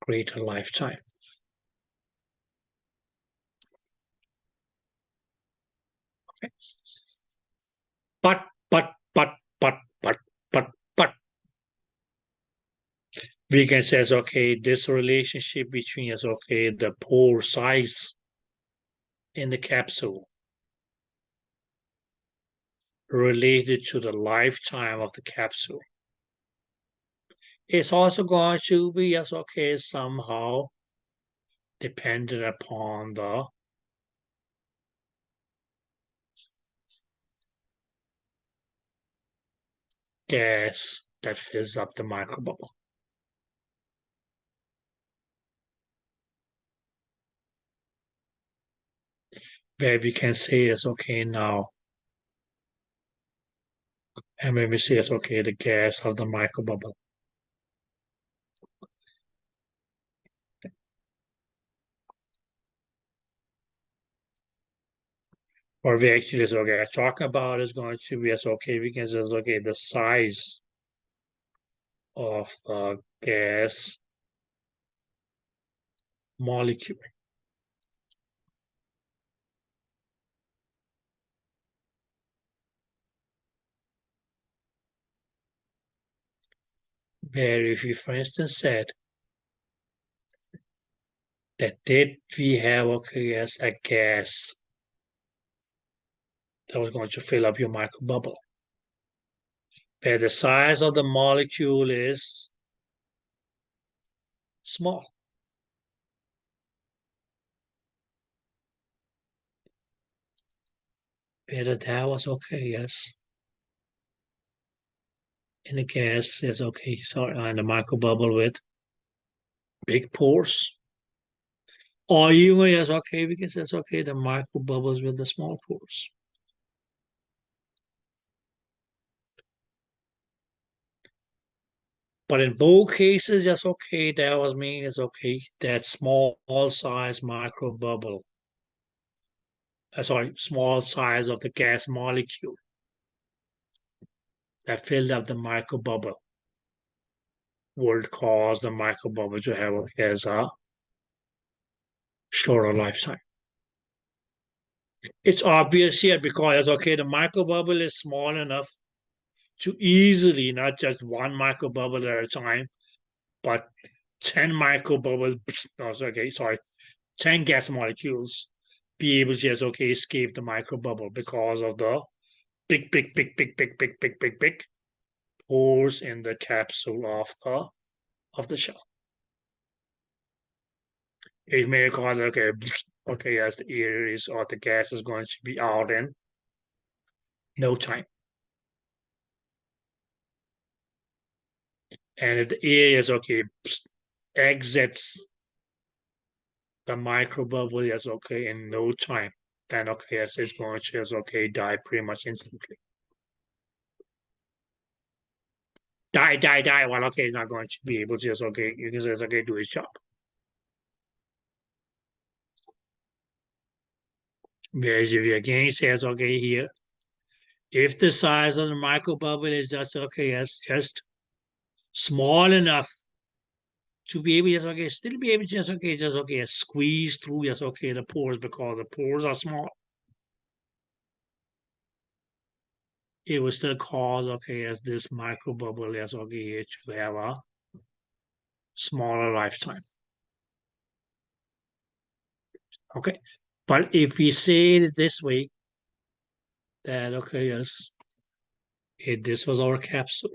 Speaker 1: greater lifetime. Okay. But, but, but, but, but, we can say, okay, this relationship between us, okay, the pore size in the capsule related to the lifetime of the capsule. It's also going to be, yes, okay, somehow dependent upon the gas that fills up the microbubble. Where we can say is, okay, now, and when we say it's, okay, the gas of the microbubble. Or we actually is, okay, talking about is going to be, as okay, we can say, okay, the size of the gas molecule. Where if you, for instance, said that did we have, okay, as a gas that was going to fill up your microbubble, where the size of the molecule is small. Where that was okay, yes. And the gas is okay, sorry, and the microbubble with big pores. Or even, yes, okay, we can say it's okay, the microbubbles with the small pores. But in both cases, yes, okay, that was mean is okay, that small size microbubble. Sorry, small size of the gas molecule that filled up the microbubble would cause the microbubble to have a shorter lifetime. It's obvious here because, okay, the microbubble is small enough to easily, not just one microbubble at a time, but 10 microbubbles, okay, sorry, 10 gas molecules be able to just, okay, escape the microbubble because of the big pores in the capsule of the shell. It may cause, okay, as the air is or the gas is going to be out in no time. And if the air is okay, exits the microbubble is okay in no time. then okay, yes, it's going to just okay die pretty much instantly. Die. Well, okay, it's not going to be able to just okay, you can just okay do his job. Whereas if you again says okay here, if the size of the microbubble is just okay, yes, just small enough to be able to okay, still be able to just okay, squeeze through yes, okay, the pores because the pores are small. It will still cause okay, as this microbubble yes, okay, to have a smaller lifetime. Okay, but if we say it this way, that okay, yes, this was our capsule.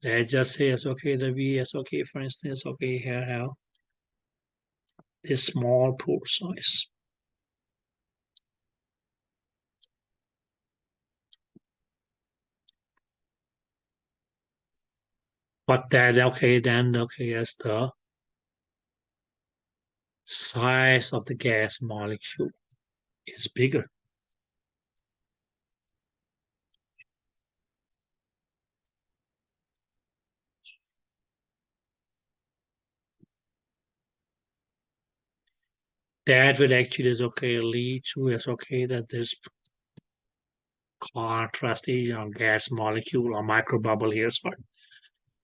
Speaker 1: Let's just say it's okay, the V is okay, for instance, okay, here have this small pore size. But that okay, then okay, yes, the size of the gas molecule is bigger. That will actually is okay lead to is okay that this contrast agent or gas molecule or microbubble here, sorry,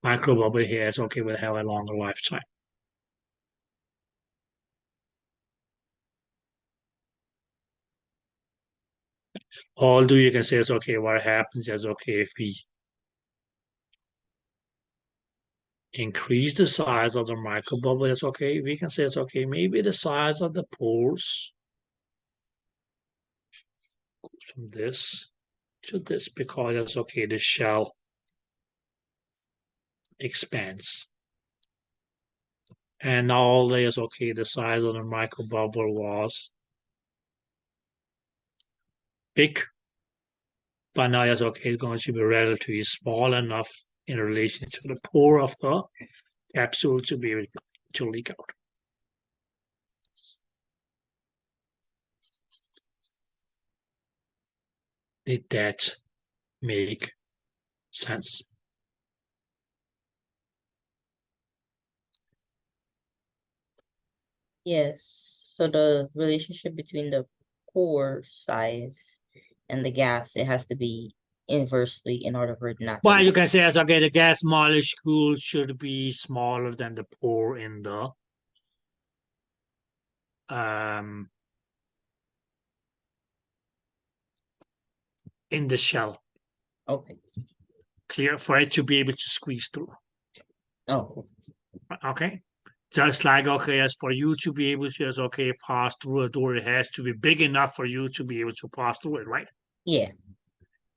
Speaker 1: microbubble here is okay will have a longer lifetime. Although you can say it's okay, what happens is okay if we increase the size of the microbubble, it's okay. We can say it's okay. Maybe the size of the pores goes from this to this because it's okay. The shell expands. And now there's okay. The size of the microbubble was big, but now it's okay. It's going to be relatively small enough in relation to the pore of the capsule to be able to leak out. Did that make sense?
Speaker 3: Yes. So the relationship between the pore size and the gas, it has to be inversely in order for it not to
Speaker 1: Well, you
Speaker 3: leak.
Speaker 1: can say as okay, the gas molecule should be smaller than the pore um in the shell.
Speaker 3: Okay.
Speaker 1: Clear for it to be able to squeeze through.
Speaker 3: Oh,
Speaker 1: Okay. Just like okay, as for you to be able to just okay pass through a door, it has to be big enough for you to be able to pass through it, right?
Speaker 3: yeah.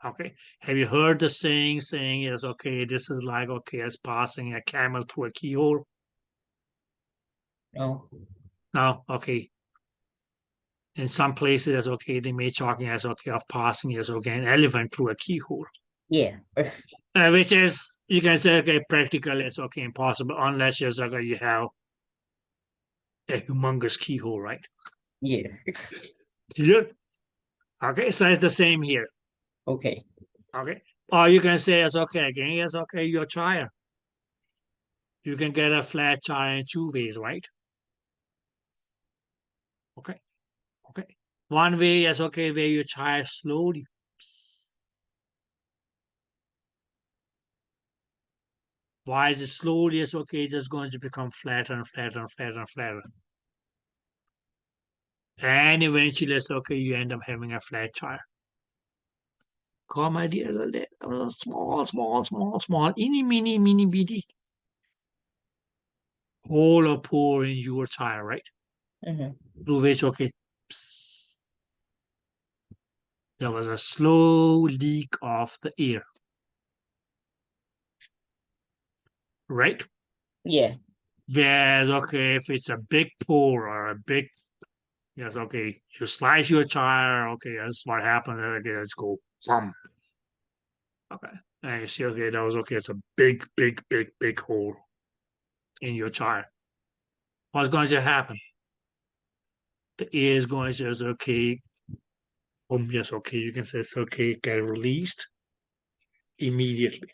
Speaker 1: Okay. Have you heard the saying is okay, this is like okay as passing a camel through a keyhole?
Speaker 3: No.
Speaker 1: No, okay. In some places, okay, they may talking as okay of passing as okay an elephant through a keyhole.
Speaker 3: Yeah.
Speaker 1: Which is you can say okay, practically it's okay impossible unless you're okay, you have a humongous keyhole, right?
Speaker 3: Yeah.
Speaker 1: Clear? Okay, so it's the same here.
Speaker 3: Okay.
Speaker 1: Okay. Or you can say it's okay again, it's okay, your tire. You can get a flat tire in two ways, right? Okay. Okay. One way is okay, where you tire slowly. Why is it slowly? It's okay, just going to become flatter and flatter and flatter and flatter. And eventually, it's okay, you end up having a flat tire. Come, my dear, that was a small, mini, bitty hole or pore in your tire, right?
Speaker 3: Mm-hmm.
Speaker 1: Through which, okay, there was a slow leak of the air, right?
Speaker 3: Yeah.
Speaker 1: Whereas, okay, if it's a big pore or a big, yes, okay, you slice your tire, okay, that's what happens. Okay, let's go, bum. Okay, and you see, okay, that was okay. It's a big hole in your tire. What's going to happen? the air is going to say, okay, yes, okay, you can say it's okay, get released immediately.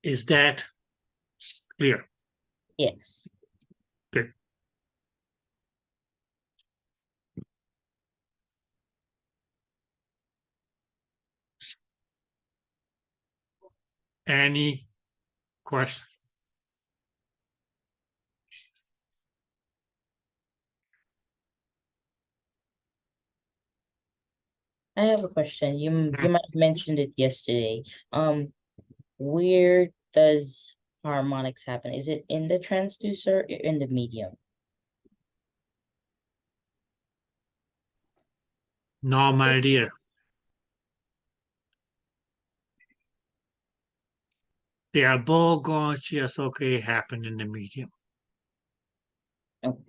Speaker 1: Is that clear?
Speaker 3: Yes.
Speaker 1: Good. Any question?
Speaker 3: I have a question. You might have mentioned it yesterday. Where does harmonics happen? Is it in the transducer or in the medium?
Speaker 1: No, my dear. They are both going to just okay happen in the medium.
Speaker 3: Oh.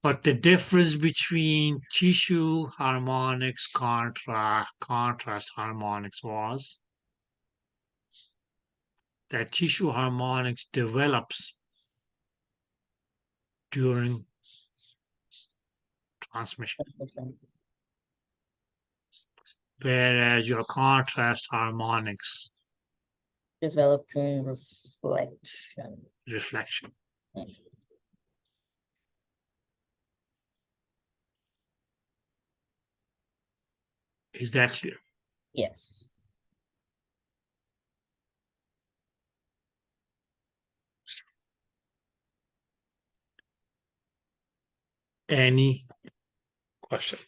Speaker 1: But the difference between tissue harmonics contrast harmonics was that tissue harmonics develops during transmission,
Speaker 3: Okay.
Speaker 1: whereas your contrast harmonics
Speaker 3: Develop during reflection.
Speaker 1: reflection. Is that clear?
Speaker 3: Yes.
Speaker 1: Any question?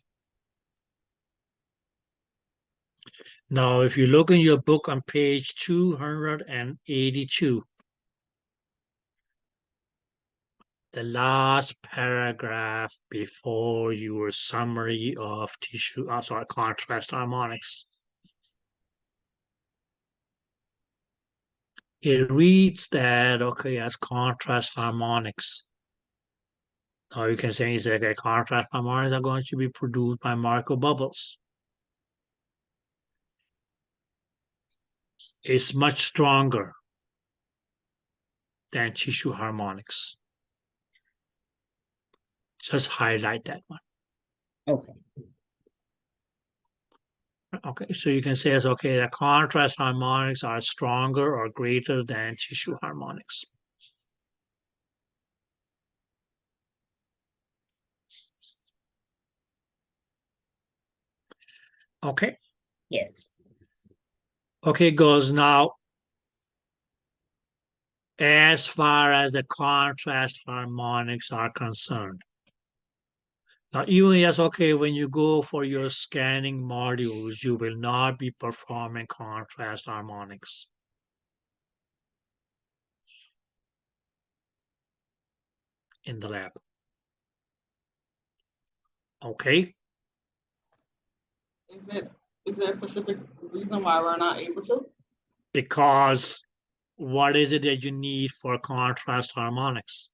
Speaker 1: Now, if you look in your book on page 282, the last paragraph before your summary of contrast harmonics, it reads that, okay, as contrast harmonics. Now you can say, okay, contrast harmonics are going to be produced by microbubbles. It's much stronger than tissue harmonics. Just highlight that one.
Speaker 3: Okay.
Speaker 1: Okay, so you can say, okay, the contrast harmonics are stronger or greater than tissue harmonics. Okay.
Speaker 3: Yes.
Speaker 1: Okay, goes now. As far as the contrast harmonics are concerned. Now, even yes, okay, when you go for your scanning modules, you will not be performing contrast harmonics. In the lab. Okay.
Speaker 2: Is there a specific reason why we're not able to?
Speaker 1: Because what is it that you need for contrast harmonics?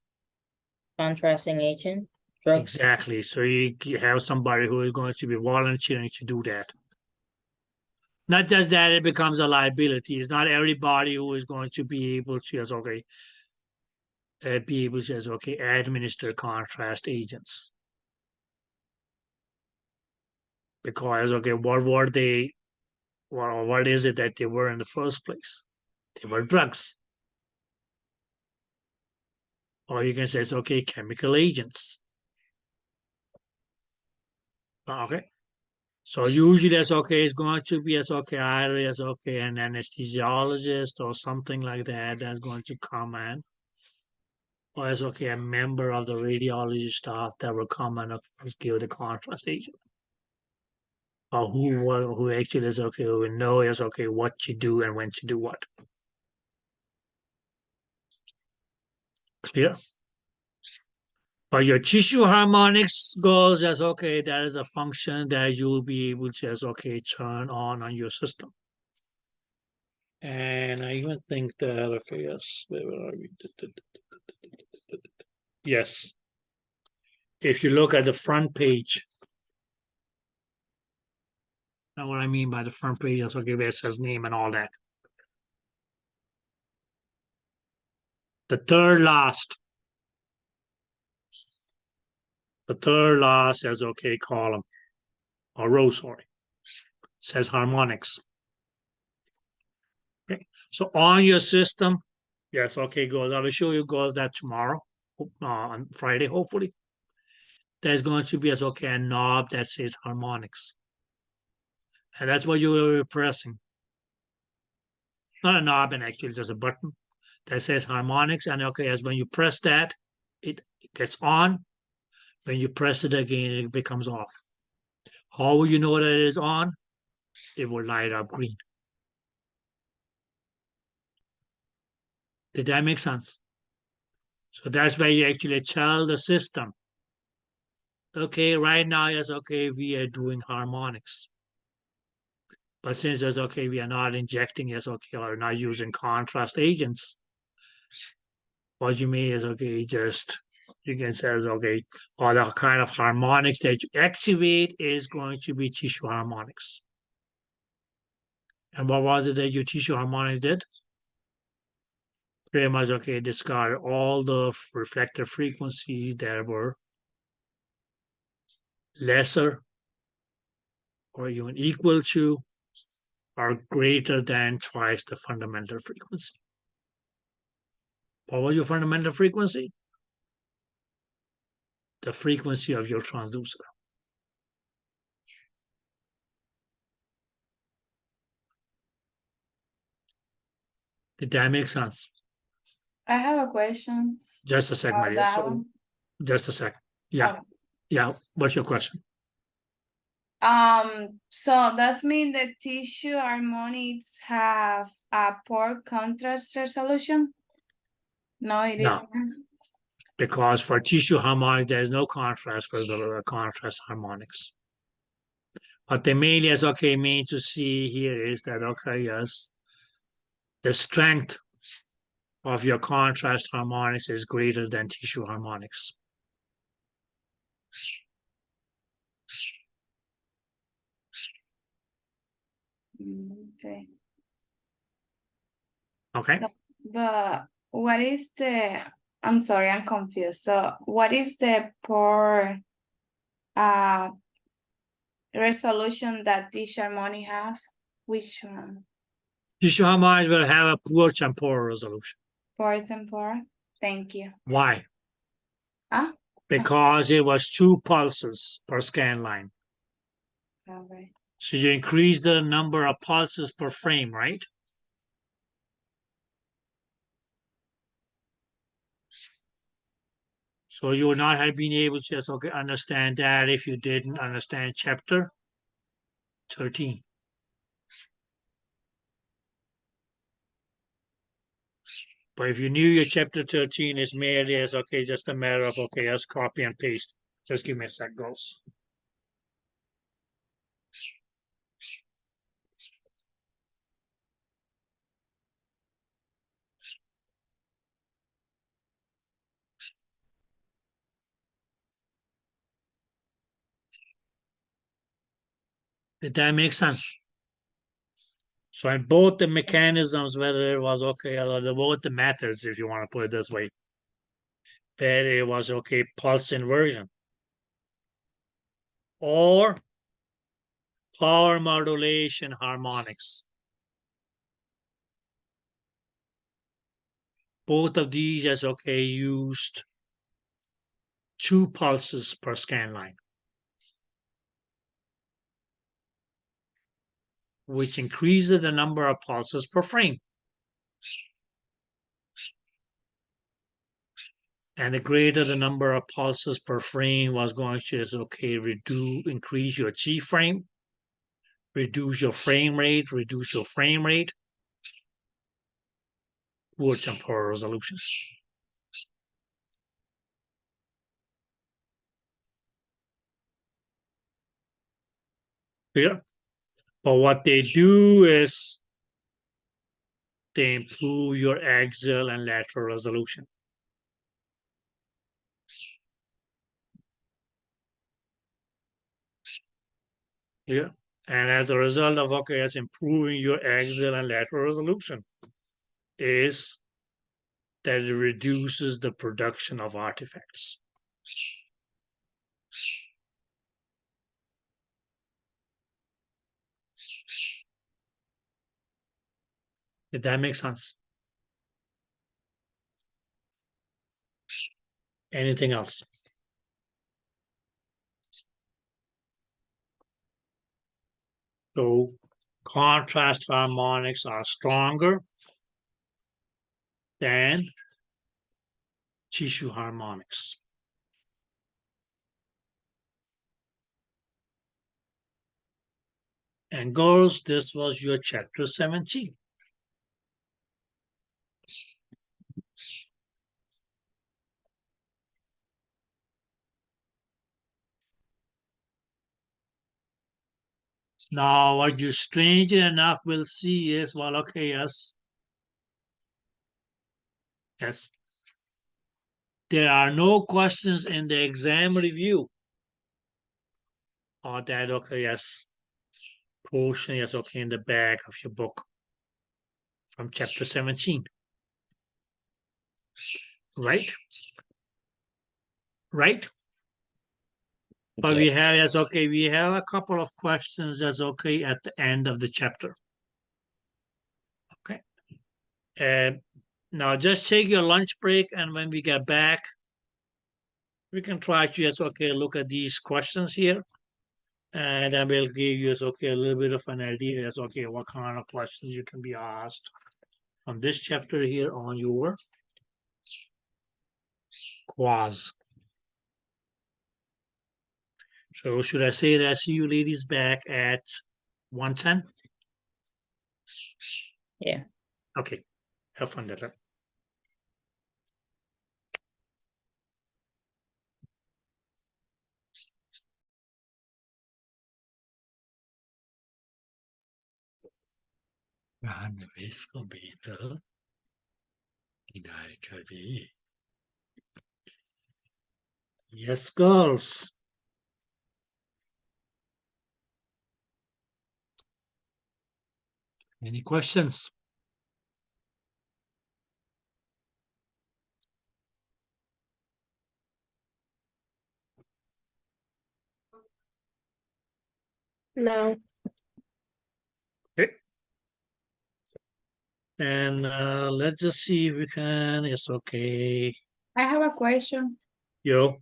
Speaker 3: Contrasting agent? Drugs?
Speaker 1: Exactly. So you have somebody who is going to be volunteering to do that. Not just that it becomes a liability. It's not everybody who is going to be able to just, okay, administer contrast agents. Because, okay, what were they, well, what is it that they were in the first place? They were drugs. Or you can say it's okay, chemical agents. Okay. So usually that's okay, it's going to be as okay, either as okay, an anesthesiologist or something like that that's going to come in. Or as okay, a member of the radiology staff that will come and give the contrast agent. Or who actually is okay, who will know is okay what to do and when to do what. Clear? But your tissue harmonics goes as okay, that is a function that you will be able to as okay turn on your system. And I even think that okay, yes, where are we? Yes. If you look at the front page, now what I mean by the front page is okay, where it says name and all that. The third last is okay column or row, sorry, says harmonics. Okay, so on your system, yes, okay, goes. I will show you goes that tomorrow, on Friday, hopefully. There's going to be as okay a knob that says harmonics, and that's what you will be pressing. Not a knob, and actually there's a button that says harmonics, and okay, as when you press that, it gets on. When you press it again, it becomes off. How will you know that it is on? It will light up green. Did that make sense? So that's where you actually tell the system, okay, right now, yes, okay, we are doing harmonics. But since it's okay, we are not injecting, yes, okay, or not using contrast agents, what you mean is, okay, just, you can say, okay, all the kind of harmonics that you activate is going to be tissue harmonics. And what was it that your tissue harmonics did? Pretty much, okay, discard all the reflective frequencies that were lesser or even equal to or greater than twice the fundamental frequency. What was your fundamental frequency? The frequency of your transducer. Did that make sense?
Speaker 4: I have a question
Speaker 1: Just a second,
Speaker 4: about
Speaker 1: Maria.
Speaker 4: that
Speaker 1: So,
Speaker 4: one.
Speaker 1: just a second. Yeah.
Speaker 4: Okay.
Speaker 1: Yeah. What's your question?
Speaker 4: So does mean that tissue harmonics have a poor contrast resolution? No, it
Speaker 1: No.
Speaker 4: isn't.
Speaker 1: Because for tissue harmonic, there's no contrast for the contrast harmonics. What they mainly is okay mean to see here is that, okay, yes, the strength of your contrast harmonics is greater than tissue harmonics.
Speaker 4: Okay.
Speaker 1: Okay.
Speaker 4: But what is the, I'm sorry, I'm confused. So what is the poor resolution that tissue harmonic have? Which one?
Speaker 1: Tissue harmonics will have a poor temporal resolution.
Speaker 4: Poor and poor? Thank you.
Speaker 1: Why?
Speaker 4: Huh?
Speaker 1: Because it was 2 pulses per scan line.
Speaker 4: Okay.
Speaker 1: So you increase the number of pulses per frame, right? So you would not have been able to just okay understand that if you didn't understand chapter 13. But if you knew your chapter 13 is merely as okay, just a matter of okay, just copy and paste. Just give me a sec, girls. Did that make sense? So in both the mechanisms, whether it was okay, or both the methods, if you want to put it this way, that it was okay, pulse inversion or power modulation harmonics. Both of these as okay used 2 pulses per scan line, which increases the number of pulses per frame. And the greater the number of pulses per frame was going to okay increase your G frame, reduce your frame rate, poor temporal resolution. Yeah. But what they do is they improve your axial and lateral resolution. Yeah. And as a result of okay, as improving your axial and lateral resolution is that it reduces the production of artifacts. Did that make sense? Anything else? So contrast harmonics are stronger than tissue harmonics. And girls, this was your chapter 17. Now, what you strangely enough will see is, well, okay, yes. There are no questions in the exam review. Or that, okay, yes, portion is okay in the back of your book from chapter 17. Right? Right? But we have, yes, okay, we have a couple of questions that's okay at the end of the chapter. Okay. And now just take your lunch break, and when we get back, we can try to just, okay, look at these questions here. And then we'll give you, okay, a little bit of an idea as, okay, what kind of questions you can be asked from this chapter here on your quiz. So should I say that I see you ladies back at 1:10?
Speaker 3: Yeah.
Speaker 1: Okay. Have fun, Detlef. Eine Vescobeter in IKV. Yes, girls. Any questions?
Speaker 2: No.
Speaker 1: Okay. And let's just see if we can. It's okay.
Speaker 4: I have a question.
Speaker 1: Yo.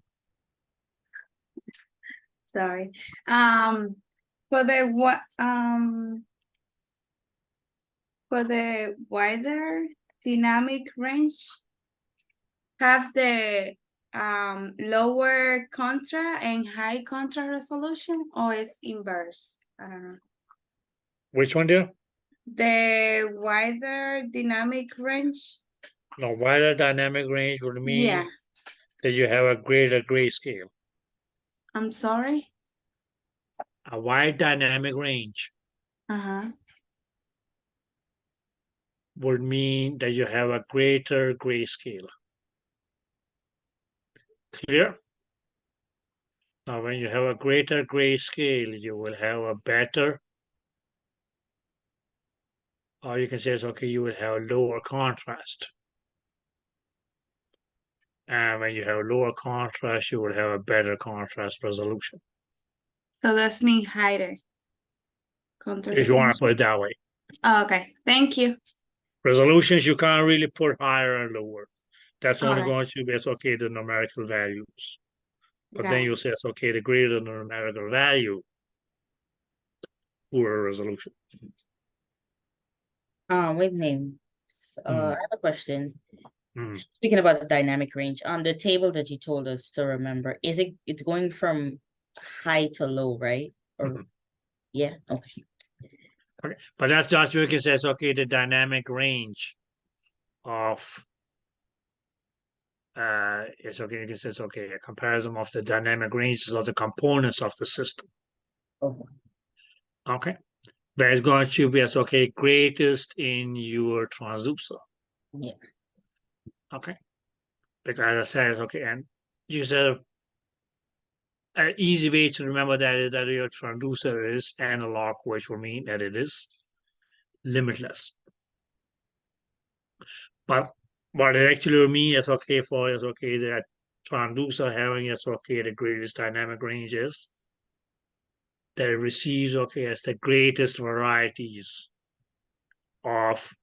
Speaker 4: Sorry. For the wider dynamic range, have the lower contra and high contra resolution, or it's inverse? I don't know.
Speaker 1: Which one, dear?
Speaker 4: The wider dynamic range.
Speaker 1: No, wider dynamic range would mean
Speaker 4: Yeah.
Speaker 1: that you have a greater grayscale.
Speaker 4: I'm sorry.
Speaker 1: A wide dynamic range would mean that you have a greater grayscale. Clear? Now, when you have a greater grayscale, you will have a better, or you can say, it's okay, you will have lower contrast. And when you have lower contrast, you will have a better contrast resolution.
Speaker 4: So that's mean higher contra.
Speaker 1: If you want to put it that way.
Speaker 4: Oh, okay, thank you.
Speaker 1: Resolutions, you can't really put higher and lower. That's only
Speaker 4: Alright.
Speaker 1: going to be, it's okay, the numerical values. But
Speaker 4: Got
Speaker 1: then
Speaker 4: it.
Speaker 1: you'll say, it's okay, the greater the numerical value, poorer resolution.
Speaker 3: With names. I have a question.
Speaker 1: Mm.
Speaker 3: Speaking about the dynamic range, on the table that you told us to remember, it's going from high to low, right? Or yeah, okay.
Speaker 1: Okay. But that's just you can say, it's okay, the dynamic range of it's okay, you can say, it's okay, a comparison of the dynamic ranges of the components of the system.
Speaker 3: Oh,
Speaker 1: Okay. But it's going to be, it's okay, greatest in your transducer.
Speaker 3: yeah.
Speaker 1: Okay. Because as I said, okay, and you said an easy way to remember that is that your transducer is analog, which will mean that it is limitless. But what it actually means is okay for is okay that transducer having is okay the greatest dynamic range is that it receives okay as the greatest varieties of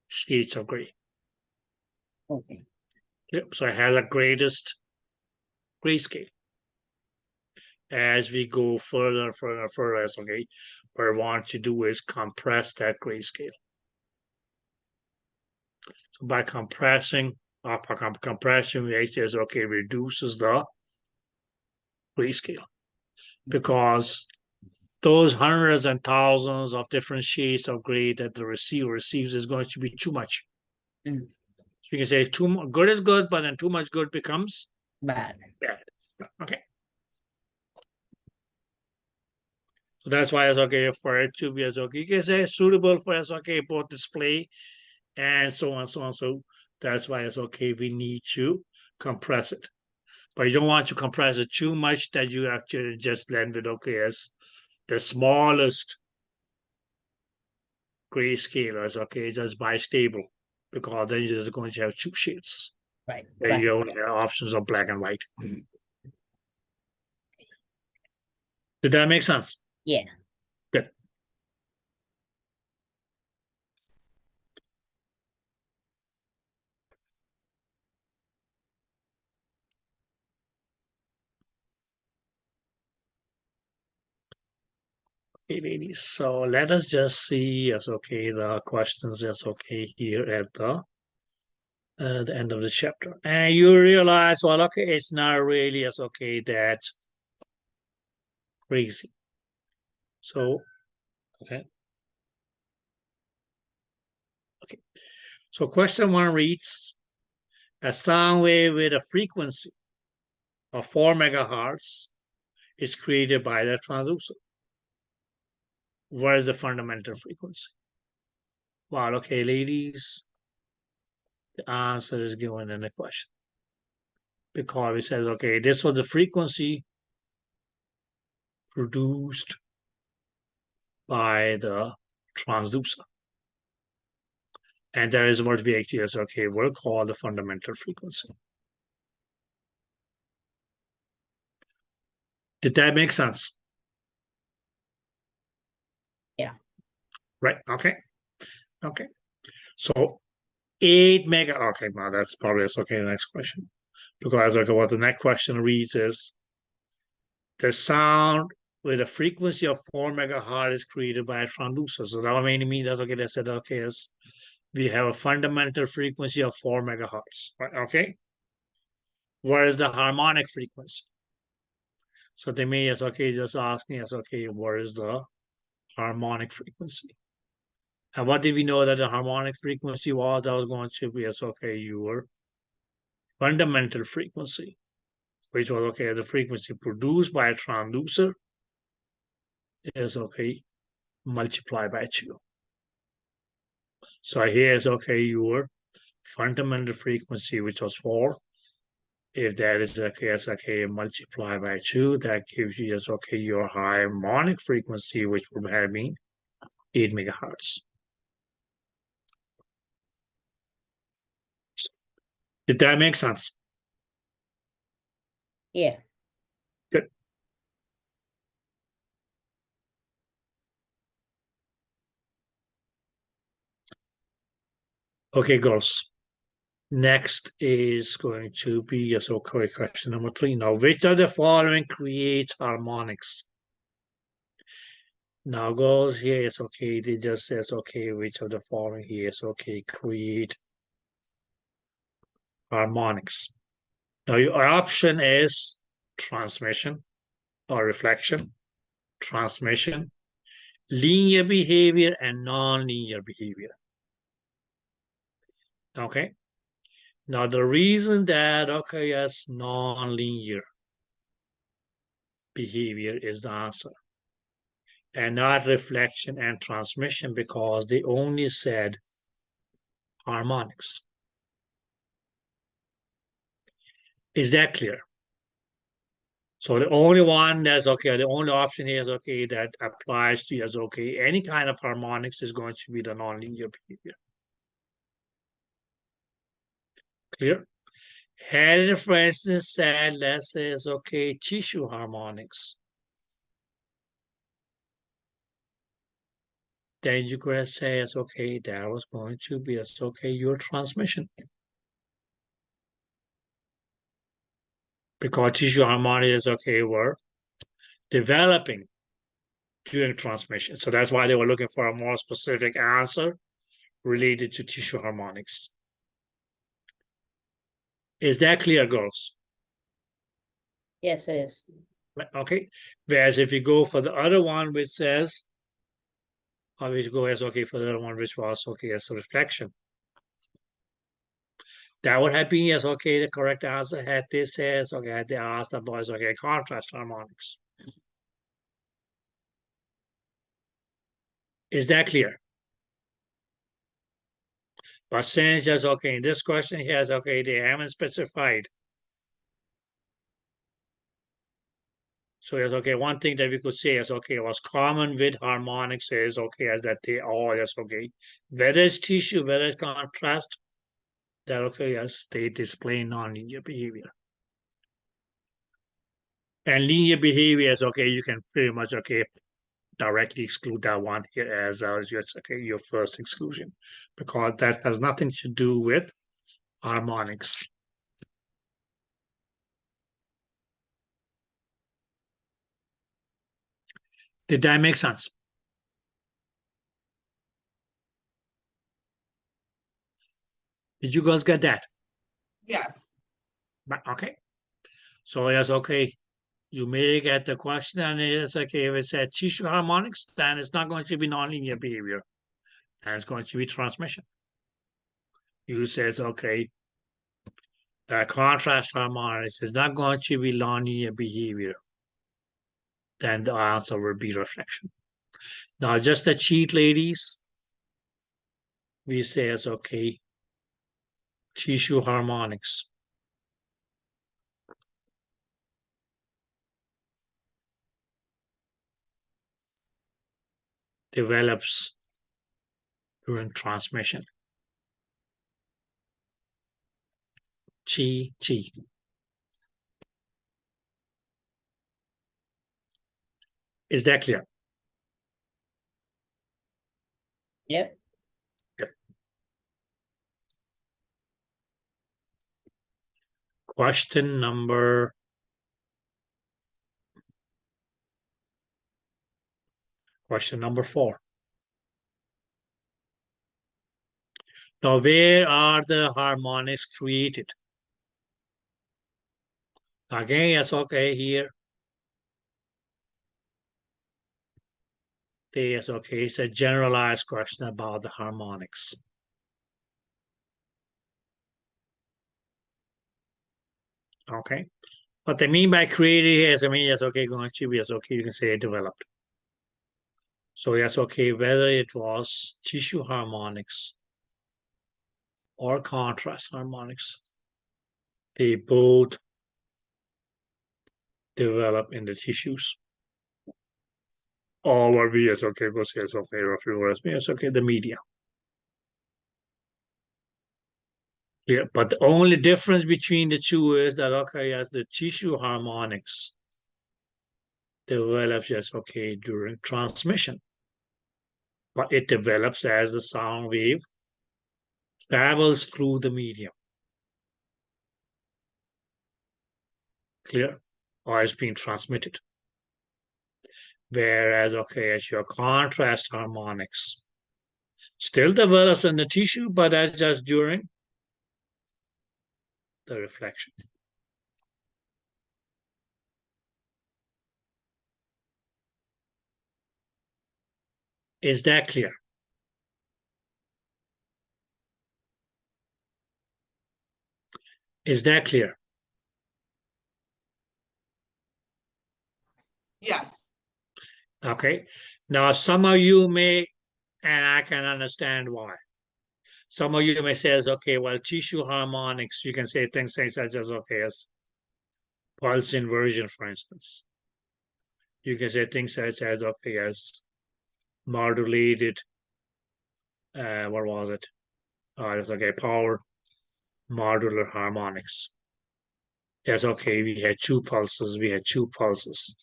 Speaker 1: shades of gray.
Speaker 3: Okay.
Speaker 1: Yep. So it has the greatest grayscale. As we go further, okay, what we want to do is compress that grayscale. So by compressing, compression, we actually is okay reduces the grayscale because those hundreds and thousands of different shades of gray that the receiver receives is going to be too much.
Speaker 3: Mm.
Speaker 1: So you can say too good is good, but then too much good becomes
Speaker 3: Bad.
Speaker 1: bad. Okay. So that's why it's okay for it to be as okay. You can say suitable for as okay both display and so on, so on. So that's why it's okay. We need to compress it, but you don't want to compress it too much that you actually just land with okay as the smallest grayscale as okay just bistable because then you're just going to have two shades.
Speaker 3: Right.
Speaker 1: And you only have options of black and white. Did that make sense?
Speaker 3: Yeah.
Speaker 1: Good. Okay, ladies. So let us just see as okay the questions as okay here at the end of the chapter. And you realize, well, okay, it's not really as okay that crazy. So, okay. Okay. So question 1 reads, a sound wave with a frequency of 4 megahertz is created by the transducer. What is the fundamental frequency? Well, okay, ladies, the answer is given in the question. Because it says, okay, this was the frequency produced by the transducer. And that is what we actually, okay, will call the fundamental frequency. Did that make sense?
Speaker 3: Yeah.
Speaker 1: Right, okay. Okay. So 8 mega, okay, now that's probably okay, the next question. Because okay, what the next question reads is, the sound with a frequency of 4 megahertz is created by a transducer. So that mainly means that, okay, they said, okay, yes, we have a fundamental frequency of 4 megahertz, right? Okay. What is the harmonic frequency? So they may as okay, just asking us, okay, what is the harmonic frequency? And what did we know that the harmonic frequency was? That was going to be as okay, your fundamental frequency, which was okay, the frequency produced by a transducer is okay, multiplied by 2. So here is okay, your fundamental frequency, which was 4. If that is okay, as okay, multiplied by 2, that gives you as okay, your harmonic frequency, which would have been 8 megahertz. Did that make sense?
Speaker 3: Yeah.
Speaker 1: Good. Okay, girls. Next is going to be a so-called question number 3. Now, which of the following creates harmonics? Now, girls, here is okay. It just says okay. Which of the following here is okay? Create harmonics. Now, your option is transmission or reflection, transmission, linear behavior, and non-linear behavior. Okay. Now, the reason that, okay, yes, non-linear behavior is the answer and not reflection and transmission because they only said harmonics. Is that clear? So the only one that's okay, the only option here is okay that applies to is okay, any kind of harmonics is going to be the nonlinear behavior. Clear? Had it, for instance, said, let's say it's okay, tissue harmonics. Then you could say it's okay, that was going to be, it's okay, your transmission. Because tissue harmonics is okay, were developing during transmission. So that's why they were looking for a more specific answer related to tissue harmonics. Is that clear, girls?
Speaker 3: Yes, it is.
Speaker 1: Okay. Whereas if you go for the other one, which says, obviously go as okay for the other one, which was okay as a reflection. That would have been yes, okay, the correct answer had this says, okay, had they asked the boys, okay, contrast harmonics. Is that clear? But since just okay, in this question here is okay, they haven't specified. So it's okay, one thing that we could say is okay, what's common with harmonics is okay, as that they all yes, okay. Whether it's tissue, whether it's contrast, that okay, yes, they display nonlinear behavior. And linear behavior is okay, you can pretty much okay directly exclude that one here as okay, your first exclusion, because that has nothing to do with harmonics. Did that make sense? Did you guys get that?
Speaker 2: Yes.
Speaker 1: Okay. So yes, okay. You may get the question, and it's okay if it said tissue harmonics, then it's not going to be nonlinear behavior, and it's going to be transmission. You says okay, contrast harmonics is not going to be nonlinear behavior, then the answer will be reflection. Now, just the cheat, ladies. We say it's okay. Tissue harmonics. Develops during transmission. Chi. Is that clear?
Speaker 3: Yep.
Speaker 1: Yep. Question number 4. Now, where are the harmonics created? Again, yes, okay, here. Yes, okay, it's a generalized question about the harmonics. Okay. What they mean by created is, I mean, yes, okay, going to be, yes, okay, you can say it developed. So, yes, okay, whether it was tissue harmonics or contrast harmonics, they both develop in the tissues. Or what we, yes, okay, goes, yes, okay, roughly, yes, okay, the media. Yeah, but the only difference between the two is that, okay, yes, the tissue harmonics develops, yes, okay, during transmission. But it develops as the sound wave travels through the medium. Clear? Or is being transmitted. Whereas, okay, as your contrast harmonics still develops in the tissue, but that's just during the reflection. Is that clear? Is that clear?
Speaker 2: Yes.
Speaker 1: Okay. Now, some of you may, and I can understand why. Some of you may say, okay, well, tissue harmonics, you can say things such as, okay, as pulse inversion, for instance. You can say things such as, okay, as modulated, what was it? It's okay, power modular harmonics. Yes, okay, we had two pulses, we had two pulses.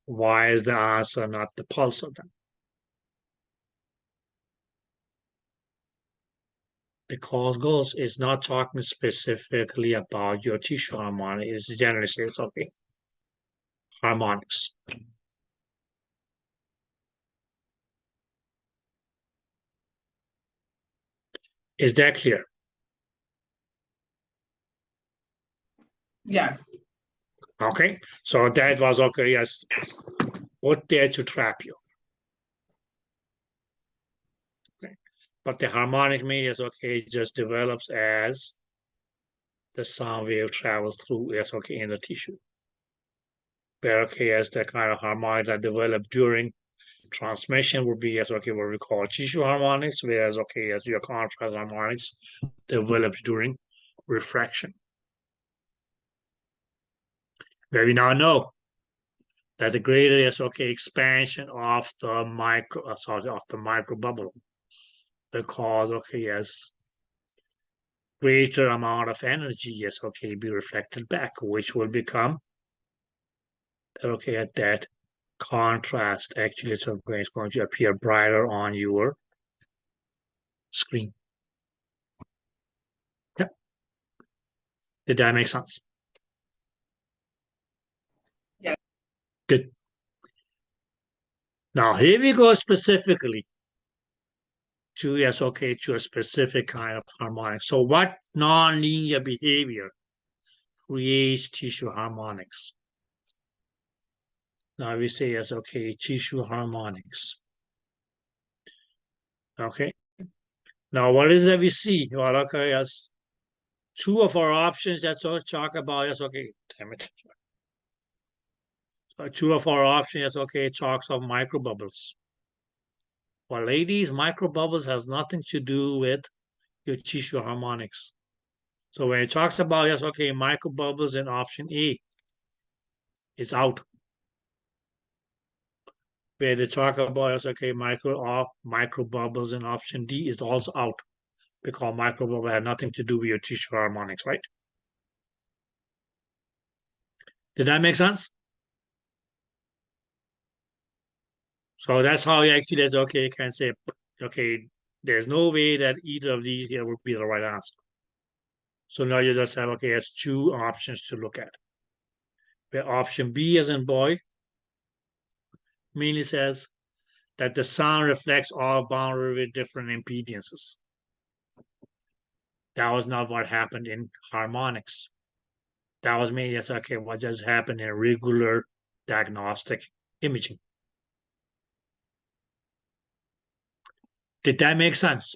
Speaker 1: Why is the answer not the pulse of them? Because Gauss is not talking specifically about your tissue harmonic, it's generally says, okay, harmonics. Is that clear?
Speaker 2: Yes.
Speaker 1: Okay, so that was okay, yes, put there to trap you. Okay, but the harmonic media is okay, it just develops as the sound wave travels through, yes, okay, in the tissue. Where, okay, as the kind of harmonic that developed during transmission would be, yes, okay, what we call tissue harmonics, whereas, okay, as your contrast harmonics develops during refraction. Where we now know that the greater is, okay, expansion of the micro bubble, because, okay, yes, greater amount of energy, yes, okay, be reflected back, which will become, okay, at that contrast actually is going to appear brighter on your screen. Yep. Did that make sense?
Speaker 2: Yeah.
Speaker 1: Good. Now here we go specifically to, yes, okay, to a specific kind of harmonic. So what nonlinear behavior creates tissue harmonics? Now we say, yes, okay, tissue harmonics. Okay. Now what is that we see? Well, okay, yes, two of our options, that's all talk about, yes, okay, damn it. So two of our options, okay, talks of microbubbles. Well, ladies, microbubbles has nothing to do with your tissue harmonics. So when it talks about, yes, okay, microbubbles in option A, is out. Where they talk about, yes, okay, microbubbles in option D is also out, because microbubble had nothing to do with your tissue harmonics, right? Did that make sense? So that's how you actually, that's okay, you can say, okay, there's no way that either of these here would be the right answer. So now you just have, okay, it's two options to look at. Where option B, as in boy, mainly says that the sound reflects all boundary with different impedances. That was not what happened in harmonics. That was mainly, yes, okay, what just happened in regular diagnostic imaging. Did that make sense?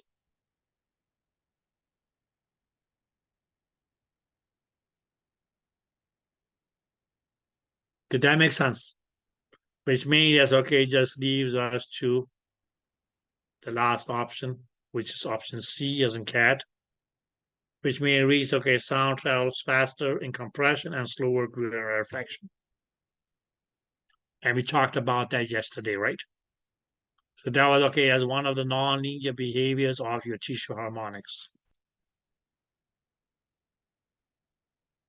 Speaker 1: Did that make sense? Which means, yes, okay, just leaves us to the last option, which is option C as in cat, which means it reads, okay, sound travels faster in compression and slower in rarefaction. And we talked about that yesterday, right? So that was, okay, as one of the non-linear behaviors of your tissue harmonics.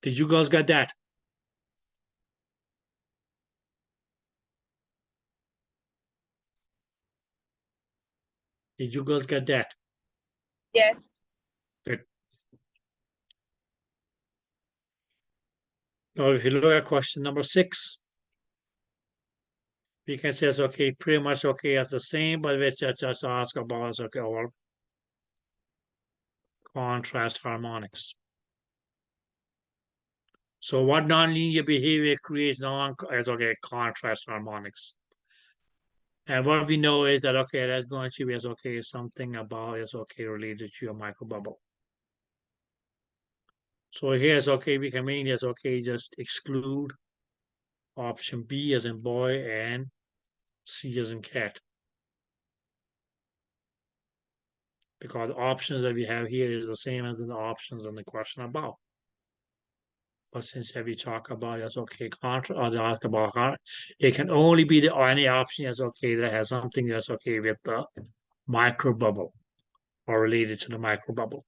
Speaker 1: Did you guys get that? Did you guys get that?
Speaker 4: Yes.
Speaker 1: Good. Now, if you look at question number 6, we can say it's okay, pretty much okay, it's the same, but we just ask about it's okay, or contrast harmonics. So what nonlinear behavior creates contrast harmonics? And what we know is that, okay, that's going to be, okay, something about, okay, related to your microbubble. So here's, okay, we can mean, okay, just exclude option B as in boy and C as in cat. Because the options that we have here is the same as the options in the question above. But since we talk about, okay, contra, or ask about, it can only be the only option, okay, that has something that's okay with the microbubble or related to the microbubble.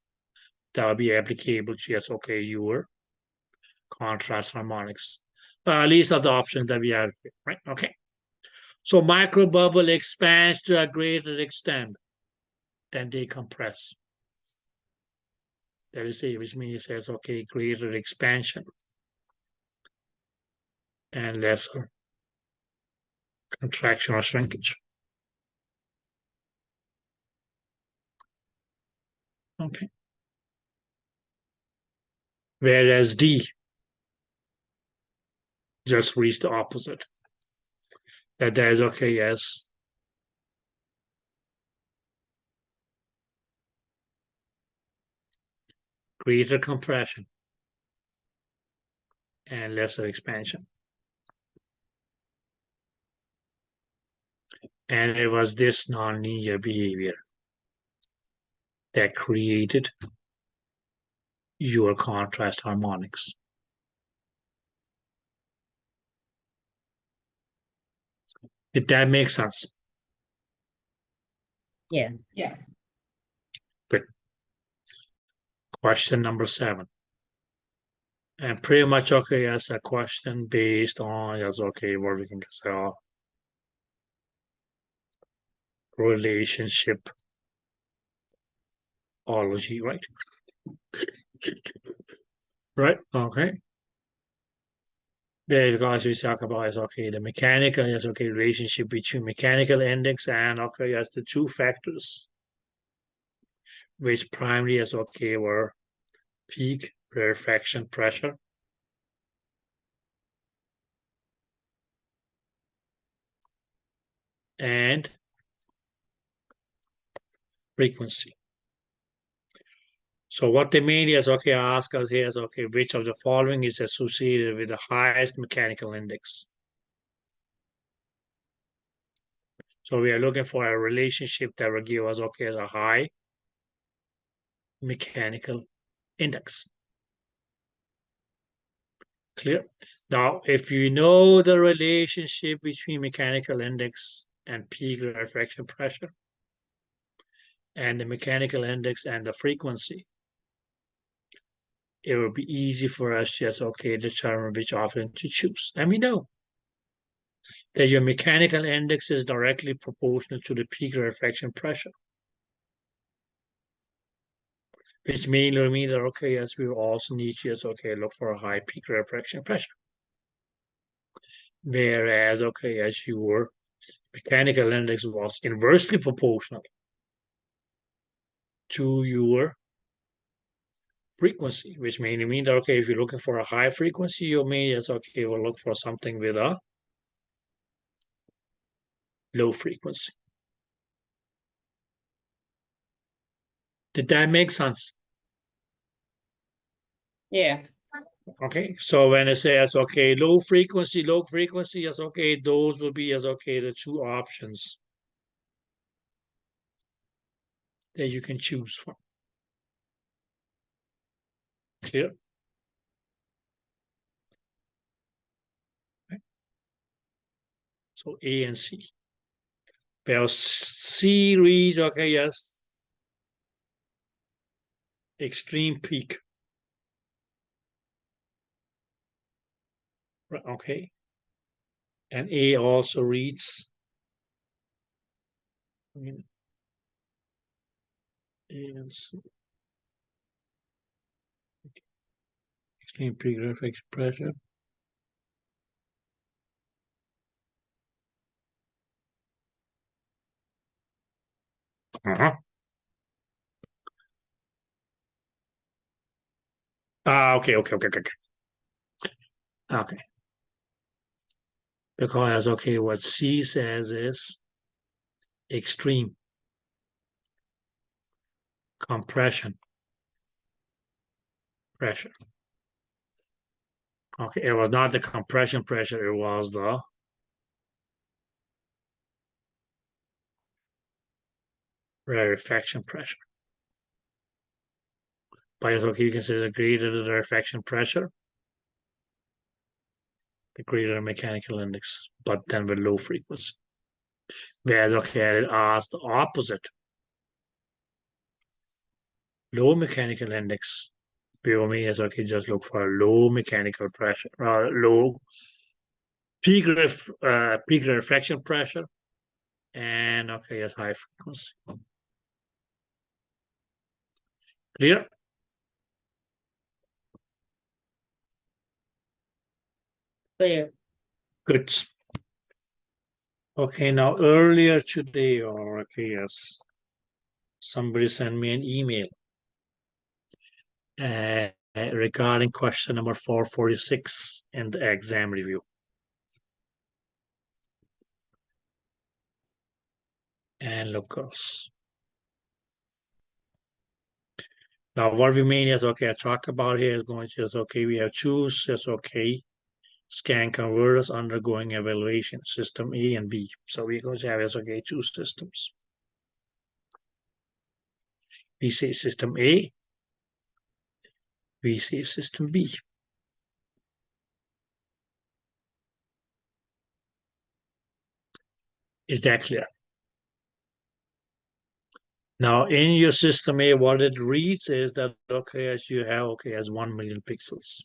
Speaker 1: that would be applicable to, yes, okay, your contrast harmonics. These are the options that we have here, right? Okay. So microbubble expands to a greater extent than they compress. That is it, which means it says, okay, greater expansion and lesser contraction or shrinkage. Okay. Whereas D just reads the opposite. That is, okay, yes, greater compression and lesser expansion. And it was this nonlinear behavior that created your contrast harmonics. Did that make sense?
Speaker 3: Yeah.
Speaker 2: Yes.
Speaker 1: Good. Question number 7. And pretty much, okay, as a question based on, yes, okay, what we can say, relationship ology, right? Right, okay. Because we talk about is, okay, the mechanical, yes, okay, relationship between mechanical index and, okay, yes, the two factors, which primarily is, okay, were peak rarefaction pressure and frequency. So what they mainly is, okay, ask us here is, okay, which of the following is associated with the highest mechanical index? So we are looking for a relationship that will give us, okay, as a high mechanical index. Clear? Now, if you know the relationship between mechanical index and peak rarefaction pressure, and the mechanical index and the frequency, it will be easy for us to just, okay, determine which option to choose. And we know that your mechanical index is directly proportional to the peak rarefaction pressure, which mainly means that, okay, yes, we will also need to just, okay, look for a high peak rarefaction pressure. Whereas, okay, as your mechanical index was inversely proportional to your frequency, which mainly means that, okay, if you're looking for a high frequency, you may just, okay, will look for something with a low frequency. Did that make sense?
Speaker 3: Yeah.
Speaker 1: Okay, so when it says, okay, low frequency, yes, okay, those will be, as okay, the two options that you can choose from. Clear? Okay. So A and C. Well, C reads, okay, yes, extreme peak. Okay. And A also reads, A and C. Extreme peak rarefaction pressure. Okay. Okay. Because, okay, what C says is extreme compression pressure. Okay, it was not the compression pressure, it was the rarefaction pressure. But it's okay, you can say the greater the rarefaction pressure, the greater the mechanical index, but then with low frequency. Whereas, okay, it asks the opposite. low mechanical index. Below me is okay, just look for low mechanical pressure, low peak reflection pressure, and okay, yes, high frequency. Clear?
Speaker 3: Clear.
Speaker 1: Good. Okay, now earlier today, or okay, yes, somebody sent me an email regarding question number 446 in the exam review. And look, girls. Now, what we mean is, okay, I talk about here is going to, is okay, we have choose, it's okay, scan converters undergoing evaluation, system A and B. So we're going to have, it's okay, two systems. We say system A, we say system B. Is that clear? Now, in your system A, what it reads is that, okay, as you have, okay, as 1 million pixels.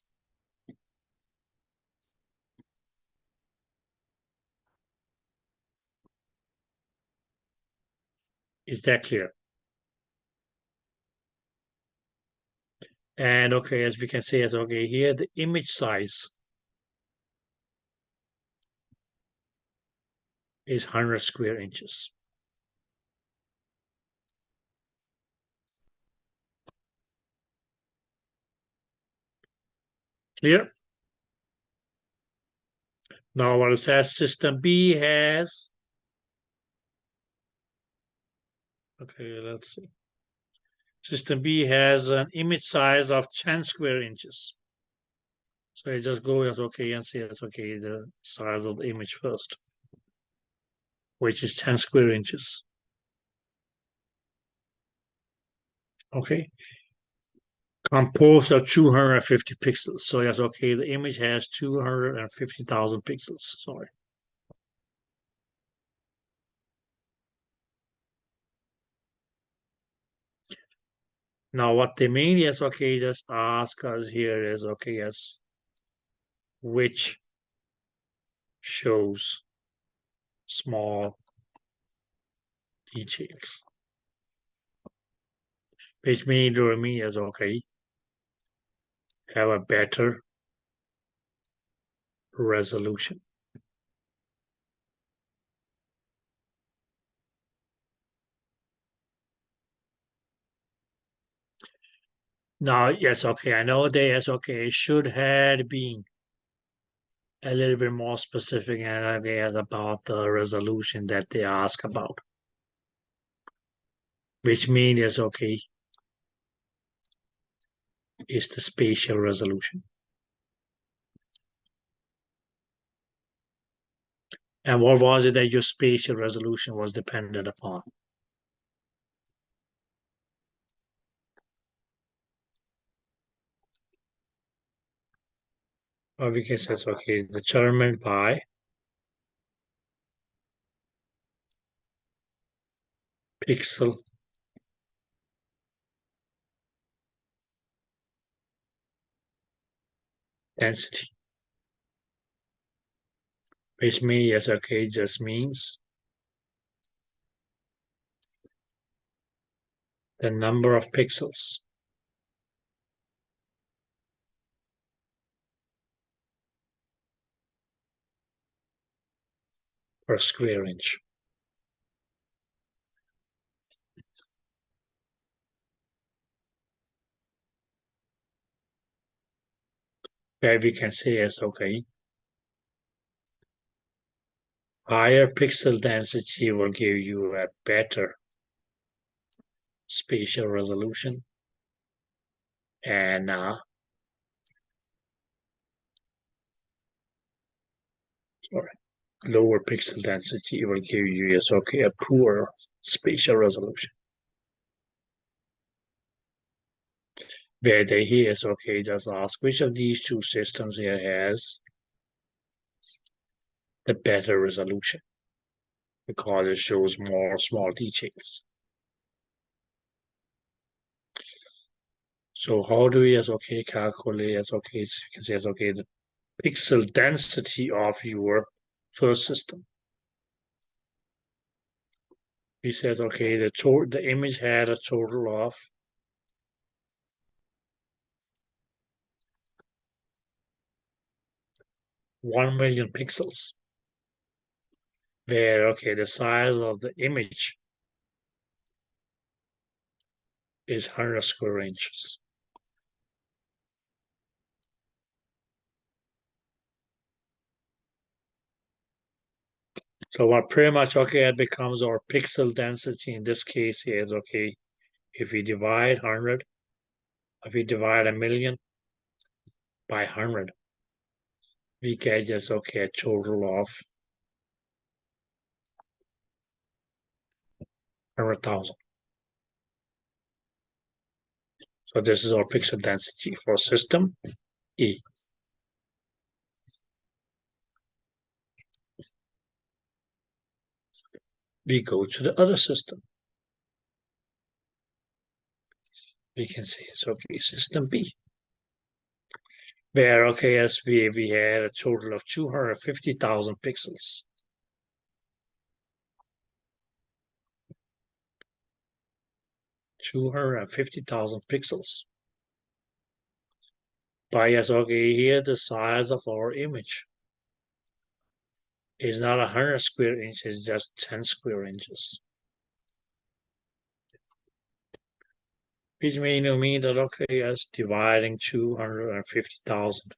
Speaker 1: Is that clear? And okay, as we can see, as okay, here the image size is 100 square inches. Clear? Now what it says, system B has, okay, let's see. System B has an image size of 10 square inches. So you just go as okay and see it's okay, the size of the image first, which is 10 square inches. Okay. Composed of 250 pixels. So yes, okay, the image has 250,000 pixels. Sorry. Now what they mean is okay, just ask us here is okay, yes, which shows small details. Which means to me is okay, have a better resolution. Now, yes, okay, I know they yes, okay, should have been a little bit more specific and okay, as about the resolution that they ask about. Which means yes, okay, is the spatial resolution. And what was it that your spatial resolution was dependent upon? Or we can say, okay, determined by pixel density. Which means, yes, okay, just means the number of pixels per square inch. Where we can say is okay, higher pixel density will give you a better spatial resolution, and lower pixel density will give you yes, okay, a poor spatial resolution. Where they here is okay, just ask which of these two systems here has the better resolution because it shows more small details. So how do we calculate you can say the pixel density of your first system? We said the image had a total of 1 million pixels. Where the size of the image is 100 square inches. So what pretty much it becomes our pixel density in this case is if we divide 100, if we divide 1,000,000 by 100, we get just a total of 100,000. So this is our pixel density for system E. We go to the other system. We can say it's system B. Where as we had a total of 250,000 pixels. $250,000 pixels. But yes, here the size of our image is not 100 square inches, just 10 square inches. Which mean that yes, dividing 250,000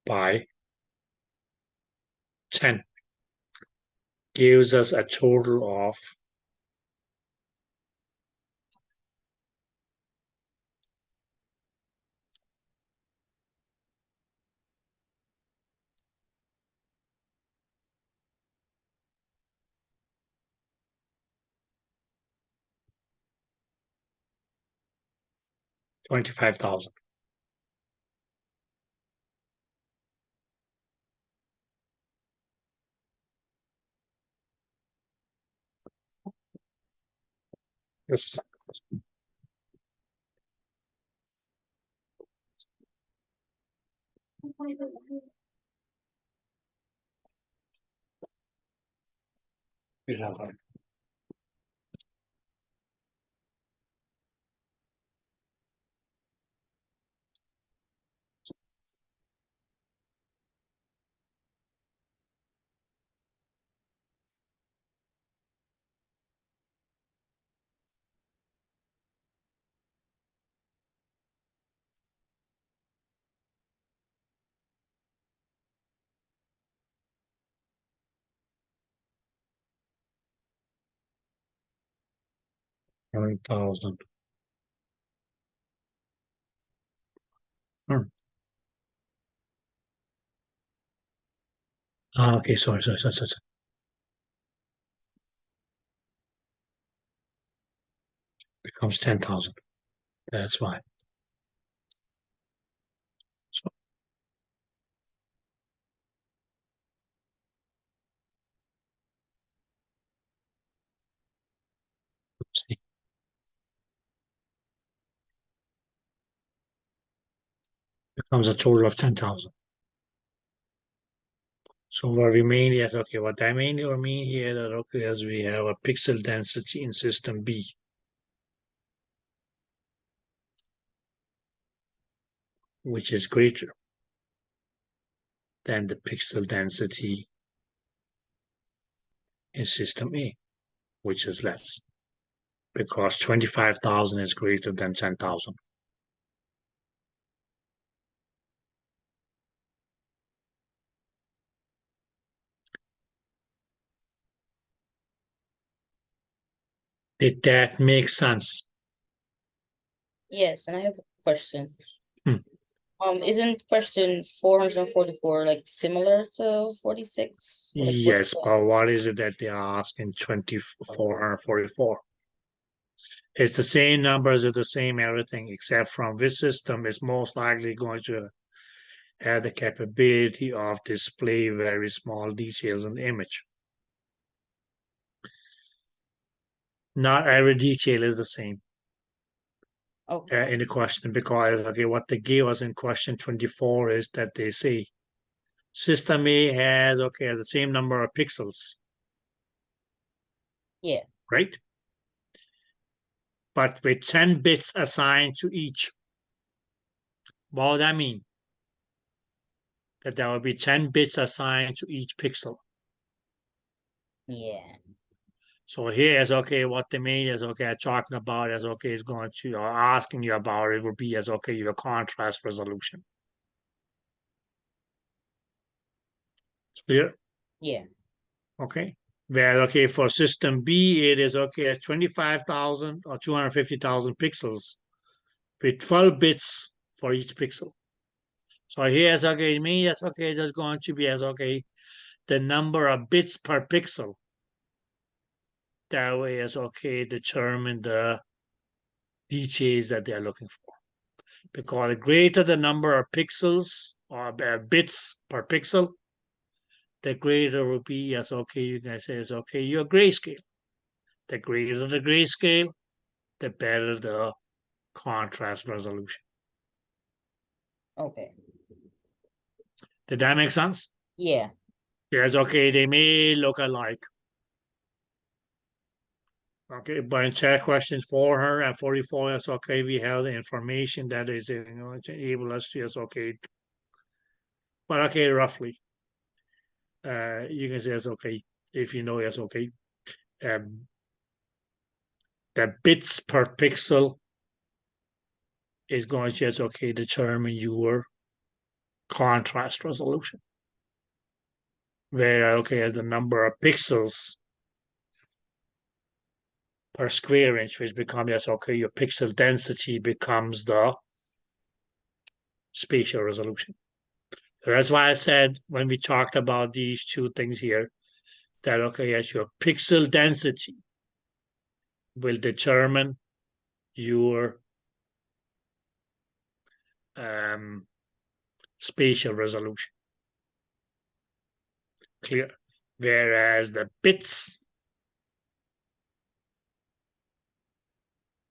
Speaker 1: by 10 gives us a total of 25,000. Yes. We have 1,000. Okay, sorry. Becomes 10,000. That's why. So, see. Becomes a total of 10,000. So what we mean is what I mean here that as we have a pixel density in system B, which is greater than the pixel density in system A, which is less, because 25,000 is greater than 10,000. Did that make sense?
Speaker 3: Yes, and I have a question.
Speaker 1: Hmm.
Speaker 3: Isn't question 444 like similar to 46? Like,
Speaker 1: Yes, but what is it that they are asking 2,444? It's the same numbers, it's the same everything, except from this system is most likely going to have the capability of display very small details in the image. Not every detail is the same
Speaker 3: Okay.
Speaker 1: in the question, because okay, what they gave us in question 24 is that they say system A has okay the same number of pixels,
Speaker 3: Yeah.
Speaker 1: right? But with 10 bits assigned to each. What would that mean? That there will be 10 bits assigned to each pixel.
Speaker 3: Yeah.
Speaker 1: So here is okay, what they mean is okay, talking about is okay, is going to, or asking you about it would be as okay, your contrast resolution. It's clear?
Speaker 3: Yeah.
Speaker 1: Okay. Where okay, for system B, it is okay, 25,000 or 250,000 pixels with 12 bits for each pixel. So here's okay, it means okay, there's going to be as okay, the number of bits per pixel. That way is okay, determine the details that they're looking for. Because the greater the number of pixels or bits per pixel, the greater will be as okay, you can say is okay, your grayscale. The greater the grayscale, the better the contrast resolution.
Speaker 3: Okay.
Speaker 1: Did that make sense?
Speaker 3: Yeah.
Speaker 1: Yes, okay, they may look alike. Okay, but in check questions 444, that's okay, we have the information that is, you know, to enable us to, yes, okay. But okay, roughly. You can say it's okay if you know it's okay. The bits per pixel is going to just okay determine your contrast resolution. Where okay, as the number of pixels per square inch, which becomes yes, okay, your pixel density becomes the spatial resolution. So that's why I said when we talked about these two things here, that okay, yes, your pixel density will determine your spatial resolution. Clear. Whereas the bits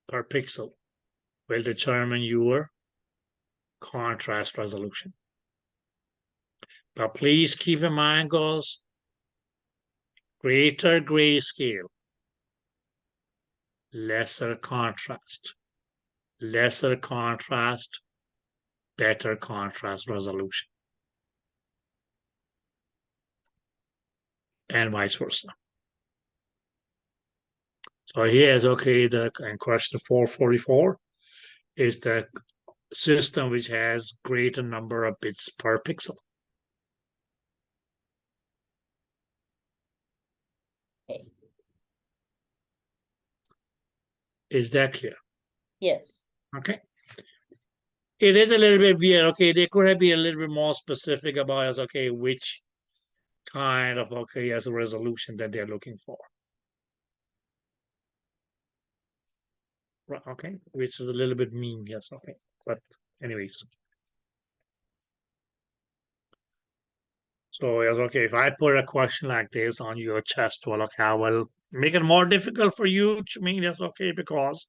Speaker 1: per pixel will determine your contrast resolution. But please keep in mind, girls, greater grayscale, lesser contrast, better contrast resolution, and vice versa. So here's okay, in question 444 is the system which has greater number of bits per pixel.
Speaker 3: Okay.
Speaker 1: Is that clear?
Speaker 3: Yes.
Speaker 1: Okay. It is a little bit weird. Okay, they could have been a little bit more specific about as okay, which kind of okay as a resolution that they're looking for. Right, okay, which is a little bit mean, yes, okay. But anyways. So yes, okay, if I put a question like this on your chest, well, okay, I will make it more difficult for you to mean yes, okay, because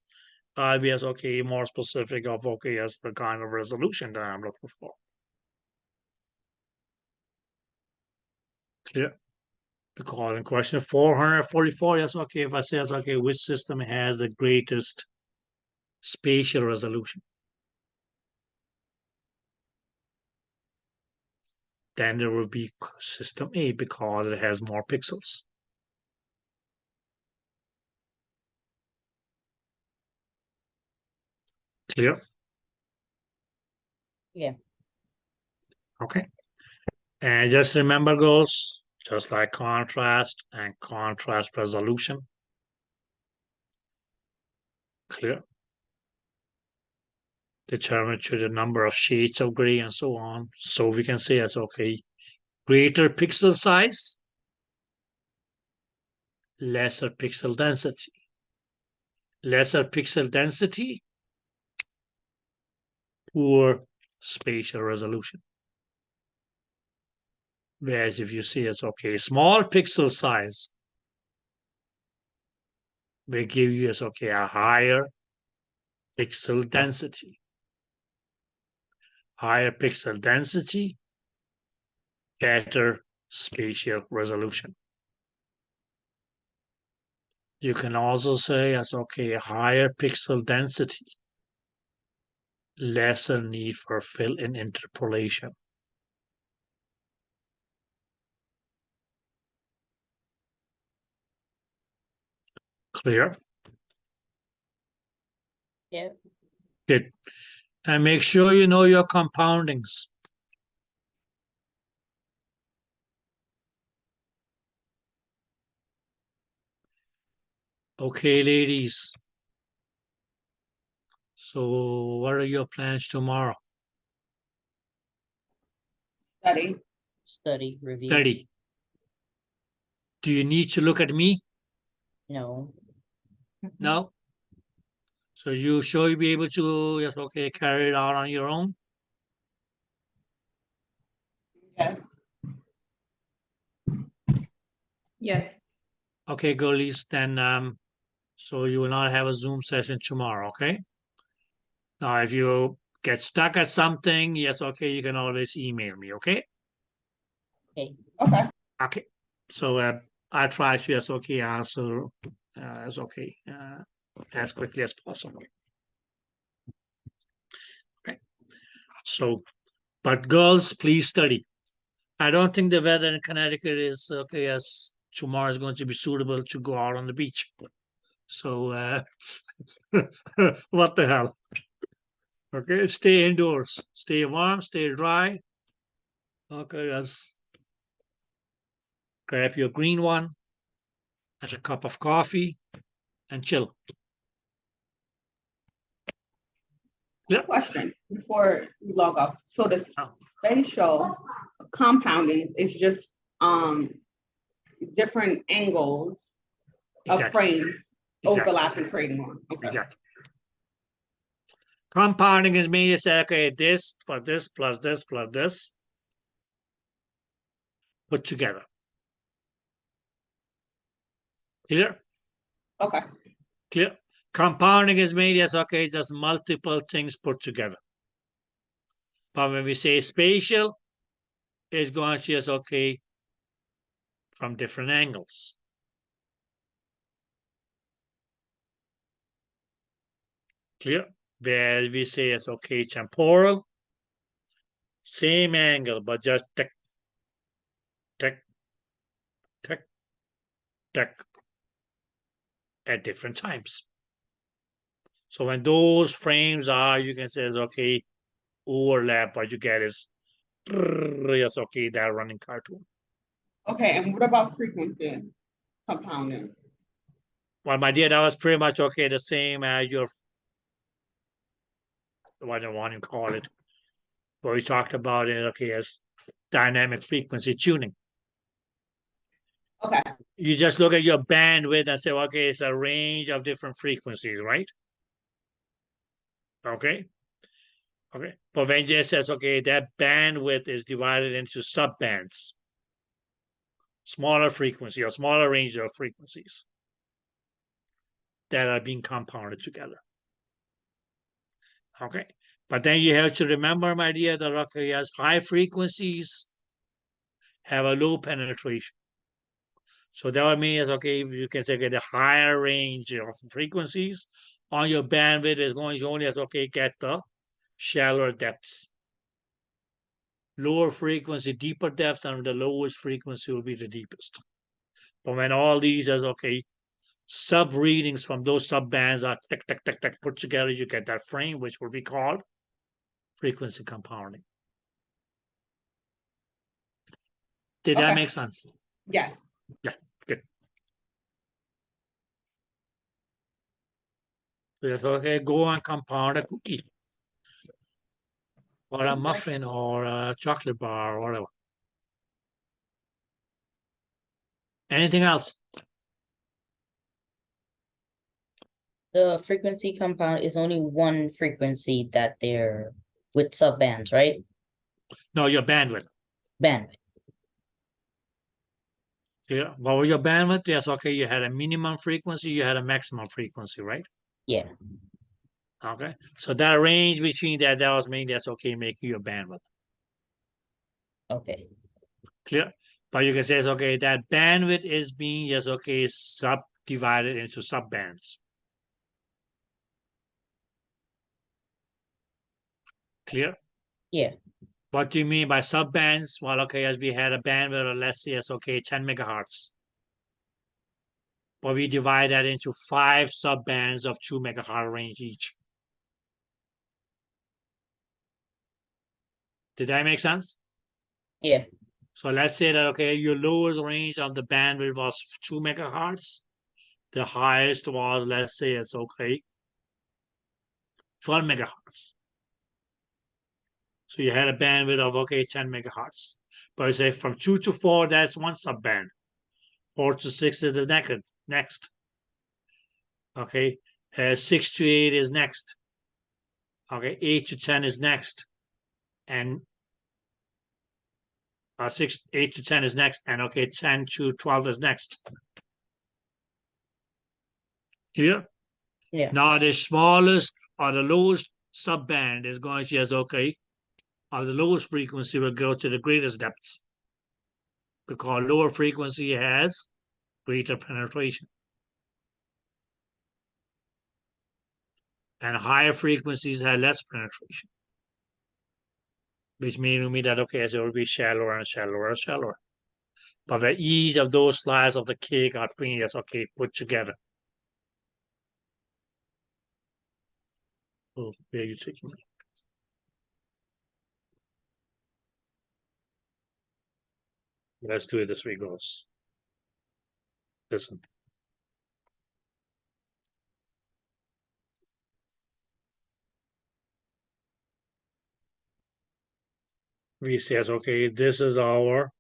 Speaker 1: I'll be as okay, more specific of okay as the kind of resolution that I'm looking for. Clear? Because in question 444, yes, okay, if I say yes, okay, which system has the greatest spatial resolution? Then there will be system A because it has more pixels. Clear?
Speaker 3: Yeah.
Speaker 1: Okay. And just remember, girls, just like contrast and contrast resolution. Clear? Determine to the number of shades of gray and so on. So we can say it's okay. Greater pixel size, lesser pixel density. Lesser pixel density, poor spatial resolution. Whereas if you see it's okay, small pixel size, will give you is okay a higher pixel density. Higher pixel density, better spatial resolution. You can also say as okay, higher pixel density, lesser need for fill-in interpolation. Clear?
Speaker 3: Yeah.
Speaker 1: Good. And make sure you know your compoundings. Okay, ladies. So what are your plans tomorrow?
Speaker 2: Study.
Speaker 3: Review.
Speaker 1: Study. Do you need to look at me?
Speaker 3: No.
Speaker 1: No? So you sure you'll be able to, yes, okay, carry it out on your own?
Speaker 2: Yes. Yes.
Speaker 1: Okay, girlies, then so you will not have a Zoom session tomorrow, okay? Now, if you get stuck at something, yes, okay, you can always email me, okay?
Speaker 3: Okay.
Speaker 2: Okay.
Speaker 1: Okay. So I'll try to, yes, okay, answer as okay, as quickly as possible. Okay. So, but girls, please study. I don't think the weather in Connecticut is okay as tomorrow is going to be suitable to go out on the beach. So, what the hell? Okay, stay indoors, stay warm, stay dry. Okay, let's grab your green one, and a cup of coffee, and chill. Yeah.
Speaker 2: Question before you log off. So the
Speaker 1: Oh.
Speaker 2: spatial compounding is just different angles of
Speaker 1: Exactly.
Speaker 2: frames
Speaker 1: Exactly.
Speaker 2: overlapping, creating one. Okay.
Speaker 1: Exactly. Compounding is mean you say, okay, this plus this plus this plus this put together. Clear?
Speaker 2: Okay.
Speaker 1: Clear? Compounding is made as okay, just multiple things put together. But when we say spatial, it's going to just okay from different angles. Clear? Where we say it's okay, temporal, same angle, but just tick, tick, tick, tick at different times. So when those frames are, you can say it's okay, overlap, what you get is yes, okay, that running cartoon.
Speaker 2: Okay. And what about frequency compounding?
Speaker 1: Well, my dear, that was pretty much okay, the same as your what I want to call it, where we talked about it, okay, as dynamic frequency tuning.
Speaker 2: Okay.
Speaker 1: You just look at your bandwidth and say, okay, it's a range of different frequencies, right? Okay. Okay. But when it says, okay, that bandwidth is divided into subbands, smaller frequency or smaller range of frequencies that are being compounded together. Okay. But then you have to remember, my dear, that okay, yes, high frequencies have a low penetration. So that means, okay, you can say get a higher range of frequencies on your bandwidth is going to only as okay get the shallower depths. Lower frequency, deeper depths, and the lowest frequency will be the deepest. But when all these as okay, sub readings from those sub bands are tick, tick, tick, tick, put together, you get that frame, which will be called frequency compounding. Did that make sense?
Speaker 2: Yes.
Speaker 1: Yeah, good. Yes, okay, go and compound a cookie or a muffin or a chocolate bar or whatever. Anything else?
Speaker 3: The frequency compound is only one frequency that they're with subbands, right?
Speaker 1: No, your bandwidth.
Speaker 3: Bandwidth.
Speaker 1: Clear? What was your bandwidth? Yes, okay, you had a minimum frequency, you had a maximum frequency, right?
Speaker 3: Yeah.
Speaker 1: Okay, so that range between that was mean that's okay, making your bandwidth.
Speaker 3: Okay.
Speaker 1: Clear? But you can say, okay, that bandwidth is being, yes, okay, subdivided into subbands. Clear?
Speaker 3: Yeah.
Speaker 1: What do you mean by subbands? Well, okay, as we had a bandwidth of, let's say, yes, okay, 10 megahertz. But we divide that into 5 subbands of 2 megahertz range each. Did that make sense?
Speaker 3: Yeah.
Speaker 1: So let's say that, okay, your lowest range of the bandwidth was 2 megahertz. The highest was, let's say, it's okay, 12 megahertz. So you had a bandwidth of, okay, 10 megahertz. But I say from 2 to 4, that's one subband. 4 to 6 is the next. Okay, 6 to 8 is next. Okay, 8 to 10 is next. And 8 to 10 is next. And okay, 10 to 12 is next. Clear?
Speaker 3: Yeah.
Speaker 1: Now the smallest or the lowest subband is going to just, okay, or the lowest frequency will go to the greatest depths, because lower frequency has greater penetration. And higher frequencies have less penetration. Which means to me that, okay, so it will be shallower and shallower and shallower. But where each of those slices of the cake are being, okay, put together. Oh, where are you taking me? Let's do it this way, goes. Listen. We says, okay, this is our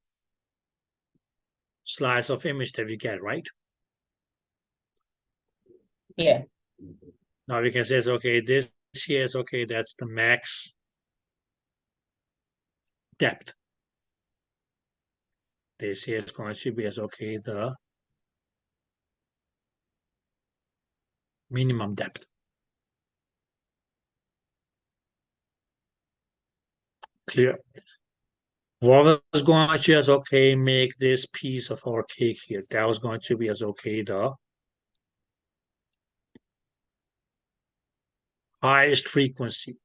Speaker 1: slice of image that we get, right?
Speaker 3: Yeah.
Speaker 1: Now we can say, okay, this here is, okay, that's the max depth. This here is going to be as, okay, the minimum depth. Clear? What was going to as, okay, make this piece of our cake here? That was going to be as, okay, the highest frequency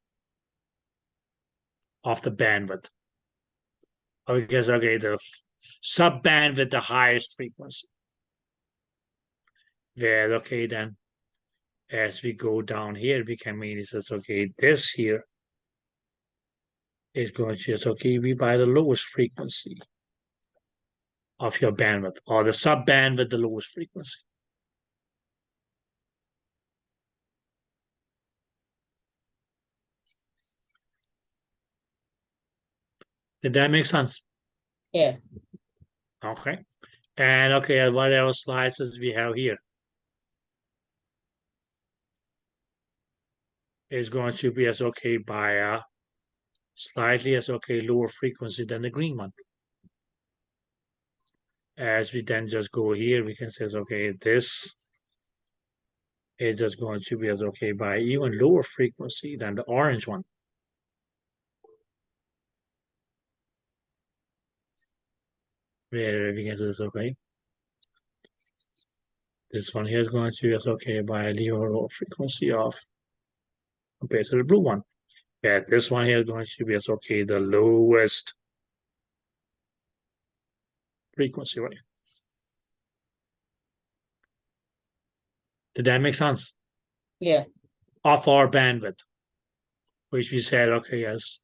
Speaker 1: of the bandwidth. I guess, okay, the subband with the highest frequency. Where, okay, then as we go down here, we can mean it says, okay, this here is going to just, okay, be by the lowest frequency of your bandwidth, or the subband with the lowest frequency. Did that make sense?
Speaker 3: Yeah.
Speaker 1: Okay. And okay, what else slices we have here? Is going to be as, okay, by a slightly as, okay, lower frequency than the green one. As we then just go here, we can say, okay, this is just going to be as, okay, by even lower frequency than the orange one. Where we can say, okay, this one here is going to be as, okay, by a lower frequency of compared to the blue one. Yeah, this one here is going to be as, okay, the lowest frequency, right? Did that make sense?
Speaker 3: Yeah.
Speaker 1: Of our bandwidth, which we said, okay, as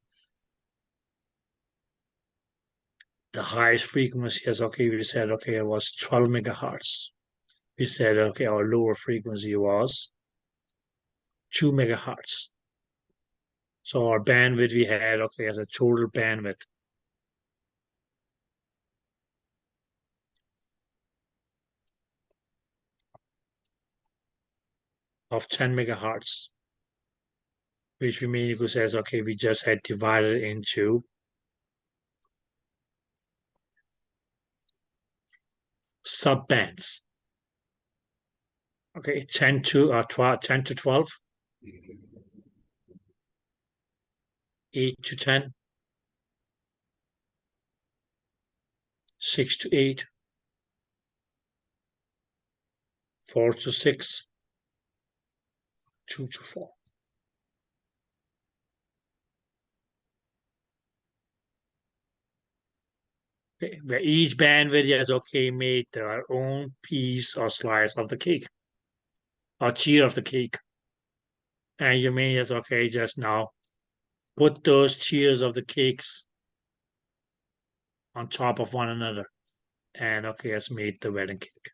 Speaker 1: the highest frequency is, okay, we said, okay, it was 12 megahertz. We said, okay, our lower frequency was 2 megahertz. So our bandwidth we had, okay, as a total bandwidth of 10 megahertz, which we mean you could say, okay, we just had divided into sub bands. Okay, 10 to 12, 10 to 12, 8 to 10, 6 to 8, 4 to 6, 2 to 4. Okay, where each bandwidth is made their own piece or slice of the cake or tier of the cake. And you may just now put those tiers of the cakes on top of one another. And has made the wedding cake,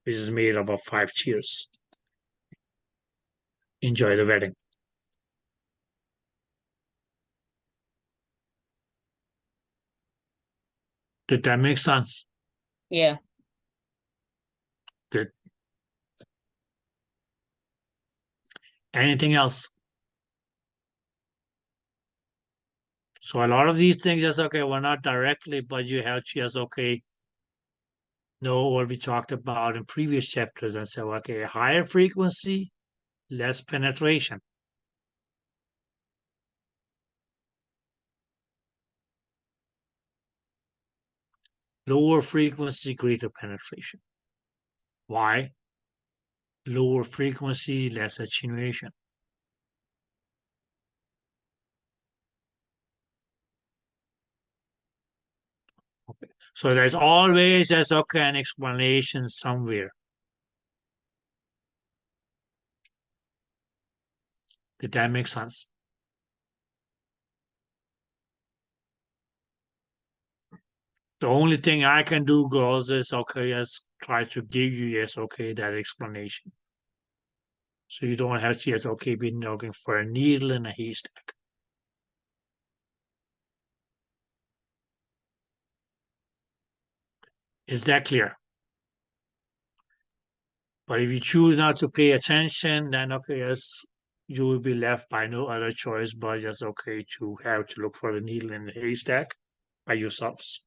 Speaker 1: which is made up of 5 tiers. Enjoy the wedding. Did that make sense?
Speaker 3: Yeah.
Speaker 1: Good. Anything else? So a lot of these things we're not directly, but you have just know what we talked about in previous chapters and say, higher frequency, less penetration. Lower frequency, greater penetration. Why? Lower frequency, less attenuation. Okay. So there's always an explanation somewhere. Did that make sense? The only thing I can do, girls, is try to give you that explanation. So you don't have to be looking for a needle in a haystack. Is that clear? But if you choose not to pay attention, then you will be left by no other choice but just to have to look for the needle in the haystack by yourselves.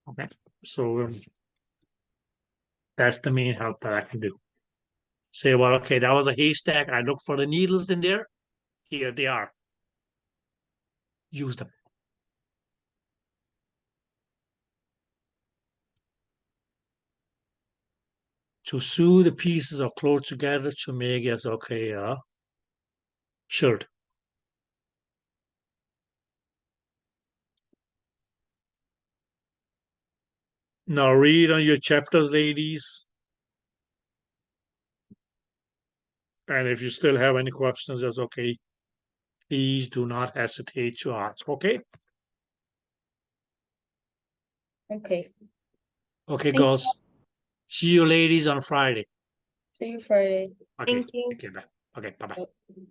Speaker 1: Okay, so that's the main help that I can do. Say, well, that was a haystack. I looked for the needles in there. Here they are. Use them. To sew the pieces of cloth together to make a shirt. Now read on your chapters, ladies. And if you still have any questions, that's okay. Please do not hesitate to ask, okay?
Speaker 3: Okay.
Speaker 1: Okay, girls. See you ladies on Friday.
Speaker 3: See you Friday.
Speaker 1: Okay.
Speaker 4: Thank you.
Speaker 1: Okay, bye. Okay, bye-bye.
Speaker 3: Bye.